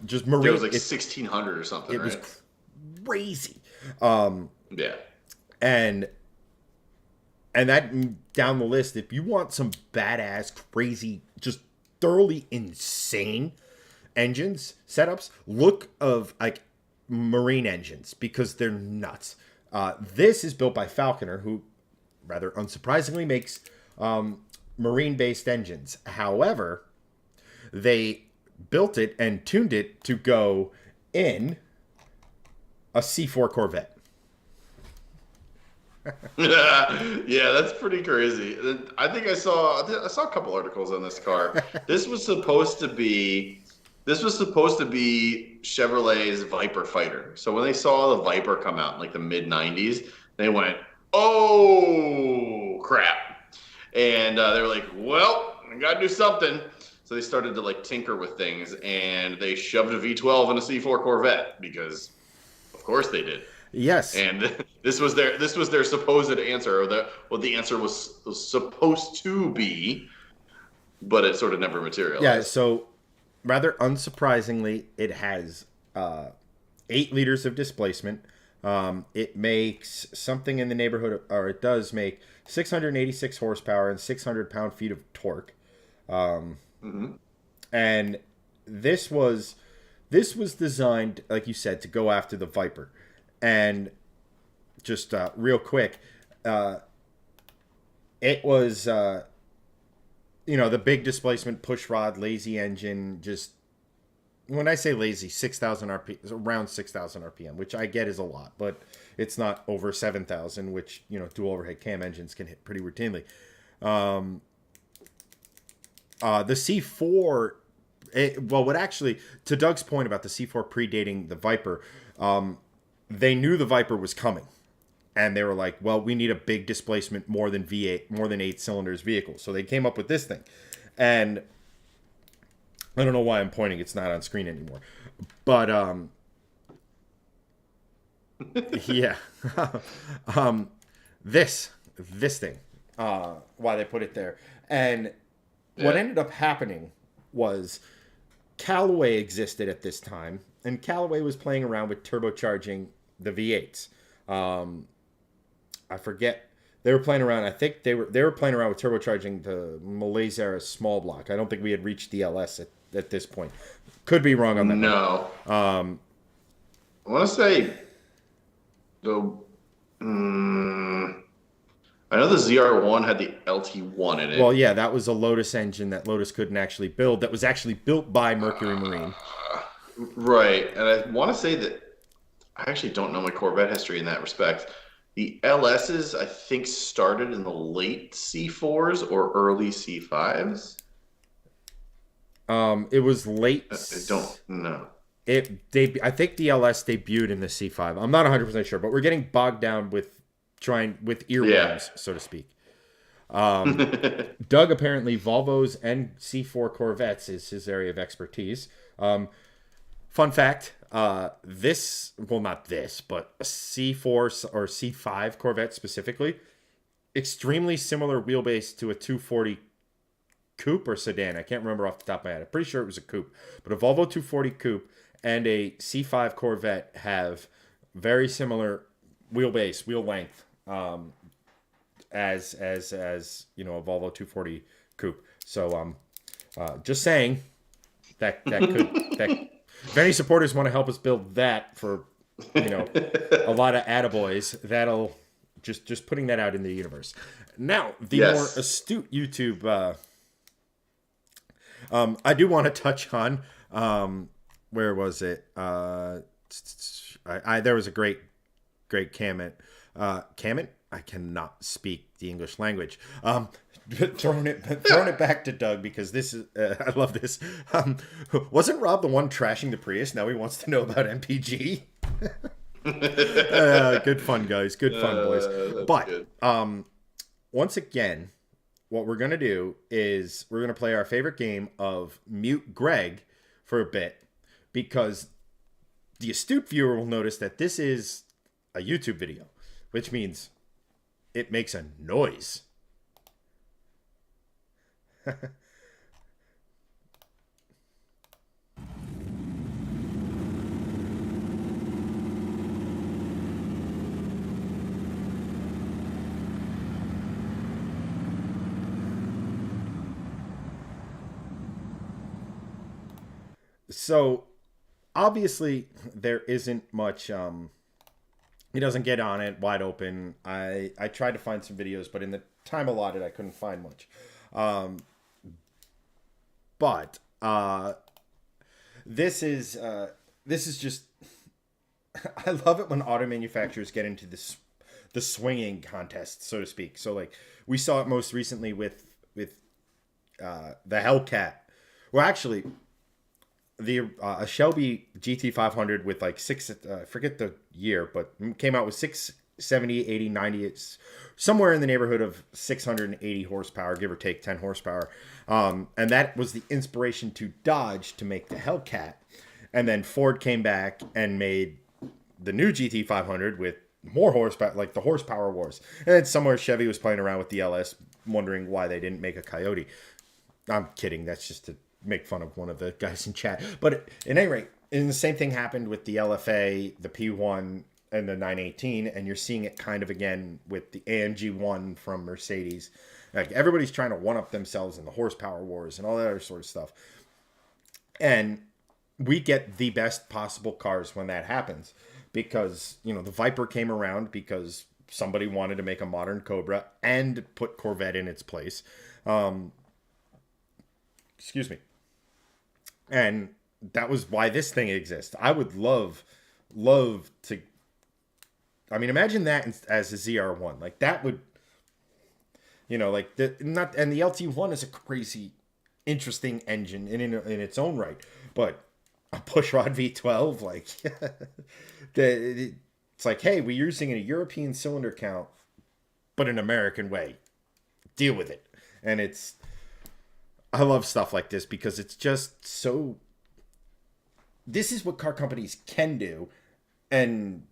S1: Just marine.
S2: It was like 1600 or something. It was
S1: crazy.
S2: Yeah.
S1: And that down the list, if you want some badass, crazy, just thoroughly insane engines setups, look of like marine engines, because they're nuts. This is built by Falconer, who rather unsurprisingly makes marine-based engines. However, they built it and tuned it to go in a C4 Corvette.
S2: Yeah, that's pretty crazy. I think I saw a couple articles on this car. This was supposed to be Chevrolet's Viper fighter. So when they saw the Viper come out in like the mid 90s, they went, "Oh crap!" And they were like, "Well, I got to do something." So they started to like tinker with things, and they shoved a V12 in a C4 Corvette because, of course, they did.
S1: Yes.
S2: And this was their supposed answer, or what the answer was supposed to be, but it sort of never materialized.
S1: Yeah. So rather unsurprisingly, it has 8 liters of displacement. It makes something in the neighborhood of, or it does make 686 horsepower and 600 pound-feet of torque. And this was designed, like you said, to go after the Viper. And just real quick, it was, the big displacement, push rod, lazy engine. Just when I say lazy, 6,000 RPM, around 6,000 RPM, which I get is a lot, but it's not over 7,000, which, dual overhead cam engines can hit pretty routinely. The C4, to Doug's point about the C4 predating the Viper, they knew the Viper was coming, and they were like, well, we need a big displacement, more than 8 cylinders vehicle. So they came up with this thing. And I don't know why I'm pointing. It's not on screen anymore. But, yeah. This thing, why they put it there. And what ended up happening was Callaway existed at this time, and Callaway was playing around with turbocharging the V8s. I forget. They were playing around. I think they were playing around with turbocharging the Malaysia small block. I don't think we had reached the LS at this point. Could be wrong on that.
S2: No. I want to say I know the ZR1 had the LT1 in it.
S1: Well, yeah, that was a Lotus engine that Lotus couldn't actually build. That was actually built by Mercury Marine.
S2: Right, and I want to say that I actually don't know my Corvette history in that respect. The LSs, I think, started in the late C4s or early C5s.
S1: It was late.
S2: I don't know.
S1: I think the LS debuted in the C5. I'm not 100% sure, but we're getting bogged down with earworms, so to speak. Doug, apparently Volvos and C4 Corvettes is his area of expertise. Fun fact, not this, but a C4 or C5 Corvette specifically, extremely similar wheelbase to a 240 coupe or sedan. I can't remember off the top of my head. I'm pretty sure it was a coupe. But a Volvo 240 coupe and a C5 Corvette have very similar wheel length as a Volvo 240 coupe. So just saying that if any supporters want to help us build that for a lot of attaboys, that'll just putting that out in the universe. Now the more astute YouTube, I do want to touch on where was it? There was a great comment. I cannot speak the English language. Throwing it back to Doug because this is I love this. Wasn't Rob the one trashing the Prius? Now he wants to know about MPG. Good fun, guys. Good fun, boys. But
S2: good.
S1: Once again, what we're gonna do is we're gonna play our favorite game of mute Greg for a bit, because the astute viewer will notice that this is a YouTube video, which means it makes a noise. So obviously there isn't much he doesn't get on it wide open. I tried to find some videos, but in the time allotted I couldn't find much. But this is just I love it when auto manufacturers get into the swinging contest, so to speak. So like we saw it most recently with the Hellcat. Well, actually, the a Shelby GT500 with like I forget the year, but came out with 670, 80, 90. It's somewhere in the neighborhood of 680 horsepower, give or take 10 horsepower. And that was the inspiration to Dodge to make the Hellcat. And then Ford came back and made the new GT500 with more horsepower, like the horsepower wars. And then somewhere Chevy was playing around with the LS, wondering why they didn't make a Coyote. I'm kidding. That's just to make fun of one of the guys in chat. But at any rate, and the same thing happened with the LFA, the P1, and the 918, and you're seeing it kind of again with the AMG 1 from Mercedes. Like everybody's trying to one-up themselves in the horsepower wars and all that other sort of stuff. And we get the best possible cars when that happens, because, you know, the Viper came around because somebody wanted to make a modern Cobra and put Corvette in its place. Excuse me. And that was why this thing exists. I would love to. I mean, imagine that as a ZR1. Like that would, you know, like the LT1 is a crazy, interesting engine in its own right. But a pushrod V12, like it's like, hey, we're using a European cylinder count, but an American way. Deal with it. And I love stuff like this because it's just so. This is what car companies can do, and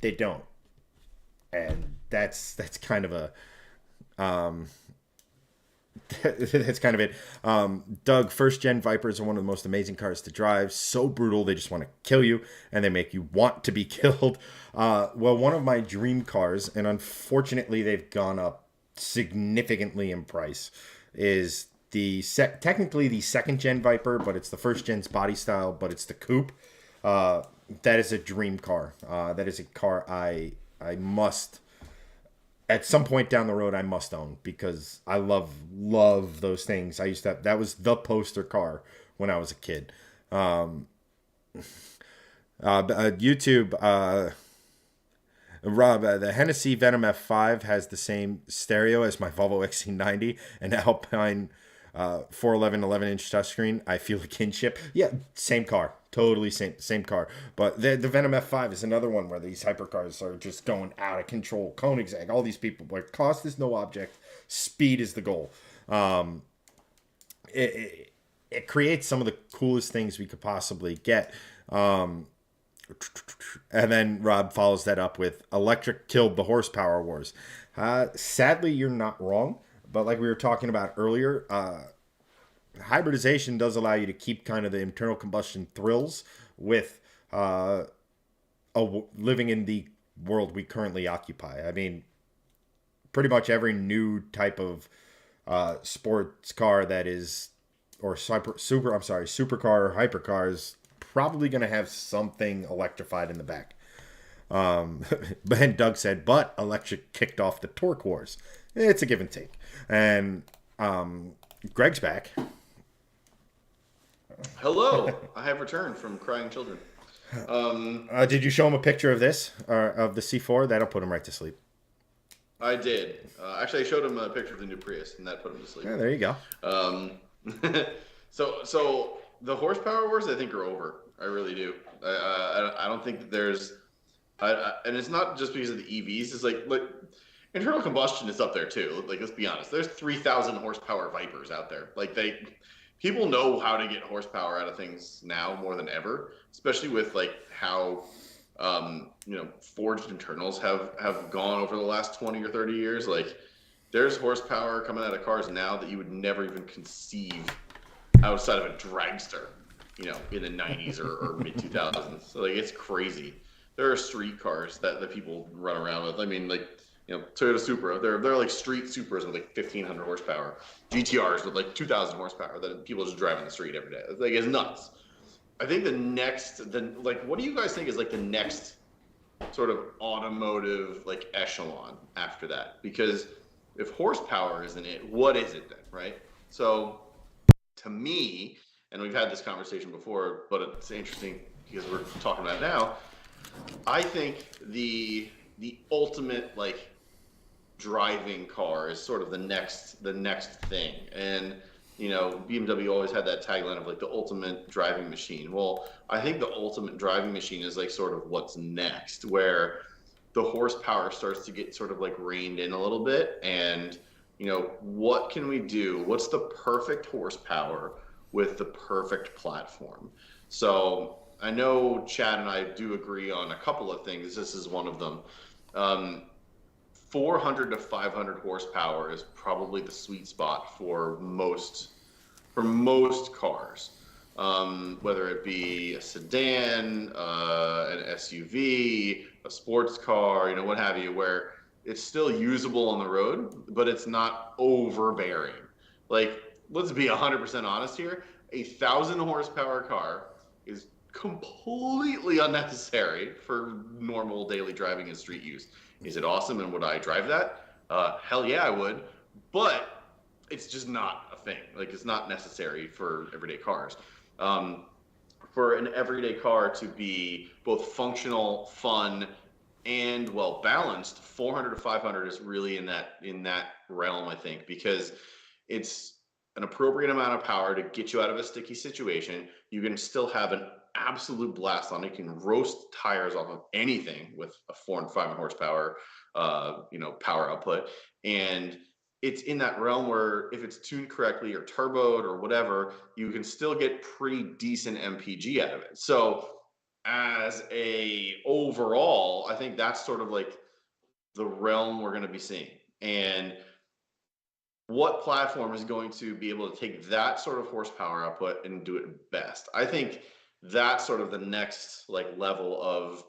S1: they don't. And that's kind of a. That's kind of it. Doug, first gen Vipers are one of the most amazing cars to drive. So brutal, they just want to kill you, and they make you want to be killed. Well, one of my dream cars, and unfortunately they've gone up significantly in price, is technically the second gen Viper, but it's the first gen's body style, but it's the coupe. That is a dream car. That is a car I must, at some point down the road, I must own, because I love those things. I used to that was the poster car when I was a kid. YouTube, Rob, the Hennessy Venom F5 has the same stereo as my Volvo XC90 and Alpine 411 11-inch touchscreen. I feel a kinship. Yeah, same car. Totally same car. But the Venom F5 is another one where these hypercars are just going out of control. Koenigsegg, all these people, where cost is no object, speed is the goal. It creates some of the coolest things we could possibly get. And then Rob follows that up with electric killed the horsepower wars. Sadly, you're not wrong. But like we were talking about earlier, hybridization does allow you to keep kind of the internal combustion thrills with living in the world we currently occupy. I mean, pretty much every new type of sports car that is, or supercar or hypercar is probably going to have something electrified in the back. And Doug said, but electric kicked off the torque wars. It's a give and take. And Greg's back.
S2: Hello, I have returned from crying children.
S1: Did you show him a picture of this, or of the C4? That'll put him right to sleep.
S2: I did. Actually, I showed him a picture of the new Prius, and that put him to sleep.
S1: Yeah, there you go.
S2: Um, so the horsepower wars, I think, are over. I really do. I don't think that there's, and it's not just because of the EVs. It's like internal combustion is up there too. Like, let's be honest. There's 3,000 horsepower Vipers out there. Like people know how to get horsepower out of things now more than ever, especially with like how forged internals have gone over the last 20 or 30 years. Like, there's horsepower coming out of cars now that you would never even conceive outside of a dragster, in the 90s or mid 2000s. So like, it's crazy. There are street cars that people run around with. I mean, like, Toyota Supra, they're like street Supras with like 1,500 horsepower, GTRs with like 2,000 horsepower that people just drive on the street every day. It's like, it's nuts. I think what do you guys think is like the next sort of automotive like echelon after that? Because if horsepower isn't it, what is it then, right? So to me, and we've had this conversation before, but it's interesting because we're talking about it now. I think the ultimate like driving car is sort of the next thing. And BMW always had that tagline of like the ultimate driving machine. Well, I think the ultimate driving machine is like sort of what's next, where the horsepower starts to get sort of like reined in a little bit. And what can we do? What's the perfect horsepower with the perfect platform? So I know Chad and I do agree on a couple of things. This is one of them. 400 to 500 horsepower is probably the sweet spot for most cars, whether it be a sedan, an SUV, a sports car, what have you, where it's still usable on the road, but it's not overbearing. Like, let's be 100% honest here. 1,000 horsepower car is completely unnecessary for normal daily driving and street use. Is it awesome, and would I drive that? Hell yeah, I would. But it's just not a thing. Like, it's not necessary for everyday cars. For an everyday car to be both functional, fun, and well balanced, 400 to 500 is really in that realm, I think, because it's an appropriate amount of power to get you out of a sticky situation. You can still have an absolute blast on it. You can roast tires off of anything with a 400 and 500 horsepower, power output. And it's in that realm where if it's tuned correctly or turboed or whatever, you can still get pretty decent MPG out of it. So as a overall, I think that's sort of like the realm we're going to be seeing. And what platform is going to be able to take that sort of horsepower output and do it best? I think that's sort of the next like level of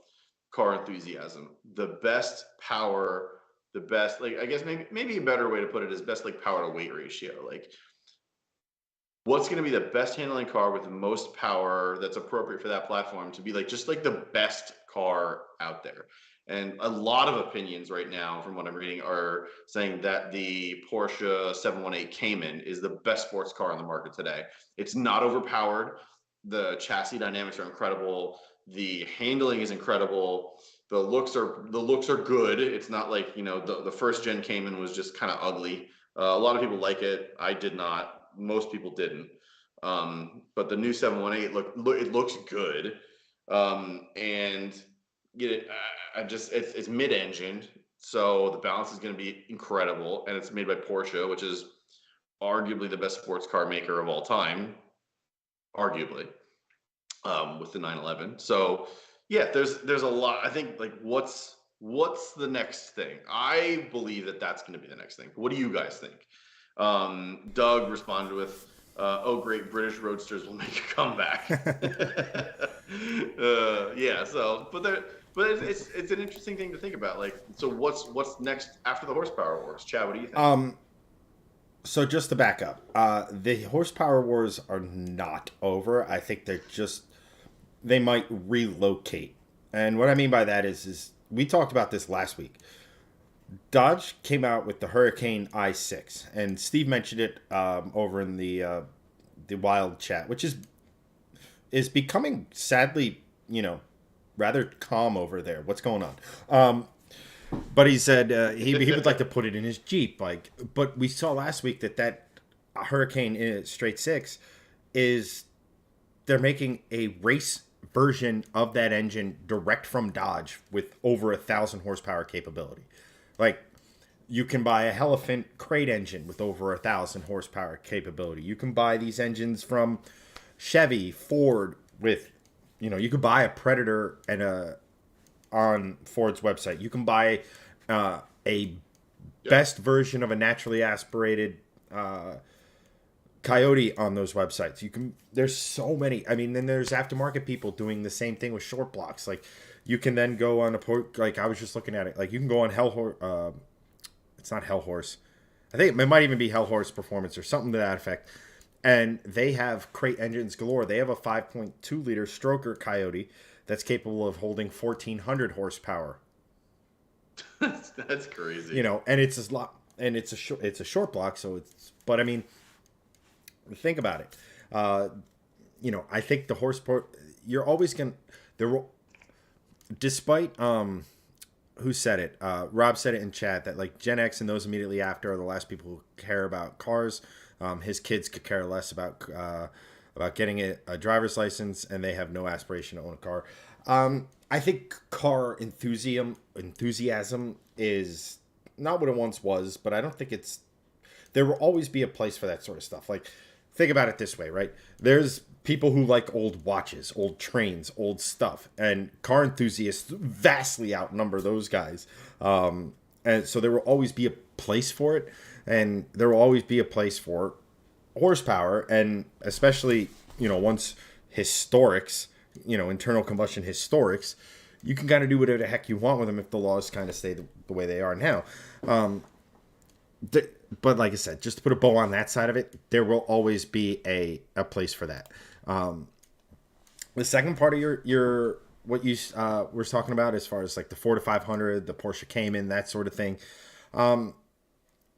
S2: car enthusiasm. The best power, the best, like, I guess maybe a better way to put it is best like power to weight ratio. Like, what's going to be the best handling car with the most power that's appropriate for that platform to be like just like the best car out there? And a lot of opinions right now, from what I'm reading, are saying that the Porsche 718 Cayman is the best sports car on the market today. It's not overpowered. The chassis dynamics are incredible. The handling is incredible. The looks are good. It's not like, the first gen Cayman was just kind of ugly. A lot of people like it. I did not. Most people didn't. But the new 718 it looks good. And it's mid-engined, so the balance is going to be incredible, and it's made by Porsche, which is arguably the best sports car maker of all time, arguably, with the 911. So yeah, there's a lot. I think, like, what's the next thing? I believe that's going to be the next thing. What do you guys think? Doug responded with, "Oh, great, British roadsters will make a comeback." Yeah. So, but it's an interesting thing to think about. Like, so what's next after the horsepower wars? Chad, what do you think?
S1: So just to back up, the horsepower wars are not over. I think they might relocate. And what I mean by that is we talked about this last week. Dodge came out with the Hurricane i6, and Steve mentioned it over in the wild chat, which is becoming, sadly, rather calm over there. What's going on? But he said he would like to put it in his Jeep. Like, but we saw last week that Hurricane Straight Six is they're making a race version of that engine direct from Dodge with over 1,000 horsepower capability. Like, you can buy a Elephant crate engine with over 1,000 horsepower capability. You can buy these engines from Chevy, Ford with, you could buy a Predator on Ford's website. You can buy a best version of a naturally aspirated Coyote on those websites. There's so many. I mean, then there's aftermarket people doing the same thing with short blocks. Like, you can then go on like I was just looking at it. Like, you can go on it's not Hellhorse. I think it might even be Hellhorse Performance or something to that effect. And they have crate engines galore. They have a 5.2 liter stroker Coyote that's capable of holding 1,400 horsepower.
S2: That's crazy.
S1: And it's a lot, and it's a short block. So but I mean, think about it. I think the horsepower, you're always despite who said it? Rob said it in chat that like Gen X and those immediately after are the last people who care about cars. His kids could care less about getting a driver's license, and they have no aspiration to own a car. I think car enthusiasm is not what it once was, but I don't think there will always be a place for that sort of stuff. Like, think about it this way, right? There's people who like old watches, old trains, old stuff, and car enthusiasts vastly outnumber those guys. And so there will always be a place for it, and there will always be a place for horsepower, and especially, once historics, internal combustion historics, you can kind of do whatever the heck you want with them if the laws kind of stay the way they are now. But like I said, just to put a bow on that side of it, there will always be a place for that. The second part of your what you were talking about, as far as like the 400-500, the Porsche Cayman, that sort of thing.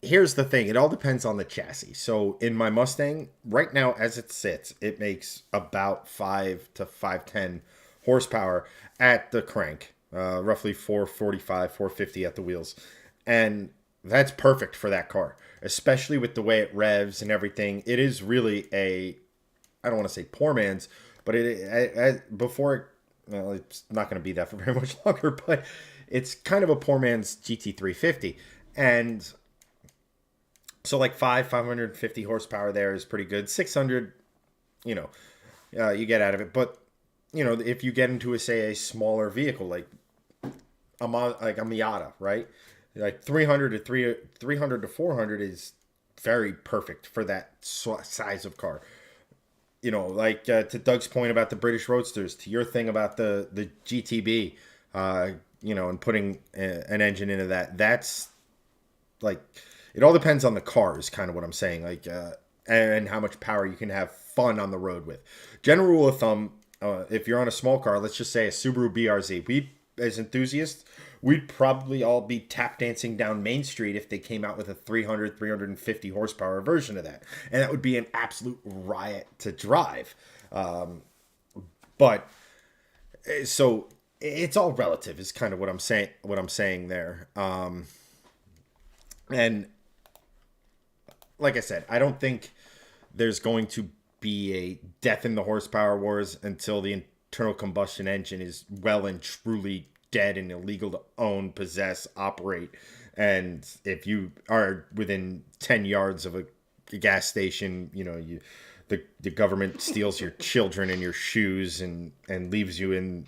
S1: Here's the thing. It all depends on the chassis. So in my Mustang, right now as it sits, it makes about 5 to 510 horsepower at the crank, roughly 445, 450 at the wheels. And that's perfect for that car, especially with the way it revs and everything. It is really I don't want to say poor man's, but it's not going to be that for very much longer, but it's kind of a poor man's GT350. And so like 550 horsepower there is pretty good. 600, you get out of it. But, if you get into a smaller vehicle, like a Miata, right? Like 300 to 400 is very perfect for that size of car. To Doug's point about the British Roadsters, to your thing about the GTB, and putting an engine into that. That's like, it all depends on the car is kind of what I'm saying. Like, and how much power you can have fun on the road with. General rule of thumb, if you're on a small car, let's just say a Subaru BRZ, we as enthusiasts, we'd probably all be tap dancing down Main Street if they came out with a 300, 350 horsepower version of that. And that would be an absolute riot to drive. But so it's all relative is kind of what I'm saying there. And like I said, I don't think there's going to be a death in the horsepower wars until the internal combustion engine is well and truly dead and illegal to own, possess, operate. And if you are within 10 yards of a gas station, the government steals your children and your shoes and leaves you in,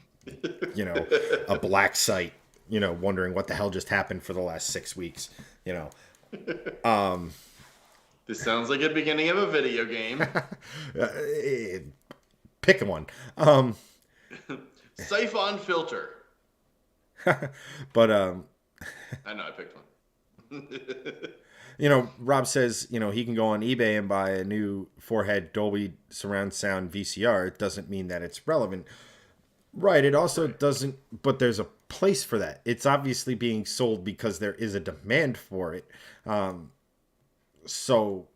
S1: a black site, wondering what the hell just happened for the last 6 weeks,
S2: This sounds like a beginning of a video game.
S1: Pick one.
S2: Siphon filter.
S1: But
S2: I know I picked one.
S1: Rob says, he can go on eBay and buy a new 4-head Dolby surround sound VCR. It doesn't mean that it's relevant. Right. It also doesn't, but there's a place for that. It's obviously being sold because there is a demand for it. So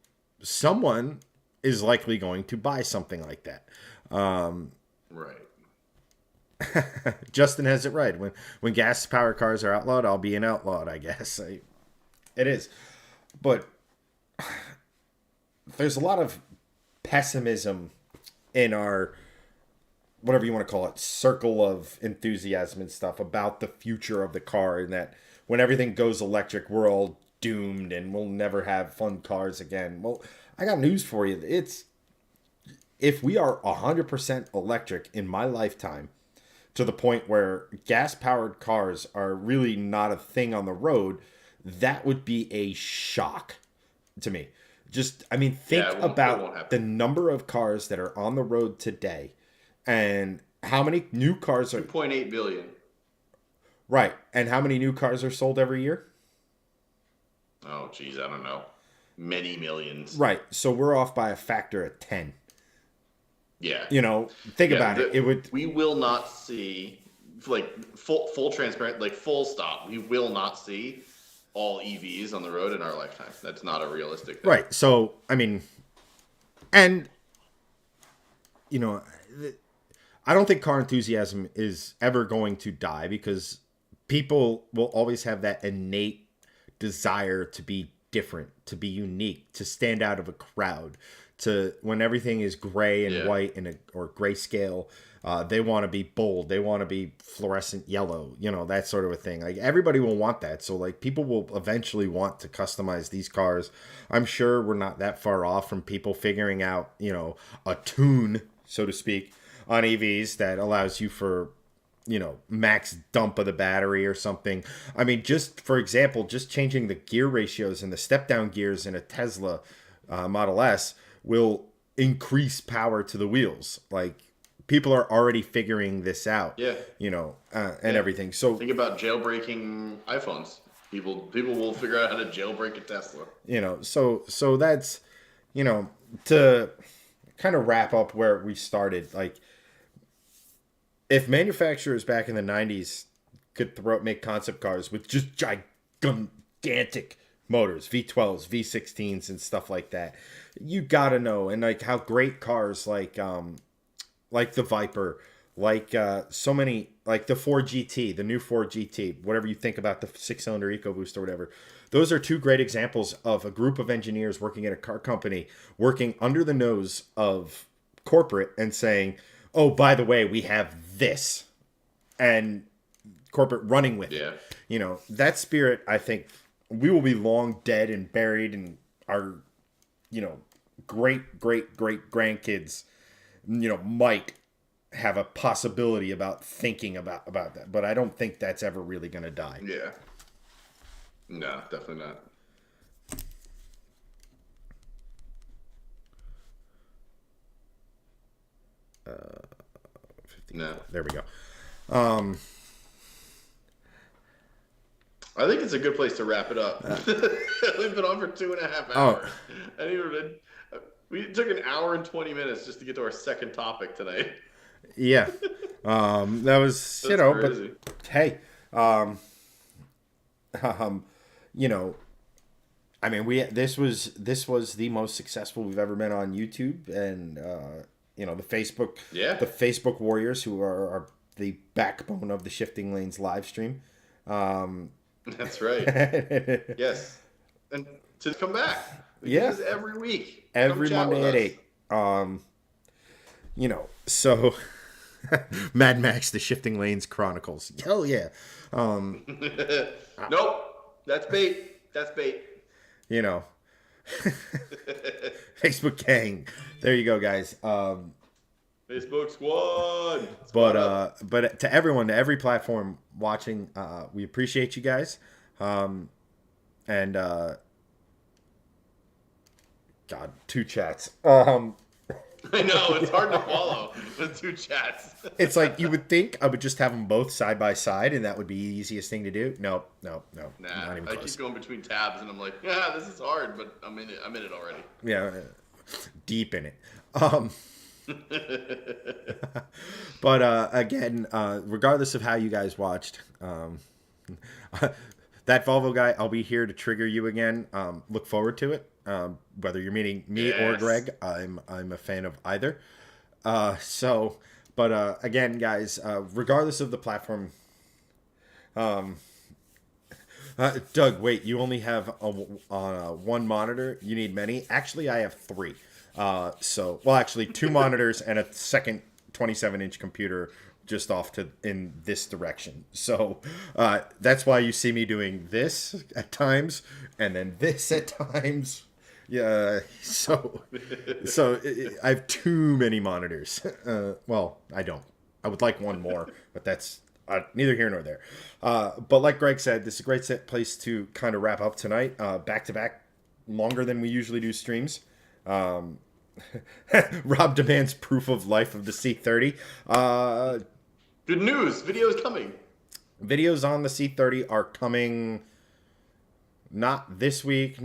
S1: someone is likely going to buy something like that.
S2: Right.
S1: Justin has it right. When gas powered cars are outlawed, I'll be an outlaw, I guess. It is. But there's a lot of pessimism in our, whatever you want to call it, circle of enthusiasm and stuff about the future of the car, and that when everything goes electric, we're all doomed and we'll never have fun cars again. Well, I got news for you. If we are 100% electric in my lifetime, to the point where gas-powered cars are really not a thing on the road, that would be a shock to me. Just, I mean, think about the number of cars that are on the road today and how many new cars are...
S2: 2.8 billion.
S1: Right. And how many new cars are sold every year?
S2: Oh, geez, I don't know. Many millions.
S1: Right. So we're off by a factor of 10.
S2: Yeah.
S1: You know, think about it. It would.
S2: We will not see, like, full transparent, like, full stop. We will not see all EVs on the road in our lifetime. That's not a realistic thing.
S1: Right. So, I mean, and, you know, I don't think car enthusiasm is ever going to die, because people will always have that innate desire to be different, to be unique, to stand out of a crowd. To when everything is gray and white or grayscale, they want to be bold. They want to be fluorescent yellow, you know, that sort of a thing. Like, everybody will want that. So, like, people will eventually want to customize these cars. I'm sure we're not that far off from people figuring out, you know, a tune, so to speak, on EVs that allows you for, you know, max dump of the battery or something. I mean, just for example, just changing the gear ratios and the step down gears in a Tesla Model S will increase power to the wheels. Like, people are already figuring this out. Yeah. You know, and everything. So
S2: think about jailbreaking iPhones. People will figure out how to jailbreak a Tesla.
S1: You know, so that's, you know, to kind of wrap up where we started. Like, if manufacturers back in the 90s could make concept cars with just gigantic motors, V12s, V16s, and stuff like that, you gotta know. And like how great cars like the Viper, like so many, like the Ford GT, the new Ford GT, whatever you think about the 6-cylinder EcoBoost or whatever, those are two great examples of a group of engineers working at a car company, working under the nose of corporate and saying, oh, by the way, we have this, and corporate running with it. You know, that spirit, I think we will be long dead and buried, and our, you know, great grandkids, you know, might have a possibility about thinking about that. But I don't think that's ever really going to die.
S2: Yeah. No, definitely not. No.
S1: There we go.
S2: I think it's a good place to wrap it up. We've been on for 2.5 hours. We took an hour and 20 minutes just to get to our second topic tonight.
S1: Yeah. That was, you know, crazy. But hey, you know, I mean, this was the most successful we've ever been on YouTube, and you know, the Facebook warriors, who are the backbone of the Shifting Lanes live stream.
S2: That's right. Yes. And to come back.
S1: Yeah.
S2: Every week.
S1: Every Monday at 8. You know, so Mad Max, the Shifting Lanes Chronicles. Hell yeah.
S2: Nope. That's bait.
S1: You know. Facebook gang. There you go, guys.
S2: Facebook squad.
S1: But to everyone, to every platform watching, we appreciate you guys. And God, 2 chats.
S2: I know, it's hard to follow with 2 chats.
S1: It's like, you would think I would just have them both side by side, and that would be the easiest thing to do. No.
S2: Nah, not even close. Keep going between tabs, and I'm like, yeah, this is hard, but I'm in it already.
S1: Yeah, deep in it. But again, regardless of how you guys watched, that Volvo guy, I'll be here to trigger you again. Look forward to it. Whether you're meeting me or Greg, I'm a fan of either. So, But again, guys, regardless of the platform, Doug, wait, you only have one monitor. You need many. Actually, I have three. Well, actually, two monitors and a second 27-inch computer just off to in this direction. So that's why you see me doing this at times and then this at times. Yeah, so I have too many monitors. Well, I don't. I would like one more, but that's neither here nor there. But like Greg said, this is a great place to kind of wrap up tonight. Back to back, longer than we usually do streams. Rob demands proof of life of the C30.
S2: Good news, video is coming.
S1: Videos on the C30 are coming not this week,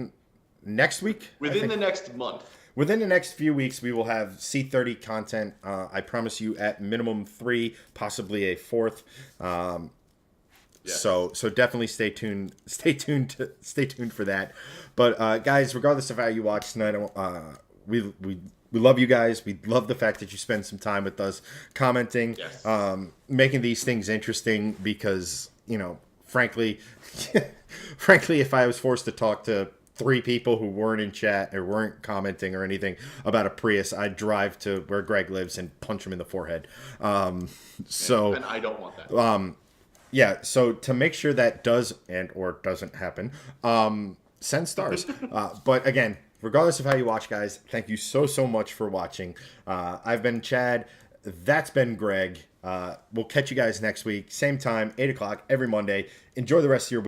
S1: next week?
S2: Within the next month.
S1: Within the next few weeks, we will have C30 content. I promise you, at minimum 3, possibly a 4th. Yes. So definitely stay tuned. Stay tuned for that. But guys, regardless of how you watch tonight, we love you guys. We love the fact that you spend some time with us, commenting, yes. Making these things interesting. Because frankly, if I was forced to talk to 3 people who weren't in chat or weren't commenting or anything about a Prius, I'd drive to where Greg lives and punch him in the forehead. And
S2: I don't want that.
S1: Yeah, so to make sure that does and or doesn't happen, send stars. But again, regardless of how you watch, guys, thank you so much for watching. I've been Chad. That's been Greg. We'll catch you guys next week. Same time, 8 o'clock every Monday. Enjoy the rest of your week.